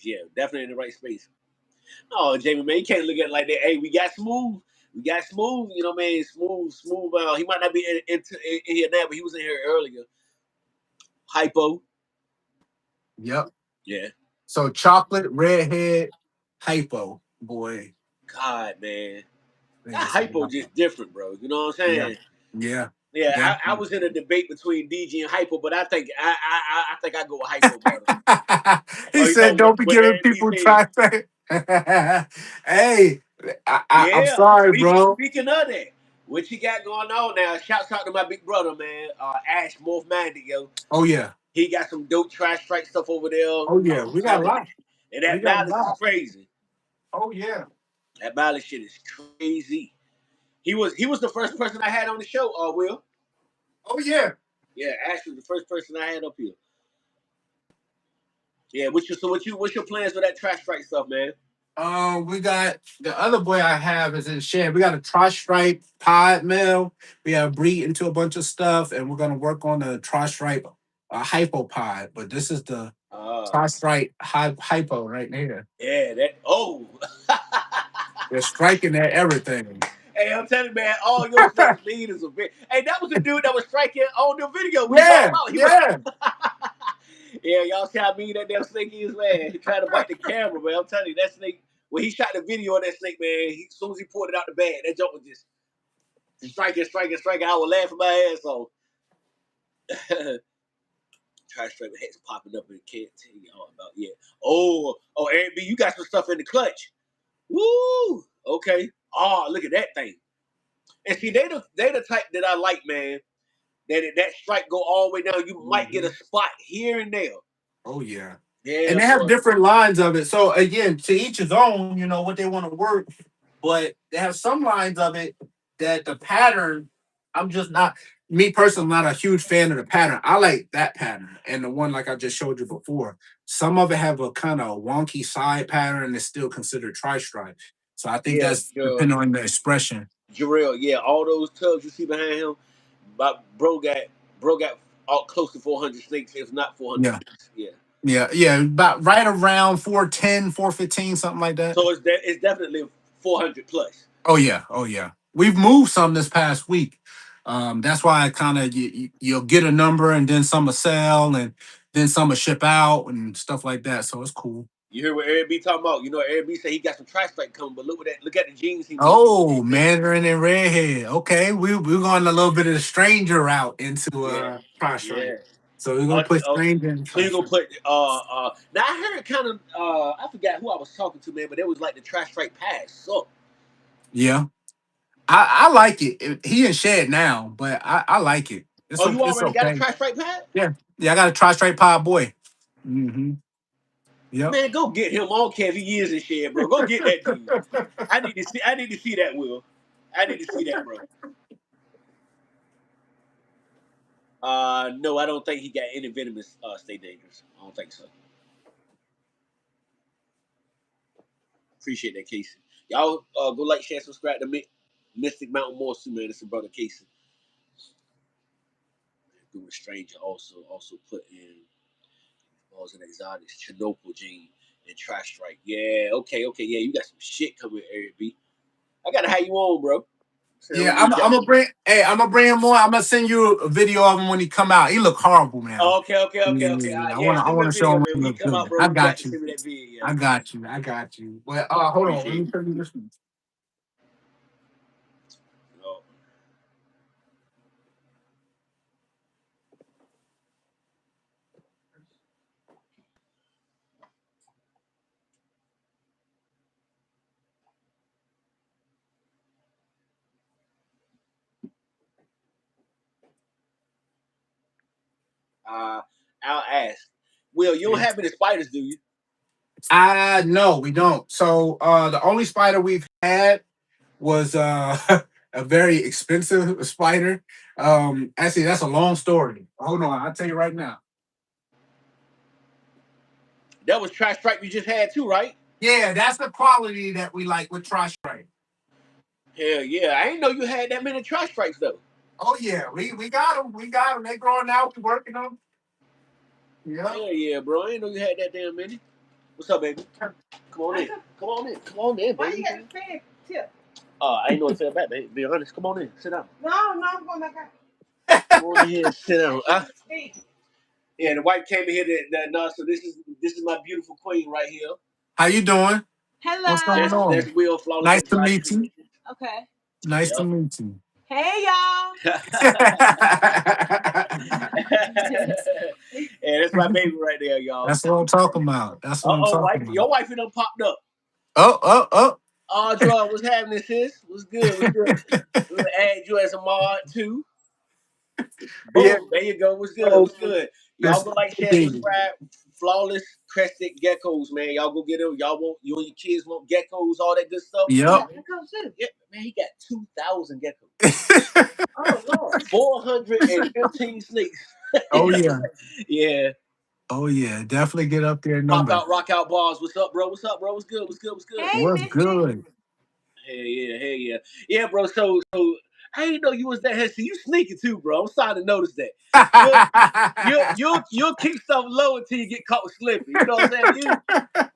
Yeah, definitely in the right space. Oh, Jamie, man, you can't look at it like that. Hey, we got smooth. We got smooth. You know what I mean? Smooth. He might not be in here now, but he was in here earlier. Hypo. Yep. Yeah. So chocolate, redhead, hypo, boy. God, man. Think That it's hypo just different, bro. You know what I'm yeah. saying? Yeah. Yeah, I Definitely. was in a debate between DG and hypo, but I think I think I go with hypo better. He Oh, you said, talking "Don't be what giving Aaron B people said? try to." Hey, I'm Yeah. sorry, Speaking bro. speaking of that, what you got going on now? Shouts out to my big brother, man. Ash Morph Mandy, yo. Oh yeah. He got some dope trash strike stuff over there. Oh yeah. We got a lot. And We that got a balance is lot. crazy. Oh yeah. That balance shit is crazy. He was the first person I had on the show, Will. Oh yeah. Yeah, Ash was the first person I had up here. Yeah, what's your plans for that trash strike stuff, man? We got the other boy I have is in shed. We got a tri stripe pod mill. We have breed into a bunch of stuff, and we're gonna work on the tri stripe hypopod. But this is the Uh tri stripe hypo right here. yeah, that They're striking at everything. Hey, I'm telling you, man, all your snakes need is a bit. Hey, that was the dude that was striking on the video we talking Yeah, about. He was yeah. yeah, y'all see how mean that damn snake is, man. He tried to bite the camera, man. I'm telling you, that snake, when he shot the video of that snake, man, as soon as he pulled it out the bag, that jump was just striking. I was laughing my ass off. Trash straight with heads popping up and can't tell you all about. Yeah. Aaron B, you got some stuff in the clutch. Woo! Okay. Oh, look at that thing. And see, they the type that I like, man. That strike go all the way down. You might get a spot here and there. Oh yeah. Yeah, And they have boy. different lines of it. So again, to each his own, what they want to work. But they have some lines of it that the pattern, I'm just not me personally, I'm not a huge fan of the pattern. I like that pattern and the one like I just showed you before. Some of it have a kind of wonky side pattern and it's still considered tri-stripe. So I think Yeah, that's depending on the expression. Jarrell, yeah, all those tubs you see behind him, but bro got all close to 400 snakes, if not 400 Yeah. snakes. Yeah. Yeah. About right around 410, 415, something like that. So it's definitely 400 plus. Oh yeah. We've moved some this past week. That's why I kind of you'll get a number and then some will sell and then some will ship out and stuff like that. So it's cool. You hear what Aaron B talking about? You know, Aaron B said he got some trash strike coming, but look at that. Look at the jeans he made. Oh, Mandarin and Redhead. Okay, we're going a little bit of the stranger route into Yeah, Price yeah. Right. So we're gonna put Oh, stranger in so you're trash gonna straight. put now I heard kind of I forgot who I was talking to, man, but it was like the trash straight pass. So Yeah, I like it. He in shed now, but I like it. oh, you It's already got a okay. trash straight pass? Yeah, yeah. I got a try straight pod boy. Mm-hmm. Yep. Man, go get him. I don't care if he is in shed, bro. Go get that dude. I need to see that, Will. I need to see that, bro. No, I don't think he got any venomous stay dangerous. I don't think so. Appreciate that, Casey. Y'all go like, share, subscribe to Mystic Mountain Morsu, man. It's a brother Casey. Doing Stranger also put in was an exotics, Chernobyl gene, and Trash Strike. Yeah, okay, yeah. You got some shit coming, Eric B. I gotta have you on, bro. So I'm Yeah, gonna need I'm that. gonna bring. Hey, I'm gonna bring him more. I'm gonna send you a video of him when he come out. He look horrible, man. Oh, okay. I Yeah, send me a wanna show video, him man. when When he he look come out, good. bro, I you got got to you. send me that video. I got you. I got you. But hold on. Let Appreciate me it. tell you this one. Oh. I'll ask. Will, you don't Yeah. have any spiders, do you? No, we don't. So the only spider we've had was a very expensive spider. Actually, that's a long story. Hold on, I'll tell you right now. That was Trash Strike you just had too, right? Yeah, that's the quality that we like with trash right. Hell yeah. I didn't know you had that many Trash Strikes, though. Oh yeah, we got them. We got them. They growing out. We working them. Yeah. Hell yeah, bro. I didn't know you had that damn many. What's up, baby? Come on in. Come on in. Come on in, baby. Why you got a fan tip? I ain't know it fell back, baby. Be honest. Come on in. Sit down. No, I'm going back out. Come on in here. Sit down. Yeah, the wife came in here. No, so this is my beautiful queen right here. How you doing? Hello. What's going on? That's Will Flawless Nice to Exotic meet you. Okay. Nice to Yep. meet you. Hey, y'all. Yeah, that's my baby right there, y'all. That's what I'm talking about. That's what I'm talking Wife, about. your wife done popped up. Oh. Audra, what's happening, sis? What's good? What's good? We're gonna add you as a mod too. Boom, Yeah. there you go. What's good? What's good? Y'all go like, share, Baby. subscribe. Flawless Crested Geckos, man. Y'all go get them. Y'all want you and your kids want geckos, all that good stuff. Yep. Yeah, geckos too. Yeah, man, he got 2,000 geckos. Oh Lord. 415 snakes. Oh yeah. Yeah. Oh yeah. Definitely get up there. Number. Rock out bars. What's up, bro? What's up, bro? What's good? What's good? What's good? Hey, What's Missy. good? Hey, yeah. Yeah, bro. So I didn't know you was that heavy. You sneaky too, bro. I'm starting to notice that. You'll keep stuff low until you get caught with slipping. You know what I'm saying?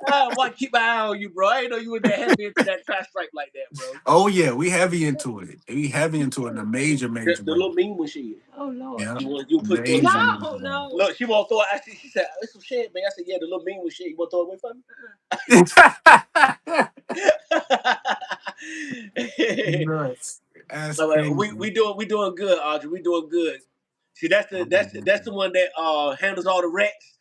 I want to keep my eye on you, bro. I didn't know you was that heavy into that trash strike like that, bro. Oh yeah, we heavy into it. We heavy into it in a major The way. little mean one she is. Oh, Lord. Yeah. You put Amazing. No. Look, she won't throw it. She said, it's some shit, man. I said, yeah, the little mean one shit. You want to throw it away from me? Nuts. That's So crazy. we doing good, Audrey. We doing good. See, that's the one that handles all the rats.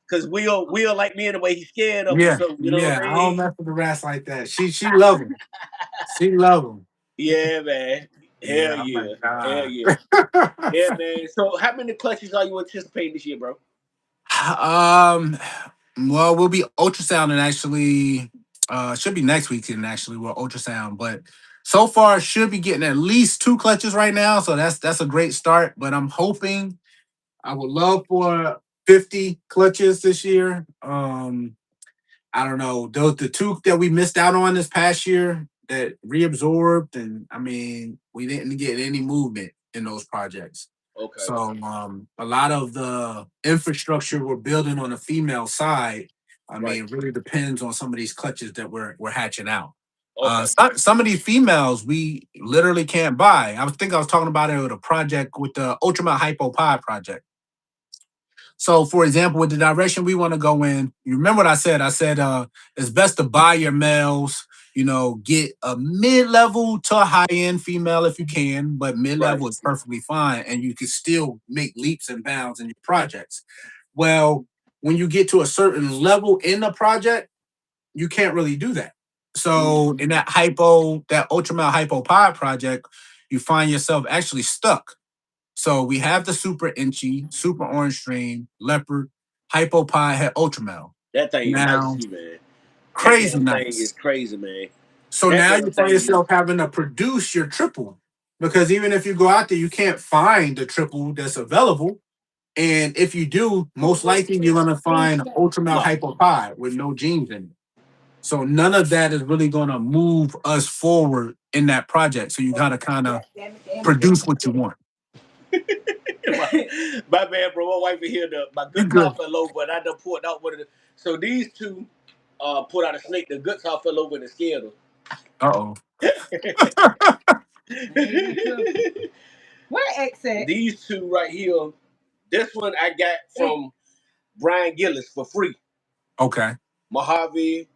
Cause Will like me in the way he's scared of him. Yeah, So you know what yeah. I I don't mean? mess with the rats like that. She love him. She love him. Yeah, man. Yeah, Hell I'm yeah. like, Hell nah. yeah. Yeah, man. So how many clutches are you anticipating this year, bro? Well, we'll be ultrasounding actually. Should be next weekend actually. We'll ultrasound, but so far should be getting at least 2 clutches right now. So that's a great start. But I'm hoping I would love for 50 clutches this year. I don't know. Those the 2 that we missed out on this past year that reabsorbed, and I mean we didn't get any movement in those projects. Okay. So a lot of the infrastructure we're building on the female side, I mean, really depends on some of these clutches that we're hatching out. Okay. Some of these females we literally can't buy. I was talking about it with a project with the Ultramount Hypo Pod project. So, for example, with the direction we want to go in, you remember what I said? I said it's best to buy your males get a mid-level to a high-end female if you can, but Right. mid-level is perfectly fine, and you can still make leaps and bounds in your projects. Well, when you get to a certain level in the project, you can't really do that. So in that ultra male hypo pod project, you find yourself actually stuck. So we have the super inchy, super orange stream, leopard, hypo pod, had ultra male. That thing is nice Now, too, man. That crazy damn thing is nice. crazy, man. So That now damn you find thing is yourself having to produce your triple because even if you go out there, you can't find the triple that's available. And if you do, most likely you're gonna find an ultra male no. hypo pod with no genes in it. So none of that is really going to move us forward in that project. So you got to kind of produce what you want. My bad, bro. My wife is here. My You good good? cough fell over, but I done pulled out one of the. So these two put out a snake. The good cough fell over and it scared Uh-oh. them. Where X at? These two right here. This one I got from Brian Gillis for free. Okay. Mojave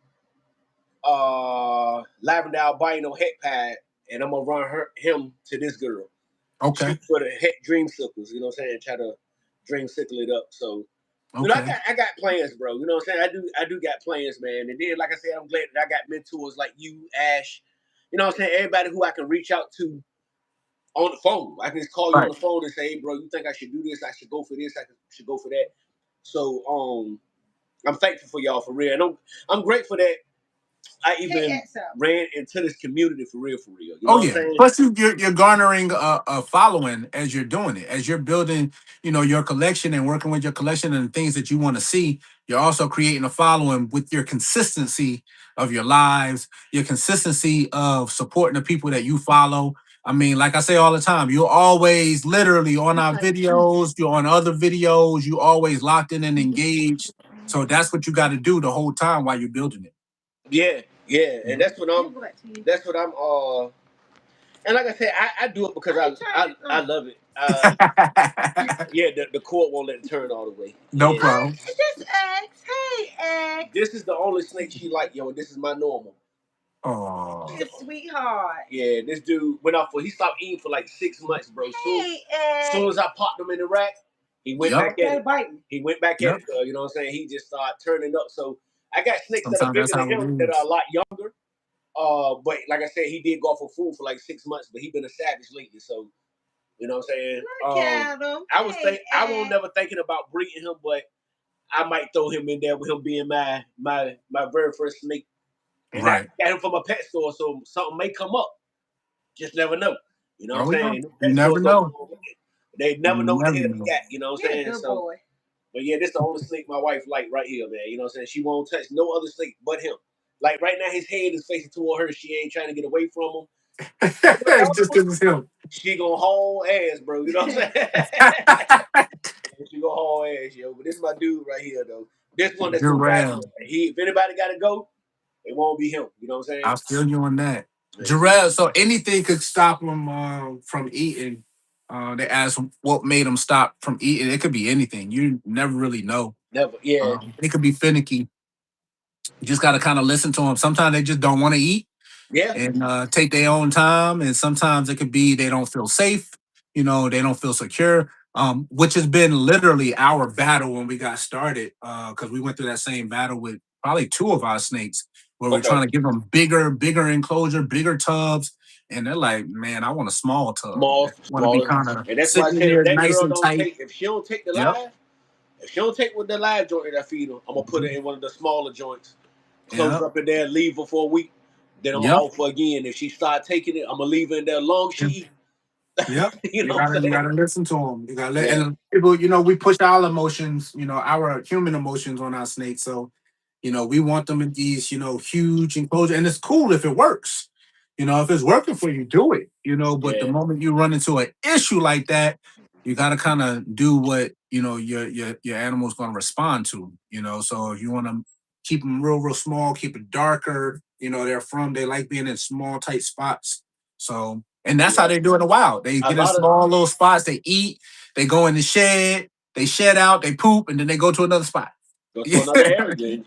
Lavender Albino Het Pad, and I'm gonna run him to this girl. Okay. Shoot for the Het Dreamsicles, you know what I'm saying? Try to dreamsicle it up. So Okay. I got plans, bro. You know what I'm saying? I do got plans, man. And then, like I said, I'm glad that I got mentors like you, Ash. You know what I'm saying? Everybody who I can reach out to on the phone. I can just call you on Right. the phone and say, hey, bro, you think I should do this? I should go for this. I should go for that. So I'm thankful for y'all for real. And I'm grateful that I even ran into this community for real, for real. You know Oh what I'm yeah. saying? Plus you're garnering a following as you're doing it, as you're building, your collection and working with your collection and the things that you want to see. You're also creating a following with your consistency of your lives, your consistency of supporting the people that you follow. I mean, like I say all the time, you're always literally on our videos, you're on other videos, you always locked in and engaged. So that's what you got to do the whole time while you're building it. Yeah, yeah. And that's what I'm and like I said, I do it because I love it. Yeah, the court won't let it turn all the way. No Yeah. problem. Just X. Hey, X. This is the only snake she like, yo. This is my normal. Oh. Sweetheart. Yeah, this dude went off he stopped eating for like 6 months, bro. Hey, X. Soon as I popped him in the rack, he went back at it. He went back at it, you know what I'm saying? He just started turning up. So I got snakes that are bigger than him that are a lot younger. But like I said, he did go off of food for like 6 months, but he been a savage lately. So you know what I'm saying? I won't never thinking about breeding him, but I might throw him in there with him being my very first snake. And Right. I got him from a pet store, so something may come up. Just never know. You know what I'm saying? You never know. They never know what the hell he got. You know what I'm saying? So, boy. But yeah, this is the only snake my wife like right here, man. You know what I'm saying? She won't touch no other snake but him. Like right now, his head is facing toward her. She ain't trying to get away from him. Just because it's him. She gonna haul ass, bro. You know what I'm saying? She gonna haul ass, yo. But this is my dude right here, though. This one that's gonna ride. If anybody gotta go, it won't be him. You know what I'm saying? I feel you on that. Jarrell, so anything could stop him from eating. They ask what made him stop from eating. It could be anything. You never really know. Never, yeah. It could be finicky. You just got to kind of listen to them. Sometimes they just don't want to eat. Yeah. And take their own time. And sometimes it could be they don't feel safe. They don't feel secure. Which has been literally our battle when we got started. Because we went through that same battle with probably 2 of our snakes, where we're trying to give them bigger enclosure, bigger tubs. And they're like, man, I want a small tub. Small, want to be kind of and that's why I said if that nice girl and don't tight. take, if she don't take the live, if she don't take with the live joint that I feed her, I'm gonna put her in one of the smaller joints, close up in there, leave her for a week, then I'm gonna offer again. If she start taking it, I'm gonna leave her in there long she eat. Yep. you gotta listen to them. You gotta let Yeah. and people, we push our emotions, our human emotions on our snakes. So, we want them in these, huge enclosure. And it's cool if it works. If it's working for you, do it. But the moment you run into an issue like that, you gotta kind of do what your animal's gonna respond to. So if you want to keep them real small, keep it darker, they like being in small, tight spots. So and that's how they do it in the wild. They get in small little spots, they eat, they go in the shed, they shed out, they poop, and then they go to another spot. Go to another area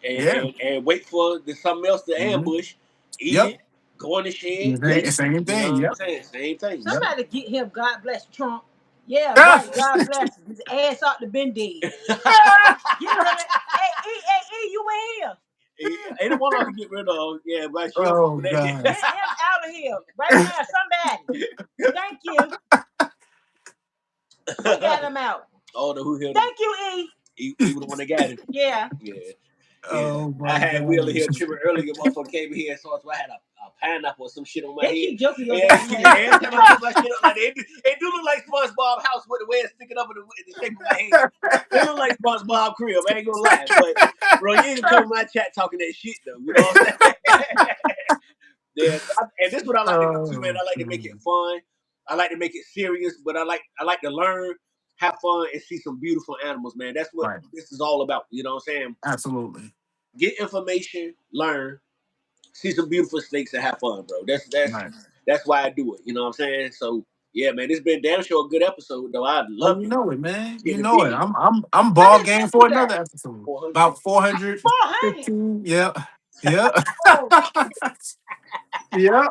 and wait for something else to ambush. eat Yep. it, go in the shed, let it. Same You know thing. what I'm Yep. saying? Same thing. Yep. Somebody get him. God bless Trump. Yeah, right. God bless him. His ass ought to been dead. You know that? Hey, you in here? Ain't the one I can get rid of. Yeah, but she don't fuck Oh with that God. Get him out of here right now. Somebody. Thank you. Who got him out? Oh, no, who hit him? Thank you, E. He was the one that got him. Yeah. Yeah. Oh I my had Wheeler here God. tripping earlier. Motherfucker came in here and saw us. I had a pineapple or some shit on my They head. keep joking your Yeah, damn every head. time I put my shit up like that, it do look like SpongeBob house with the way it's sticking up in the shape of my head. It look like SpongeBob crib. I ain't gonna lie, but bro, you ain't come in my chat talking that shit though. You know what I'm saying? Yeah, and this is what I like to do too, man. I like to make it fun. I like to make it serious, but I like to learn, have fun, and see some beautiful animals, man. That's what Right. this is all about. You know what I'm saying? Absolutely. Get information, learn, see some beautiful snakes, and have fun, bro. Right. That's why I do it. You know what I'm saying? So yeah, man, it's been damn sure a good episode though. I Oh, loved you it. know it, man. You Getting know it. big. I'm How ball many game steps for you got? another episode. 400. About 400. 415. Yeah. Yeah. Oh, Yeah.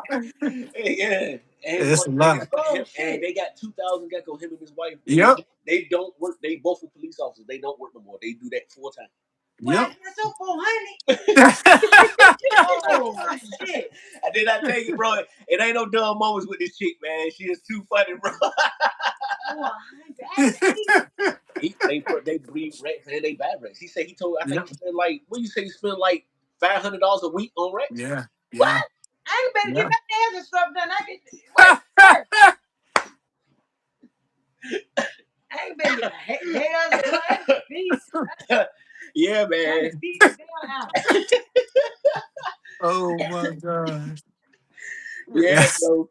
Yeah, and It's a niggas, lot. oh and shit. they got 2,000 gecko. Him and his wife, Yep. they don't work. They both were police officers. They don't work no more. They do that full time. Well, Yep. that's so 400. Oh shit. I did not tell you, bro. It ain't no dumb moments with this chick, man. She is too funny, bro. 400. They breed rats and they bad rats. He said he told. I think Yep. he spent like what you say? He spent like $500 a week on rats. Yeah. What? Yeah. I ain't better get Yeah. my nails and stuff done. I can I ain't better get my nails done. Feet. Yeah, Trying man. to feed the damn animal. Oh my gosh. Yeah, Yes. so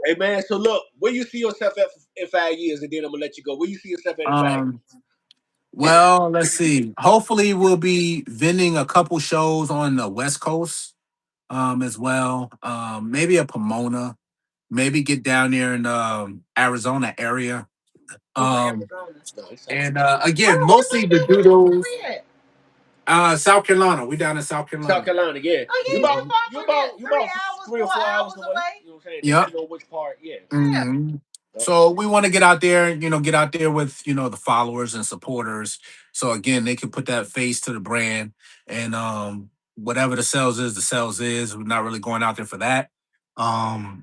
hey man, so look, where you see yourself at in 5 years, and then I'm gonna let you go. Where you see yourself at in 5 years? Um. Well, let's see. Hopefully, we'll be vending a couple shows on the West Coast, as well. Maybe a Pomona. Maybe get down there in Arizona area. Oh, Um, Arizona. Nice. and again, Oh, mostly the doodles. where at? South Carolina. We down in South South Carolina. Carolina, yeah. Oh, you You ain't about too far you from that. about you about 3 hours, 3 or 4 hours 4 hours away. away. You know what I'm saying? Yep. Depending on which part, yeah. Yeah. hmm Yep. So we want to get out there, get out there with, the followers and supporters. So again, they can put that face to the brand, and whatever the sales is, the sales is. We're not really going out there for that.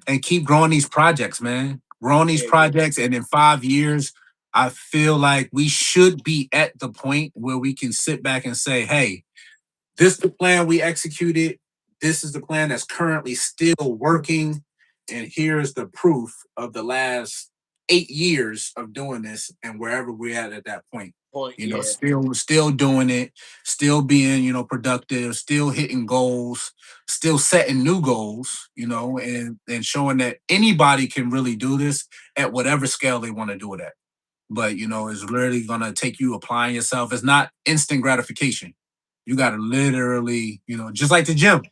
And keep growing these projects, man. Growing these Yeah, yeah. projects, and in 5 years, I feel like we should be at the point where we can sit back and say, hey, this is the plan we executed. This is the plan that's currently still working. And here's the proof of the last 8 years of doing this and wherever we're at that point. Point, yeah. Still doing it, still being, productive, still hitting goals, still setting new goals, and showing that anybody can really do this at whatever scale they want to do it at. But it's literally gonna take you applying yourself. It's not instant gratification. You gotta literally, just like the gym.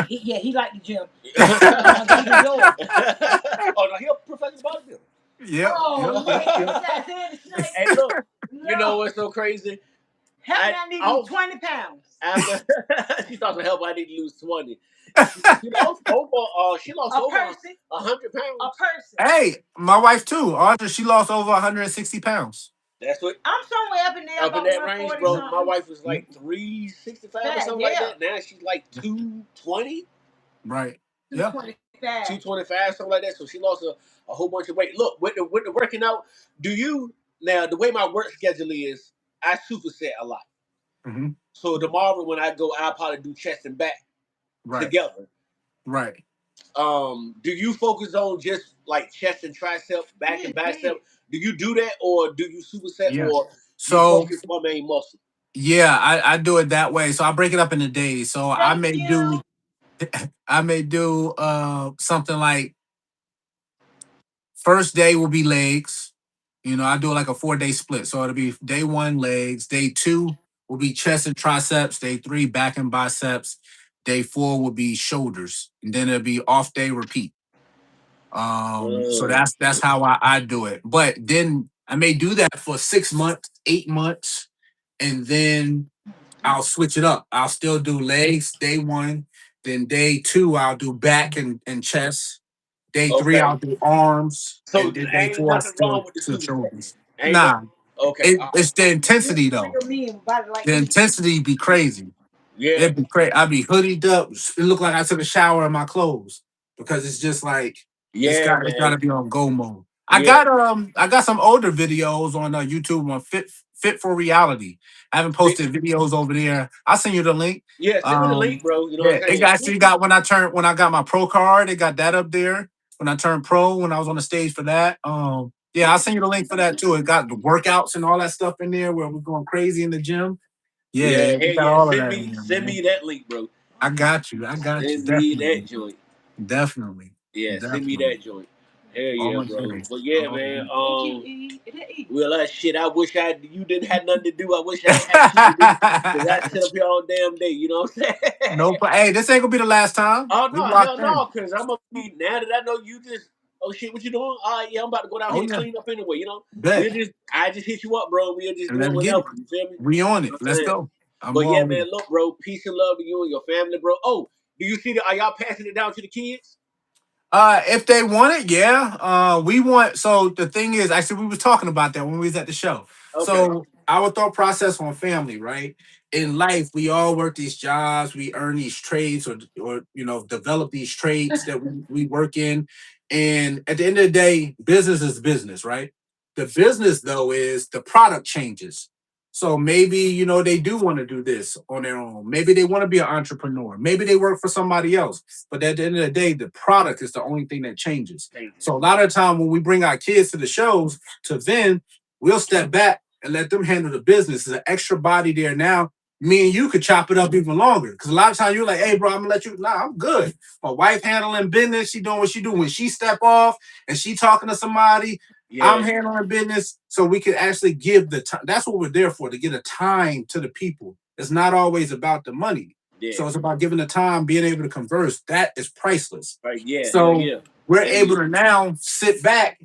He like the gym. Oh no, he a professional bodybuilder. Yep, yep, Oh, yep, yep. Hey, look, you know No. what's so crazy? Help me, I need to I'll- lose 20 pounds. After she starts to help, I need to lose 20. She lost over. She lost A over person. 100 pounds. A person. Hey, my wife too. Audra, she lost over 160 pounds. That's what I'm somewhere up in there, up in about that range, 140 bro. something. My wife was like 365 or something like Yeah. that. Now she's like 220, Right. Yeah. 225. 225, something like that. So she lost a whole bunch of weight. Look, with the working out, do you now the way my work schedule is, I superset a lot. hmm So tomorrow when I go, I'll probably do chest and back Right. together. Right. Do you focus on just like chest and tricep, back and bicep? Do you do that, or do you superset, Yeah. or you So focus one main muscle? yeah, I do it that way. So I break it up into days. So I Thank may you. do something like first day will be legs. I do like a 4-day split. So it'll be day one, legs. Day two will be chest and triceps. Day three, back and biceps. Day four will be shoulders. And then it'll be off day repeat. So that's how I do it. But then I may do that for 6 months, 8 months, and then I'll switch it up. I'll still do legs day one. Then day two, I'll do back and chest. Day three, Okay. I'll do arms. So And then day ain't four, I nothing still wrong with the do superset. shoulders. Ain't nothing. Nah, Okay. it's the intensity though. Real men with body like The me. intensity be crazy. Yeah. It'd be crazy. I'd be hoodied up. It looked like I took a shower in my clothes because it's just like Yeah, it's man. gotta be on go mode. Yeah. I got some older videos on YouTube on Fit for Reality. I haven't posted videos over there. I'll send you the link. Yeah, send me the link, bro. You know what Yeah, I'm it saying? actually got when I got my pro card, they got that up there. When I turned pro, when I was on the stage for that. Yeah, I'll send you the link for that too. It got the workouts and all that stuff in there where we're going crazy in the gym. Yeah, Yeah, it hell got yeah. all of that in there, Send man. me that link, bro. I got you. Send me that Definitely. joint. Definitely. Yeah, send me Definitely. that joint. Hell yeah, All bro. day. But yeah, All man. day. Thank you, E. Is that E? Well, that shit. I wish you didn't have nothing to do. I wish I had shit to do because I sit up here all damn day. You know what I'm saying? No, but hey, this ain't gonna be the last time. Oh We no, hell locked in. no, because I'm gonna be now that I know you just. Oh shit, what you doing? All right, yeah, I'm about to go down Oh here and yeah. clean up anyway. You know, Bet. I just hit you up, bro. We'll just And do it let's get it. whenever. You feel me? We on You it. know what I'm Let's saying? go. I'm But yeah, all with man, it. look, bro, peace and love to you and your family, bro. Oh, do you see that? Are y'all passing it down to the kids? If they want it, yeah. We want. So the thing is, actually, we was talking about that when we was at the show. Okay. So our thought process on family, right? In life, we all work these jobs, we earn these trades, or develop these trades that we work in. And at the end of the day, business is business, right? The business though is the product changes. So maybe they do want to do this on their own. Maybe they want to be an entrepreneur. Maybe they work for somebody else. But at the end of the day, the product is the only thing that changes. So a lot of the time when we bring our kids to the shows, to then we'll step back and let them handle the business. There's an extra body there now. Me and you could chop it up even longer. Because a lot of times you're like, hey, bro, I'm gonna let you. Nah, I'm good. My wife handling business. She doing what she do. When she step off and she talking to somebody, I'm Yeah, handling business. So we can actually give the time. That's what we're there for, to get a time to the people. It's not always about the money. yeah, So it's about giving the time, being able to converse. That is priceless. right. Yeah, hell So yeah, we're hell able yeah. to now sit back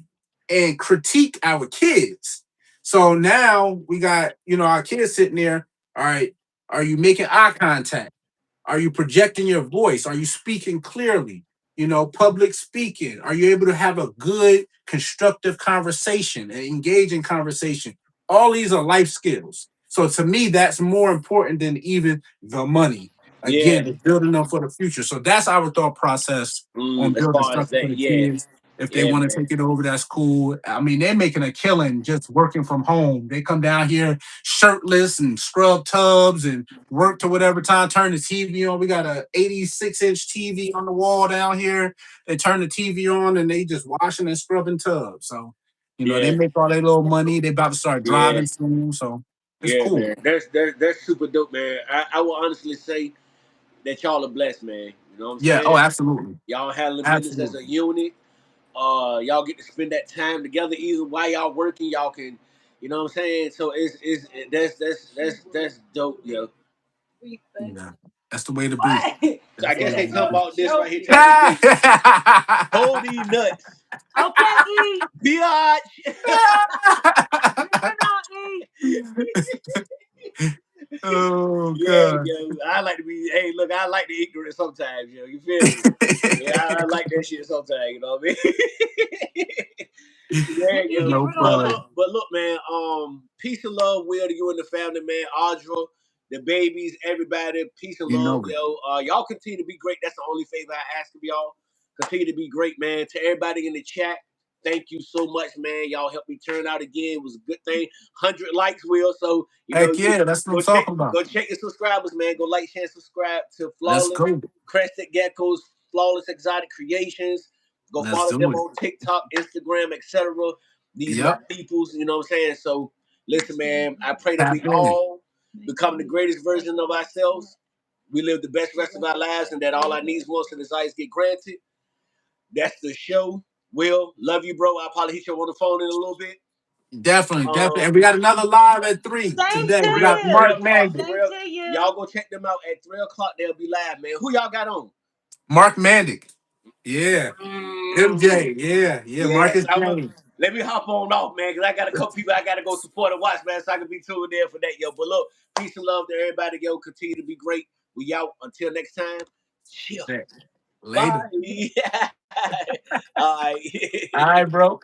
and critique our kids. So now we got, our kids sitting there. All right, are you making eye contact? Are you projecting your voice? Are you speaking clearly? Public speaking. Are you able to have a good, constructive conversation and engaging conversation? All these are life skills. So to me, that's more important than even the money. Yeah. Again, it's building them for the future. So that's our thought process on As building far as structure for that, the yeah, kids. If they yeah, want to man. take it over, that's cool. I mean, they're making a killing just working from home. They come down here shirtless and scrub tubs and work to whatever time, turn the TV on. We got a 86-inch TV on the wall down here. They turn the TV on and they just washing and scrubbing tubs. So, they Yeah, make all their little money. They about to start yeah, driving soon. So it's yeah, cool. man. That's super dope, man. I will honestly say that y'all are blessed, man. You know what I'm Yeah. Oh, saying? absolutely. Y'all handling business as a Absolutely. unit. Y'all get to spend that time together. Even while y'all working, y'all can, you know what I'm saying. So that's dope, yo. Yeah. That's the way to be. What? So I That's the guess way they to talking be. about this right here. Joking. Tell me, Jay, hold these nuts, Okay, E. biatch. Moving on, E. Oh, Yeah, God. yo. I like to be. Hey, look, I like the ignorant sometimes, yo. You feel me? Yeah, I like that shit sometimes. You know what I mean? Yeah, We can yo. get No rid of problem. her. But look, man. Peace and love, will to you and the family, man. Audra, the babies, everybody. Peace and You love, know it. yo. Y'all continue to be great. That's the only favor I ask of y'all. Continue to be great, man. To everybody in the chat, thank you so much, man. Y'all helped me turn out again. It was a good thing. 100 likes, Will. So Heck you yeah, that's what I'm go check talking about. go check your subscribers, man. Go like, share, subscribe to Let's Flawless go. Crested Geckos, Flawless Exotic Creations. Go Let's follow do them it. on TikTok, Instagram, etc. These my Yep. peoples, you know what I'm saying? So listen, man, I pray that we Tap in. all become the greatest version of ourselves. We live the best rest of our lives, and that all our needs, wants, and desires get granted. That's the show. Will, love you, bro. I'll probably hit you on the phone in a little bit. Definitely, definitely. Um, And we got another live at 3 Same today. to We three got three you. Mark o'clock. Mandic. Same to Y'all you. go check them out at 3 o'clock. They'll be live, man. Who y'all got on? Mark Mandic. Yeah. Mm, MJ. Yeah. Yeah. yeah, Marcus I'm a James. Let me hop on off, man, because I got a couple people I got to go support and watch, man, so I can be tuned in for that, yo. But look, peace and love to everybody, yo. Continue to be great. We out. Until next time. Chill. Later. Bye. All right. All right, bro.